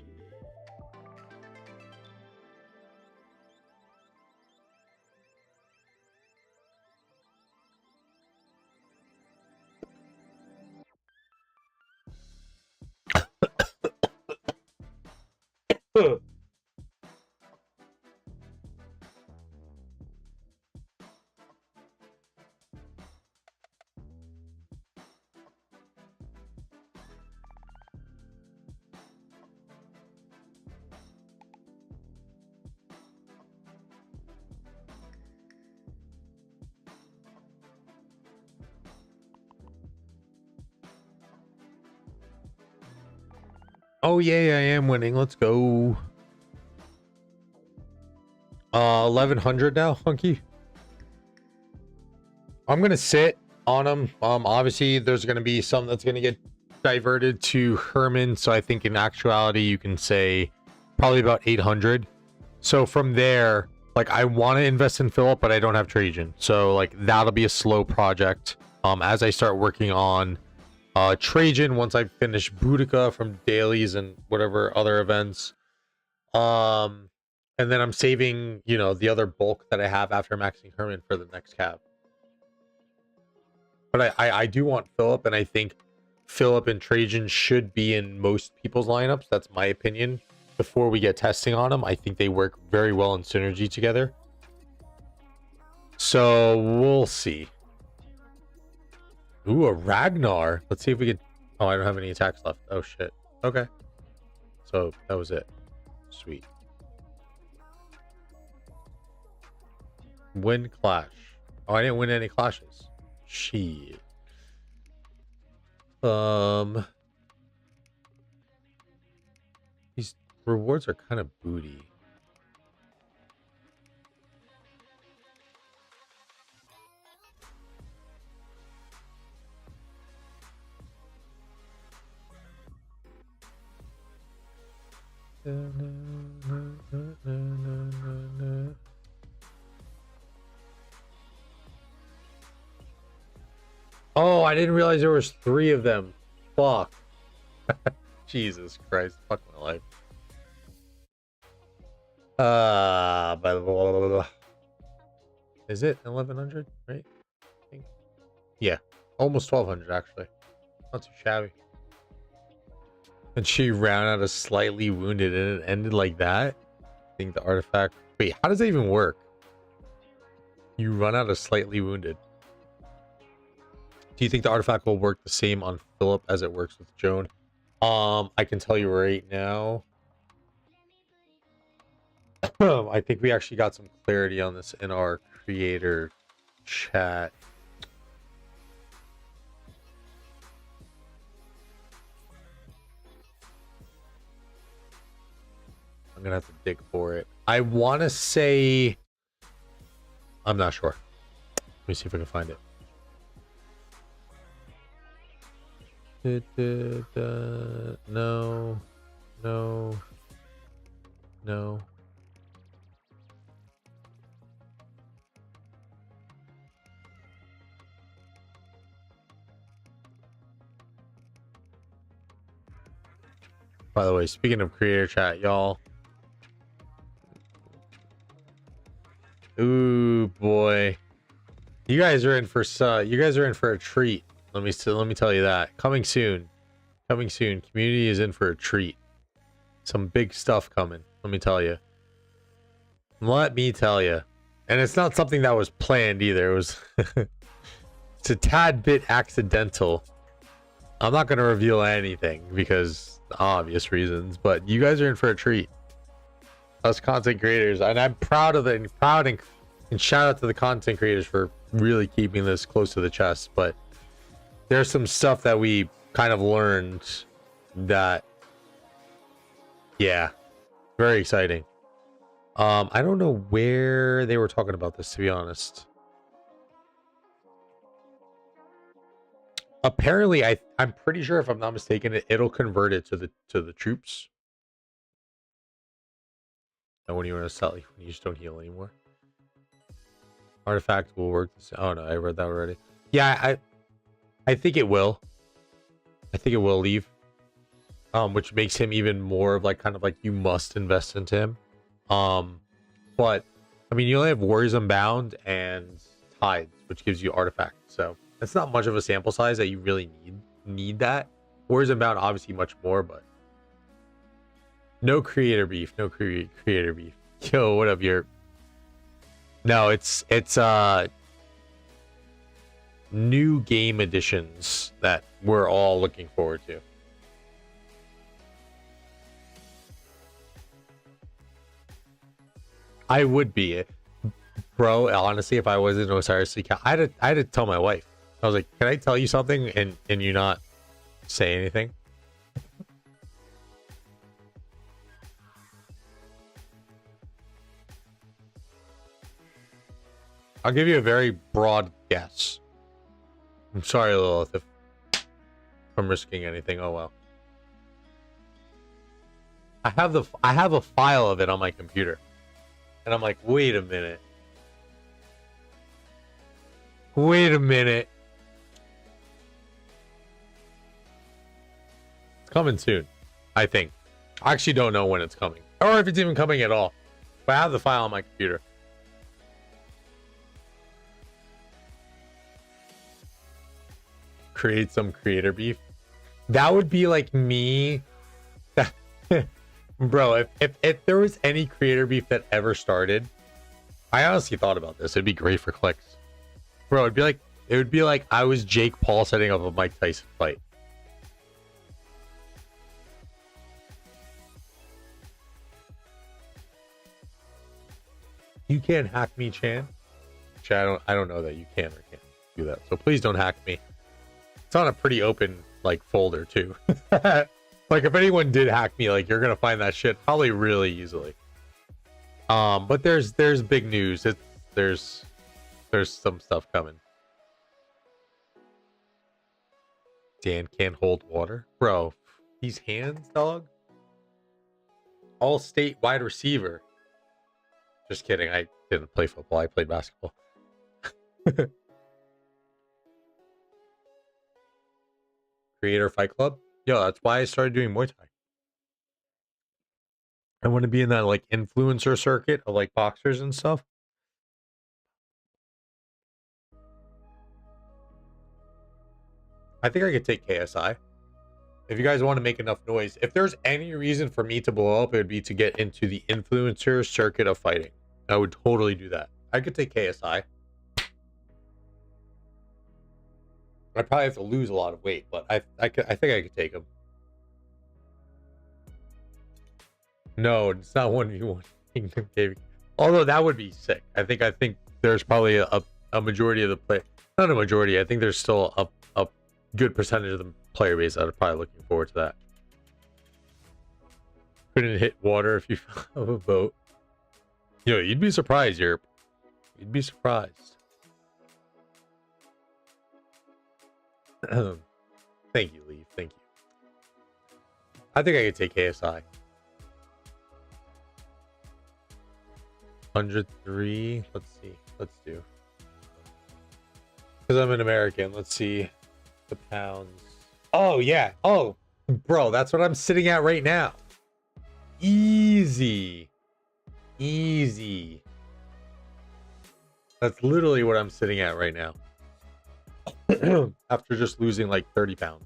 Oh yeah, I am winning. Let's go. 1100 now, Hunky. I'm gonna sit on them. Obviously there's gonna be some that's gonna get diverted to Herman, so I think in actuality you can say probably about 800. So from there, like I want to invest in Philip, but I don't have Trajan, so like that'll be a slow project. As I start working on Trajan, once I finish Boudica from dailies and whatever other events, and then I'm saving, you know, the other bulk that I have after maxing Herman for the next cab. But I do want Philip, and I think Philip and Trajan should be in most people's lineups. That's my opinion. Before we get testing on them, I think they work very well in synergy together. So we'll see. Ooh, a Ragnar. Let's see if we could. Oh, I don't have any attacks left. Oh shit. Okay. So that was it. Sweet. Win clash. Oh, I didn't win any clashes. Shit. These rewards are kind of booty. Oh, I didn't realize there was 3 of them. Fuck. Jesus Christ. Fuck my life. Blah, blah, blah, blah, blah. Is it 1100? Right? I think. Yeah. Almost 1200 actually. Not too shabby. And she ran out of slightly wounded and it ended like that. I think the artifact. Wait, how does that even work? You run out of slightly wounded. Do you think the artifact will work the same on Philip as it works with Joan? I can tell you right now. I think we actually got some clarity on this in our creator chat. I'm gonna have to dig for it. I want to say, I'm not sure. Let me see if I can find it. No, no, no. By the way, speaking of creator chat, y'all. Ooh boy, you guys are in for a treat. Let me tell you that. Coming soon. Community is in for a treat. Some big stuff coming. Let me tell you. Let me tell you. And it's not something that was planned either. It was it's a tad bit accidental. I'm not going to reveal anything because obvious reasons, but you guys are in for a treat. Us content creators, and I'm proud of it, and shout out to the content creators for really keeping this close to the chest. But there's some stuff that we kind of learned that, yeah, very exciting. I don't know where they were talking about this, to be honest. Apparently, I'm pretty sure, if I'm not mistaken, it'll convert it to the troops. And when you want to sell, when you just don't heal anymore, artifact will work. Oh no, I read that already. Yeah, I think it will. I think it will leave. Which makes him even more of like kind of like you must invest into him. But I mean, you only have Warriors Unbound and Tides, which gives you artifact. So it's not much of a sample size that you really need that. Warriors Unbound obviously much more, but no creator beef, no creator beef. Yo, what up, your? No, it's new game additions that we're all looking forward to. I would be, bro. Honestly, if I wasn't Osiris, I had to tell my wife. I was like, "Can I tell you something?" And you not say anything. I'll give you a very broad guess. I'm sorry, Lilith, if I'm risking anything. Oh well. I have a file of it on my computer, and I'm like, wait a minute. Wait a minute. It's coming soon, I think. I actually don't know when it's coming, or if it's even coming at all. But I have the file on my computer. Create some creator beef. That would be like me. Bro, if there was any creator beef that ever started, I honestly thought about this. It'd be great for clicks. Bro, it would be like I was Jake Paul setting up a Mike Tyson fight. You can't hack me, Chan. Chan, I don't know that you can or can't do that. So please don't hack me. It's on a pretty open like folder too. Like if anyone did hack me, like you're gonna find that shit probably really easily. But there's big news. There's some stuff coming. Dan can't hold water, bro. These hands, dog. All state wide receiver. Just kidding. I didn't play football. I played basketball. Creator Fight Club. Yo, that's why I started doing Muay Thai. I want to be in that like influencer circuit of like boxers and stuff. I think I could take KSI. If you guys want to make enough noise, if there's any reason for me to blow up, it would be to get into the influencer circuit of fighting. I would totally do that. I could take KSI. I'd probably have to lose a lot of weight, but I think I could take him. No, it's not 1v1 Kingdom Gaming. Although that would be sick. I think there's probably a majority of the play. Not a majority. I think there's still a good percentage of the player base that are probably looking forward to that. Couldn't hit water if you fell off a boat. Yo, you'd be surprised, Europe. You'd be surprised. Thank you, Lee. Thank you. I think I could take KSI. 103. Let's see. Let's do. Because I'm an American. Let's see. The pounds. Oh, yeah. Oh, bro, that's what I'm sitting at right now. Easy. Easy. That's literally what I'm sitting at right now. After just losing like 30 pounds.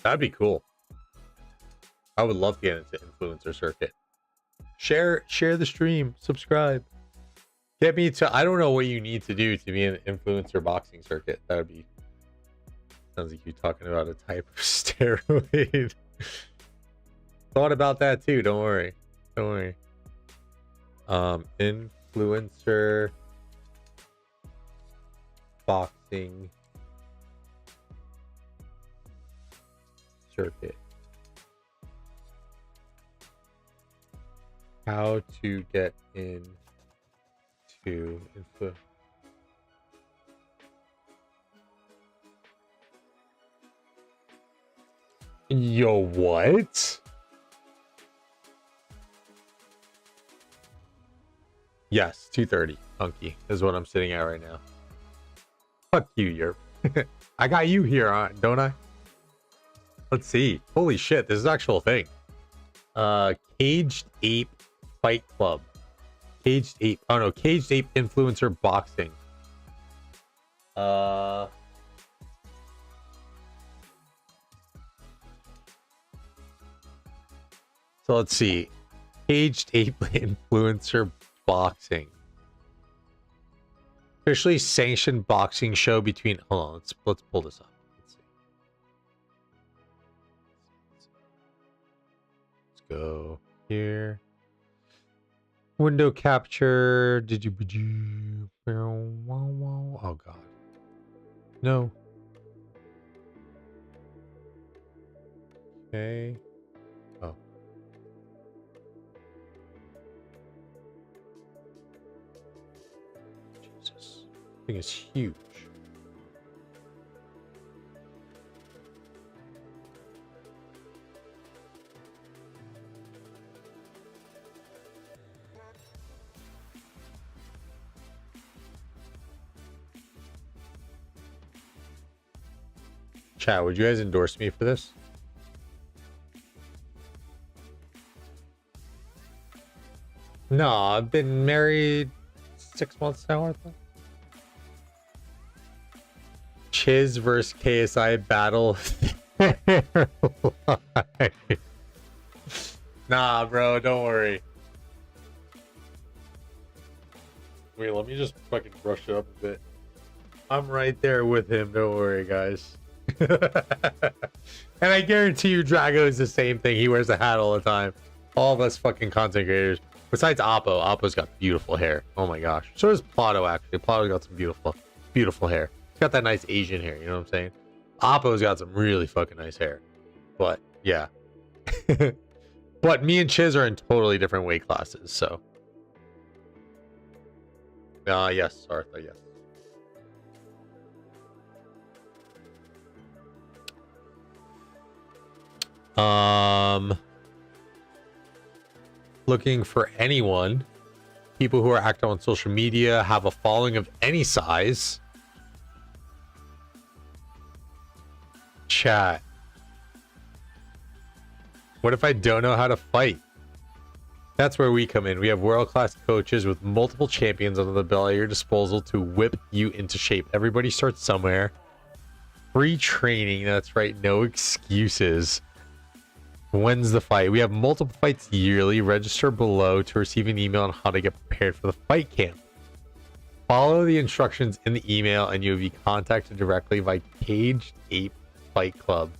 That'd be cool. I would love to get into influencer circuit. Share the stream, subscribe. Get me to, I don't know what you need to do to be an influencer boxing circuit. That would be, sounds like you're talking about a type of steroid. Thought about that too, don't worry. Don't worry. Influencer boxing circuit. How to get into influence. Yo, what? Yes, 230. Hunky is what I'm sitting at right now. Fuck you, Yerp. I got you here, don't I? Let's see. Holy shit, this is an actual thing. Caged Ape Fight Club. Caged Ape. Oh no, Caged Ape Influencer Boxing. So let's see. Caged Ape Influencer Boxing. Officially sanctioned boxing show between. Hold on, let's pull this up. Let's see. Let's go here. Window capture. Did you? Oh god. No. Okay. Oh. Jesus. This thing is huge. Chat, would you guys endorse me for this? No, I've been married 6 months now, I think. Chiz versus KSI battle. Nah, bro, don't worry. Wait, let me just fucking brush it up a bit. I'm right there with him, don't worry, guys. And I guarantee you Drago is the same thing. He wears a hat all the time. All of us fucking content creators. Besides Oppo. Oppo's got beautiful hair. Oh my gosh. So does Plato, actually. Plato's got some beautiful hair. He's got that nice Asian hair, you know what I'm saying? Oppo's got some really fucking nice hair. But, yeah. But me and Chiz are in totally different weight classes, so. Yes, Arthur, yes. Looking for anyone, people who are active on social media, have a following of any size. Chat. What if I don't know how to fight? That's where we come in. We have world-class coaches with multiple champions under the belt at your disposal to whip you into shape. Everybody starts somewhere. Free training, that's right, no excuses. When's the fight? We have multiple fights yearly. Register below to receive an email on how to get prepared for the fight camp. Follow the instructions in the email and you'll be contacted directly by Caged Ape Fight Club.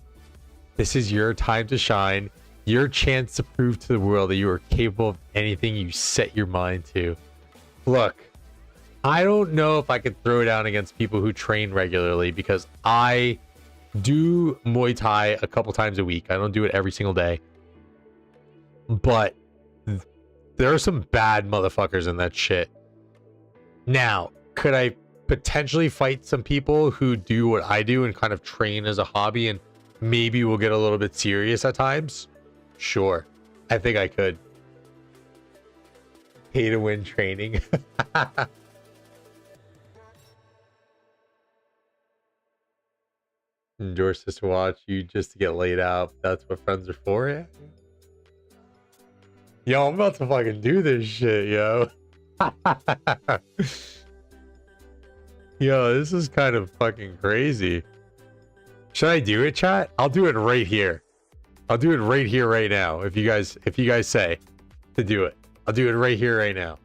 This is your time to shine. Your chance to prove to the world that you are capable of anything you set your mind to. Look, I don't know if I could throw down against people who train regularly because I do Muay Thai a couple times a week. I don't do it every single day. But there are some bad motherfuckers in that shit. Now, could I potentially fight some people who do what I do and kind of train as a hobby and maybe we'll get a little bit serious at times? Sure. I think I could. Pay to win training. Endorse this to watch you just to get laid out. That's what friends are for, yeah? Yo, I'm about to fucking do this shit, yo. Yo, this is kind of fucking crazy. Should I do it, chat? I'll do it right here. I'll do it right here, right now. If you guys say to do it, I'll do it right here, right now.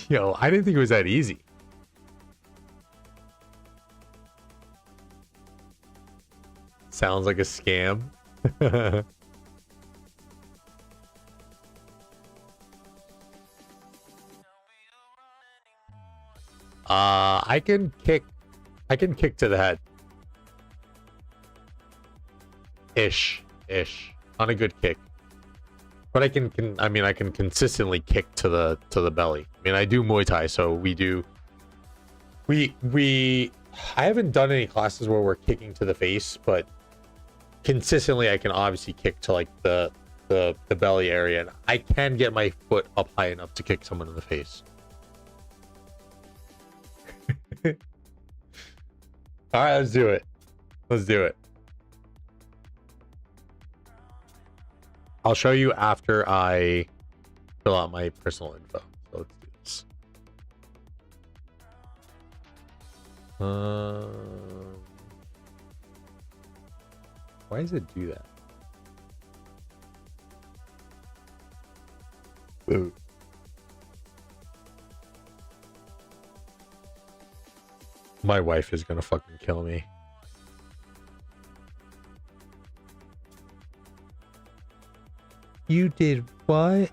Yo, I didn't think it was that easy. Sounds like a scam. I can kick to the head. Ish. On a good kick. But I can consistently kick to the belly. I mean, I do Muay Thai, so I haven't done any classes where we're kicking to the face, but consistently I can obviously kick to like the belly area, and I can get my foot up high enough to kick someone in the face. All right, let's do it. I'll show you after I fill out my personal info. So let's do this. Why does it do that? Whoa. My wife is gonna fucking kill me. You did what?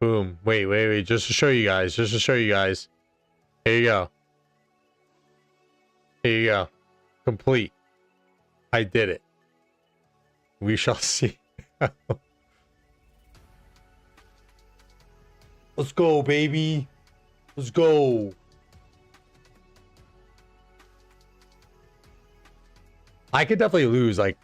Boom. Wait. Just to show you guys. Here you go. Complete. I did it. We shall see. Let's go, baby. Let's go. I could definitely lose like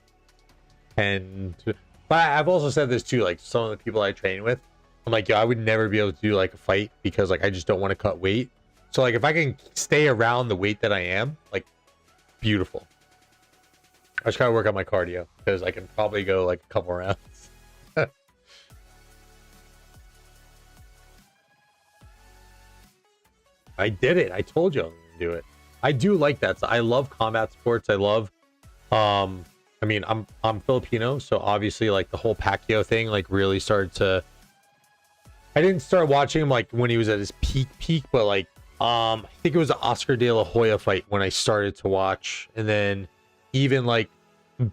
10 to... But I've also said this too, like some of the people I train with, I'm like, yo, I would never be able to do like a fight because like I just don't want to cut weight. So like if I can stay around the weight that I am, like beautiful. I just gotta work on my cardio because I can probably go like a couple rounds. I did it. I told you I'm gonna do it. I do like that. So I love combat sports. I love I mean, I'm Filipino, so obviously like the whole Pacquiao thing like really started to... I didn't start watching him like when he was at his peak, but like I think it was the Oscar De La Hoya fight when I started to watch, and then even like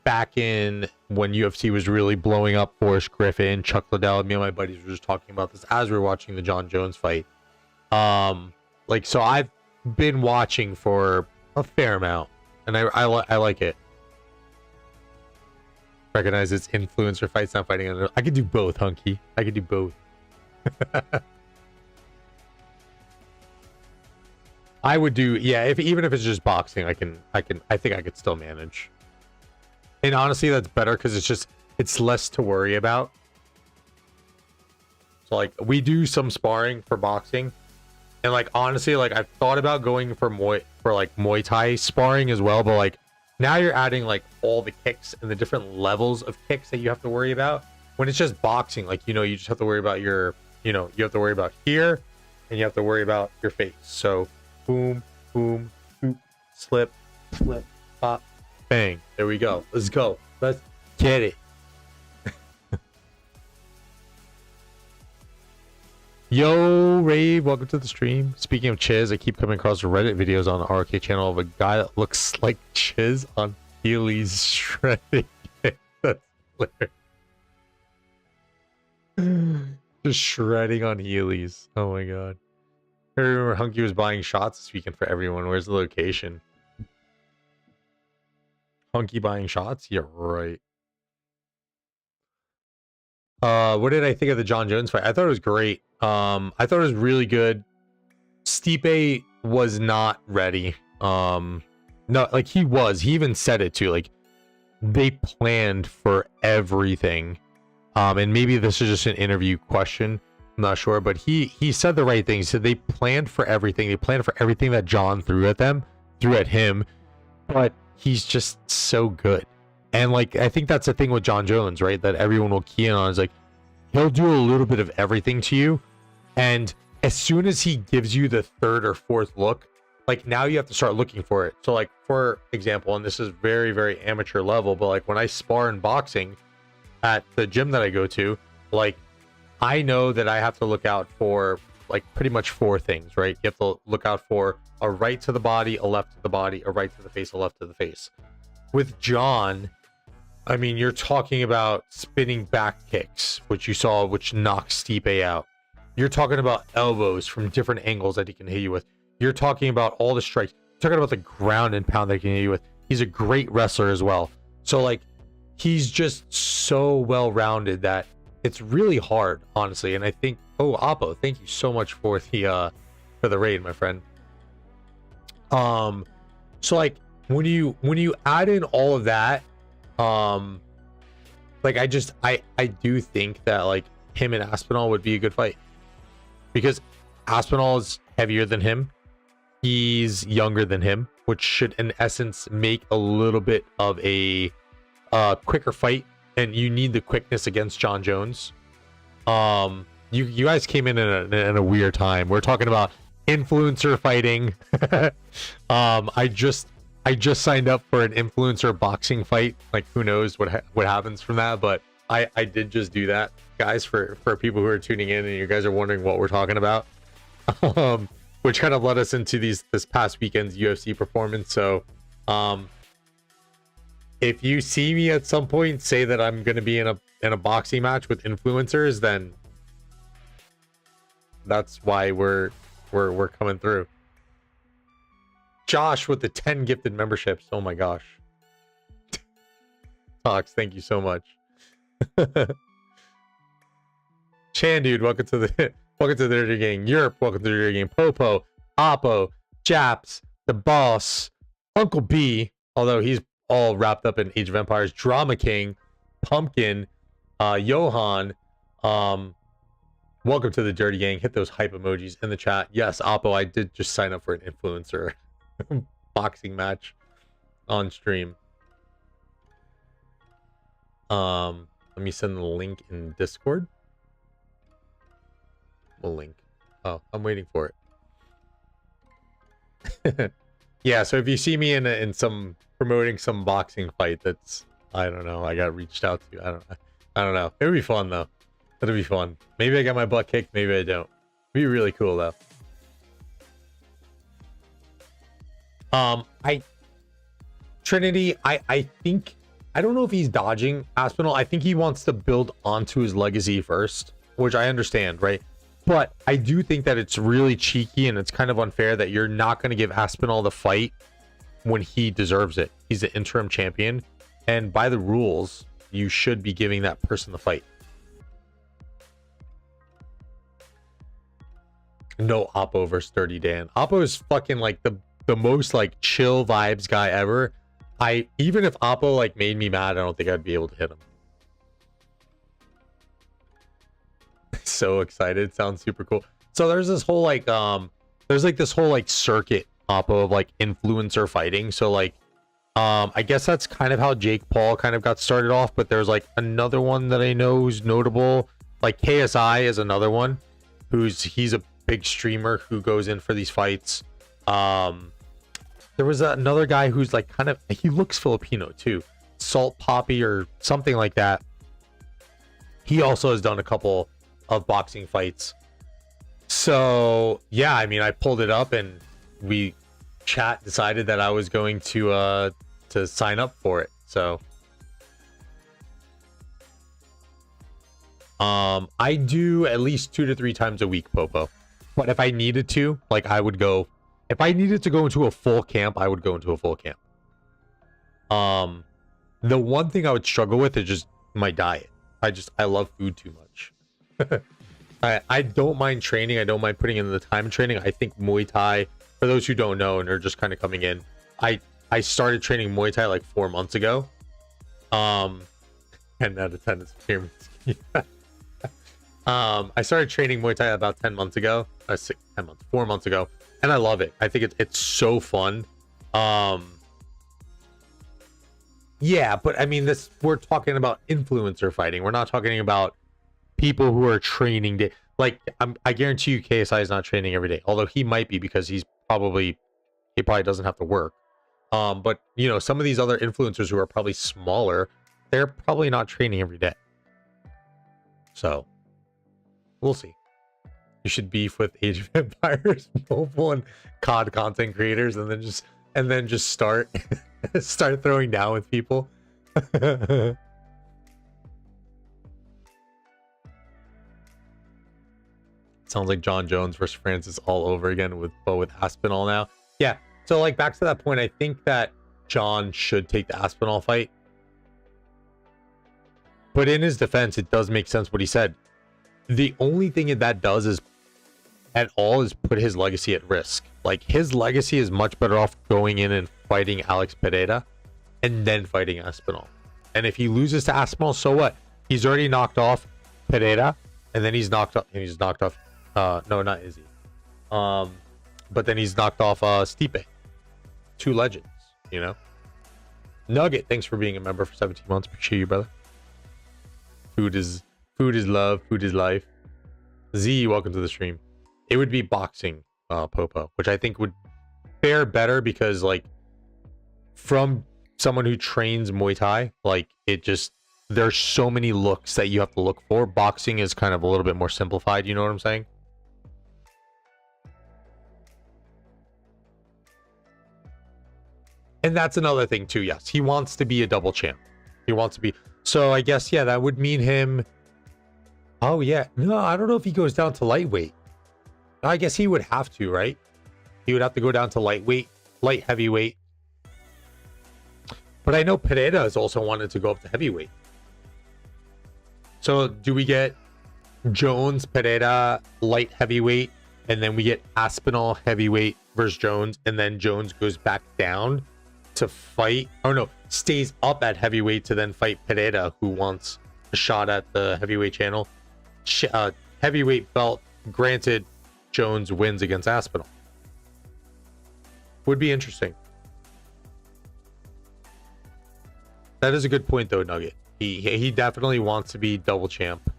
back in when UFC was really blowing up, Forrest Griffin, Chuck Liddell, me and my buddies were just talking about this as we were watching the John Jones fight. Like so I've been watching for a fair amount, and I like it. Recognize its influencer fights, not fighting. I could do both, Hunky. I could do both. I would do, yeah, even if it's just boxing, I think I could still manage. And honestly, that's better because it's less to worry about. So like we do some sparring for boxing, and like honestly, like I've thought about going for Muay Thai sparring as well, but like now you're adding like all the kicks and the different levels of kicks that you have to worry about. When it's just boxing, like, you know, you just have to worry about your, you know, you have to worry about here and you have to worry about your face. So boom, boom, boop, slip, pop, bang. There we go. Let's go. Let's get it. Yo, Rave, welcome to the stream. Speaking of Chiz, I keep coming across Reddit videos on the RoK channel of a guy that looks like Chiz on Healy's shredding. That's hilarious. Just shredding on Heelys. Oh my god. I remember Hunky was buying shots this weekend for everyone. Where's the location? Hunky buying shots? Yeah, right. What did I think of the John Jones fight? I thought it was great. I thought it was really good. Stipe was not ready. No, like he was. He even said it too. Like they planned for everything. And maybe this is just an interview question. I'm not sure, but he said the right thing. He said they planned for everything. They planned for everything that John threw at them, threw at him. But he's just so good. And like I think that's the thing with John Jones, right? That everyone will key in on is like he'll do a little bit of everything to you, and as soon as he gives you the third or fourth look, like now you have to start looking for it. So like for example, and this is very, very amateur level, but like when I spar in boxing at the gym that I go to, like I know that I have to look out for like pretty much four things, right? You have to look out for a right to the body, a left to the body, a right to the face, a left to the face. With John, I mean, you're talking about spinning back kicks, which you saw, which knocks Stipe out. You're talking about elbows from different angles that he can hit you with. You're talking about all the strikes. You're talking about the ground and pound that he can hit you with. He's a great wrestler as well. So like, he's just so well-rounded that it's really hard, honestly. And I think, oh, Oppo, thank you so much for the raid, my friend. So like when you add in all of that, like I do think that like him and Aspinall would be a good fight, because Aspinall is heavier than him. He's younger than him, which should in essence make a little bit of a quicker fight, and you need the quickness against John Jones. You guys came in a weird time. We're talking about influencer fighting. I just signed up for an influencer boxing fight. Like who knows what happens from that, but I did just do that, guys, for people who are tuning in and you guys are wondering what we're talking about. Which kind of led us into this past weekend's UFC performance. So if you see me at some point say that I'm going to be in a boxing match with influencers, then that's why we're coming through. Josh with the 10 gifted memberships. Oh my gosh. Fox, thank you so much. Chan dude, welcome to the Dirty Gang. Europe, welcome to the Dirty Gang. Popo, Oppo, Japs, the Boss, Uncle B, although he's all wrapped up in Age of Empires, Drama King, Pumpkin, Johan, welcome to the Dirty Gang. Hit those hype emojis in the chat. Yes, Oppo, I did just sign up for an influencer boxing match on stream. Let me send the link in Discord. We'll link. Oh, I'm waiting for it. Yeah, so if you see me in some promoting some boxing fight, that's, I don't know, I got reached out to. I don't know. It would be fun though. It'll be fun. Maybe I got my butt kicked, maybe I don't. It'd be really cool though. Trinity, I think, I don't know if he's dodging Aspinall. I think he wants to build onto his legacy first, which I understand, right? But I do think that it's really cheeky and it's kind of unfair that you're not going to give Aspinall the fight when he deserves it. He's the interim champion, and by the rules, you should be giving that person the fight. No Oppo versus Dirty Dan. Oppo is fucking like the most like chill vibes guy ever. Even if Oppo like made me mad, I don't think I'd be able to hit him. So excited. Sounds super cool. So there's this whole like there's like this whole like circuit, Oppo, of like influencer fighting. So like I guess that's kind of how Jake Paul kind of got started off, but there's like another one that I know who's notable. Like KSI is another one he's a big streamer who goes in for these fights. There was another guy who's like kind of, he looks Filipino too, Salt Poppy or something like that. He also has done a couple of boxing fights. So yeah, I mean, I pulled it up and we decided that I was going to sign up for it. So I do at least 2 to 3 times a week, Popo. But if I needed to, like, I would go. If I needed to go into a full camp, I would go into a full camp. The one thing I would struggle with is just my diet. I love food too much. I don't mind training. I don't mind putting in the time in training. I think Muay Thai, for those who don't know and are just kind of coming in, I started training Muay Thai like 4 months ago. 10 out of 10 is pyramid scheme. I started training Muay Thai about 10 months ago. 10 months, 4 months ago, and I love it. I think it's so fun. Yeah, but I mean, we're talking about influencer fighting. We're not talking about people who are training like I guarantee you KSI is not training every day, although he might be because he probably doesn't have to work. But you know, some of these other influencers who are probably smaller, they're probably not training every day. So we'll see. You should beef with Age of Empires mobile and COD content creators, and then just start start throwing down with people. Sounds like John Jones versus Francis all over again with Aspinall now. Yeah. So like back to that point, I think that John should take the Aspinall fight. But in his defense, it does make sense what he said. The only thing that does is put his legacy at risk. Like his legacy is much better off going in and fighting Alex Pereira and then fighting Aspinall. And if he loses to Aspinall, so what? He's already knocked off Pereira, and then he's knocked off no, not Izzy. But then he's knocked off Stipe. 2 legends, you know. Nugget, thanks for being a member for 17 months. Appreciate you, brother. Food is love, food is life. Z, welcome to the stream. It would be boxing, Popo, which I think would fare better because, like, from someone who trains Muay Thai, like, there's so many looks that you have to look for. Boxing is kind of a little bit more simplified, you know what I'm saying? And that's another thing too. Yes, he wants to be a double champ. He wants to be. So I guess, yeah, that would mean him. Oh yeah, no, I don't know if he goes down to lightweight. I guess he would have to, right? He would have to go down to light heavyweight. But I know Pereira has also wanted to go up to heavyweight. So do we get Jones, Pereira, light heavyweight, and then we get Aspinall heavyweight versus Jones, and then Jones goes back down to fight, or no, stays up at heavyweight to then fight Pereira, who wants a shot at the heavyweight channel. Heavyweight belt granted, Jones wins against Aspinall. Would be interesting. That is a good point though, Nugget. He definitely wants to be double champ.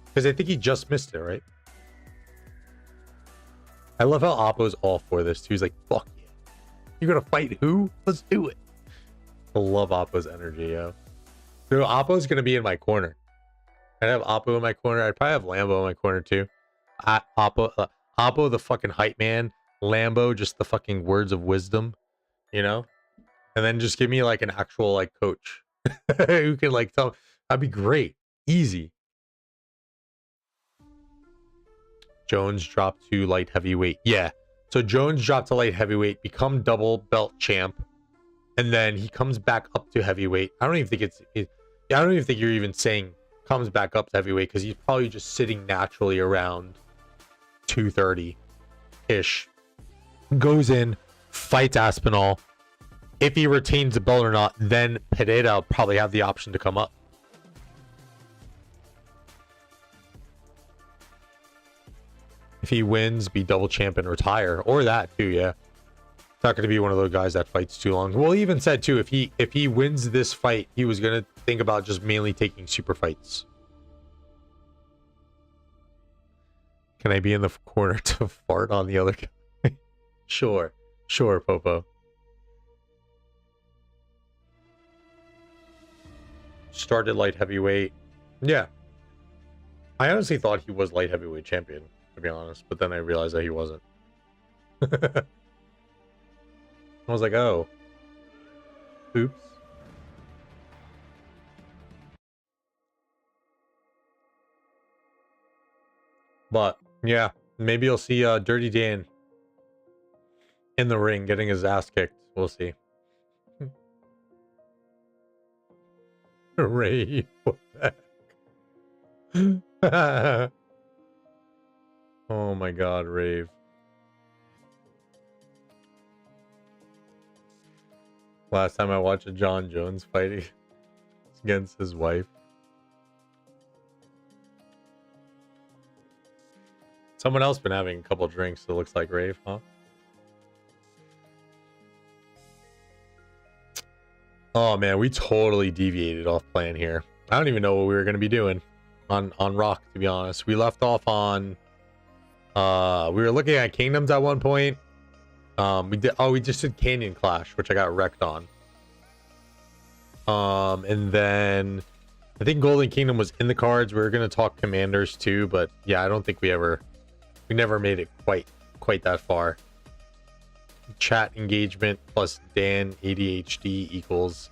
Because I think he just missed it, right? I love how Oppo's all for this too. He's like, fuck yeah. You're gonna fight who? Let's do it. I love Oppo's energy, yo. Dude, Oppo's gonna be in my corner. I'd have Oppo in my corner. I'd probably have Lambo in my corner too. Oppo, the fucking hype man. Lambo, just the fucking words of wisdom, you know? And then just give me like an actual like coach who can like tell. That'd be great. Easy. Jones dropped to light heavyweight. Yeah. So Jones dropped to light heavyweight, become double belt champ, and then he comes back up to heavyweight. I don't even think I don't even think you're even saying comes back up to heavyweight, because he's probably just sitting naturally around 230-ish. Goes in, fights Aspinall. If he retains the belt or not, then Pereira will probably have the option to come up. If he wins, be double champ and retire, or that too. Yeah, not going to be one of those guys that fights too long. Well, he even said too, if he wins this fight, he was going to think about just mainly taking super fights. Can I be in the corner to fart on the other guy? Sure, Popo. Started light heavyweight. Yeah, I honestly thought he was light heavyweight champion, to be honest, but then I realized that he wasn't. I was like, oh, oops. But yeah, maybe you'll see Dirty Dan in the ring getting his ass kicked. We'll see. Rave. Oh my god, Rave. Last time I watched a John Jones fighting against his wife. Someone else been having a couple drinks, so it looks like Rave, huh? Oh man, we totally deviated off plan here. I don't even know what we were gonna be doing on RoK, to be honest. We left off on we were looking at kingdoms at one point. We just did Canyon Clash, which I got wrecked on. And then I think Golden Kingdom was in the cards. We were gonna talk commanders too, but yeah, I don't think we never made it quite that far. Chat engagement plus Dan ADHD equals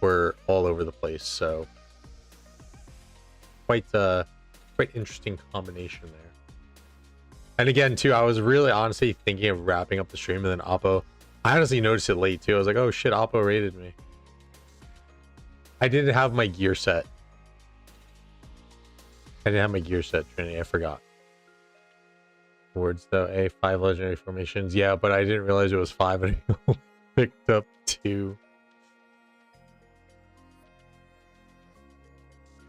we're all over the place, so quite interesting combination there. And again too, I was really honestly thinking of wrapping up the stream, and then Oppo, I honestly noticed it late too. I was like, oh shit, Oppo raided me. I didn't have my gear set. Trinity. I forgot. Words though, 5 legendary formations. Yeah, but I didn't realize it was 5 and I picked up 2.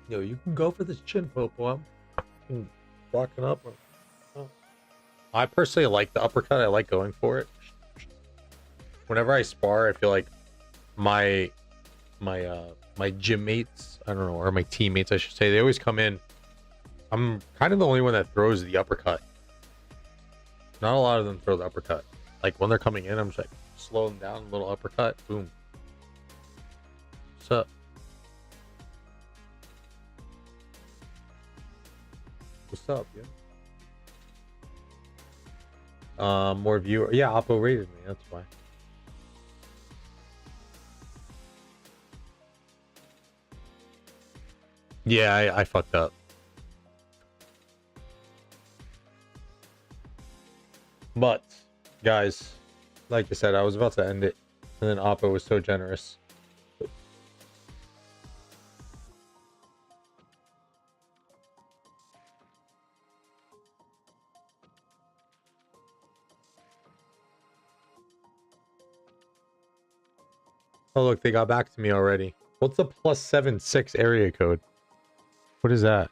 Yo, you can go for this chin popo. I'm blocking up. Oh. I personally like the uppercut. I like going for it. Whenever I spar, I feel like my gym mates, I don't know, or my teammates, I should say, they always come in. I'm kind of the only one that throws the uppercut. Not a lot of them throw the uppercut. Like when they're coming in, I'm just like slow them down, a little uppercut, boom. What's up? What's up, yeah? More viewer. Yeah, Oppo rated me. That's why. Yeah, I fucked up. But, guys, like I said, I was about to end it, and then Oppo was so generous. Oh, look, they got back to me already. What's the +76 area code? What is that?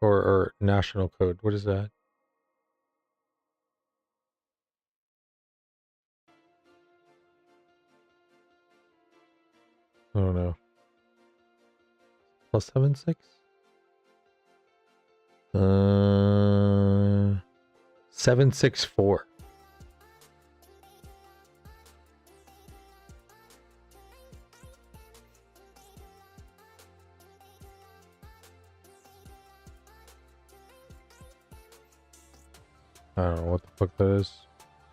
Or national code? What is that? I don't know. +76? 764. I don't know what the fuck that is.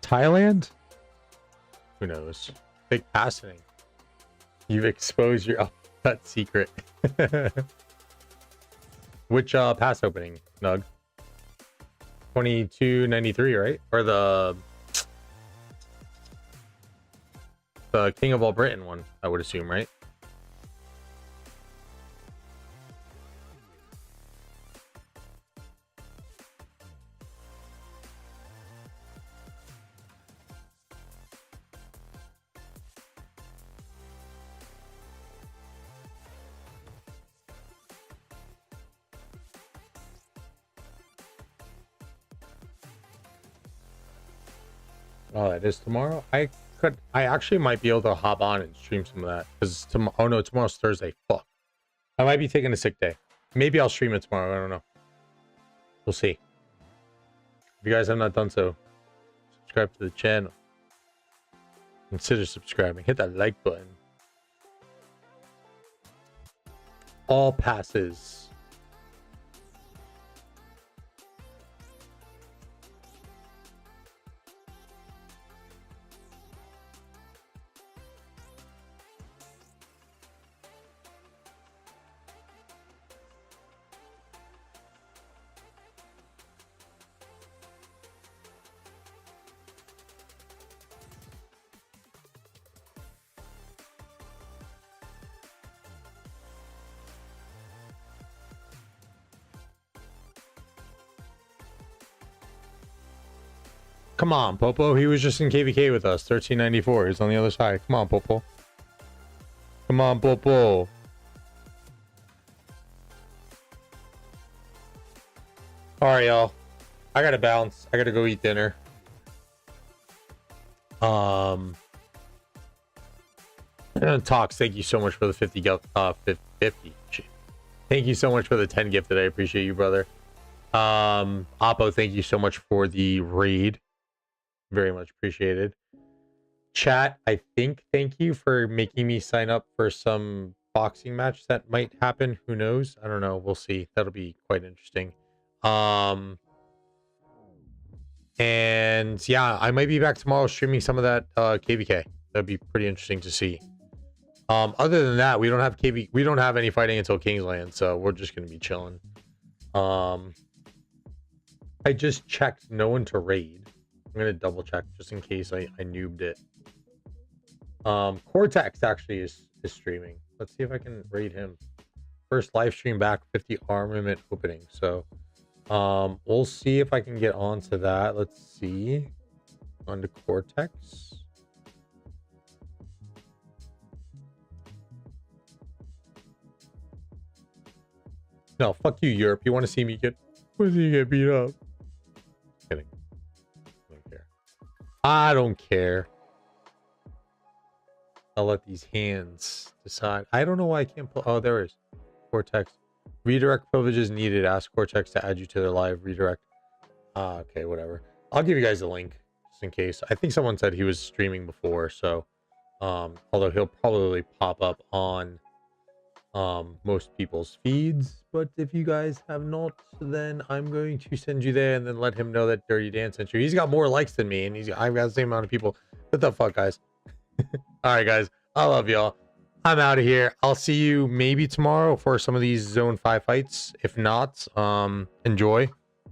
Thailand? Who knows? Big passing. You've exposed your that secret. Which pass opening, Nug? 2293, right? Or the King of All Britain one, I would assume, right? Oh, that is tomorrow. I actually might be able to hop on and stream some of that because tomorrow. Oh no, tomorrow's Thursday. Fuck. I might be taking a sick day. Maybe I'll stream it tomorrow. I don't know. We'll see. If you guys have not done so, subscribe to the channel. Consider subscribing. Hit that like button. All passes. Come on, Popo. He was just in KVK with us. 1394. He's on the other side. Come on, Popo. Come on, Popo. All right, y'all. I gotta bounce. I gotta go eat dinner. Talks. Thank you so much for the 50 50. Thank you so much for the 10 gifted. I appreciate you, brother. Oppo, thank you so much for the raid. Very much appreciated. Chat, I think thank you for making me sign up for some boxing match that might happen. Who knows? I don't know. We'll see. That'll be quite interesting. And yeah, I might be back tomorrow streaming some of that KVK. That'd be pretty interesting to see. Other than that, we don't have any fighting until Kingsland, so we're just gonna be chilling. I just checked no one to raid. I'm gonna double check just in case I noobed it. Cortex actually is streaming. Let's see if I can raid him. First live stream back, 50 armament opening. So we'll see if I can get onto that. Let's see. On to Cortex. No, fuck you, Europe. You want to see me get beat up? Just kidding. I don't care. I don't care. I'll let these hands decide. I don't know why I can't pull. Oh, there is Cortex. Redirect privileges needed. Ask Cortex to add you to their live redirect. Okay, whatever. I'll give you guys a link just in case. I think someone said he was streaming before, so although he'll probably pop up on most people's feeds, but if you guys have not, then I'm going to send you there and then let him know that Dirty Dan sent you. He's got more likes than me, and I've got the same amount of people. What the fuck, guys? All right, guys, I love y'all. I'm out of here. I'll see you maybe tomorrow for some of these zone 5 fights. If not, enjoy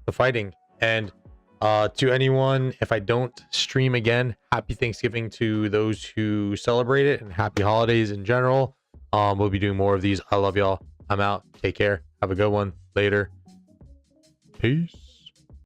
the fighting. And to anyone, if I don't stream again, happy Thanksgiving to those who celebrate it, and happy holidays in general. We'll be doing more of these. I love y'all. I'm out. Take care. Have a good one. Later. Peace.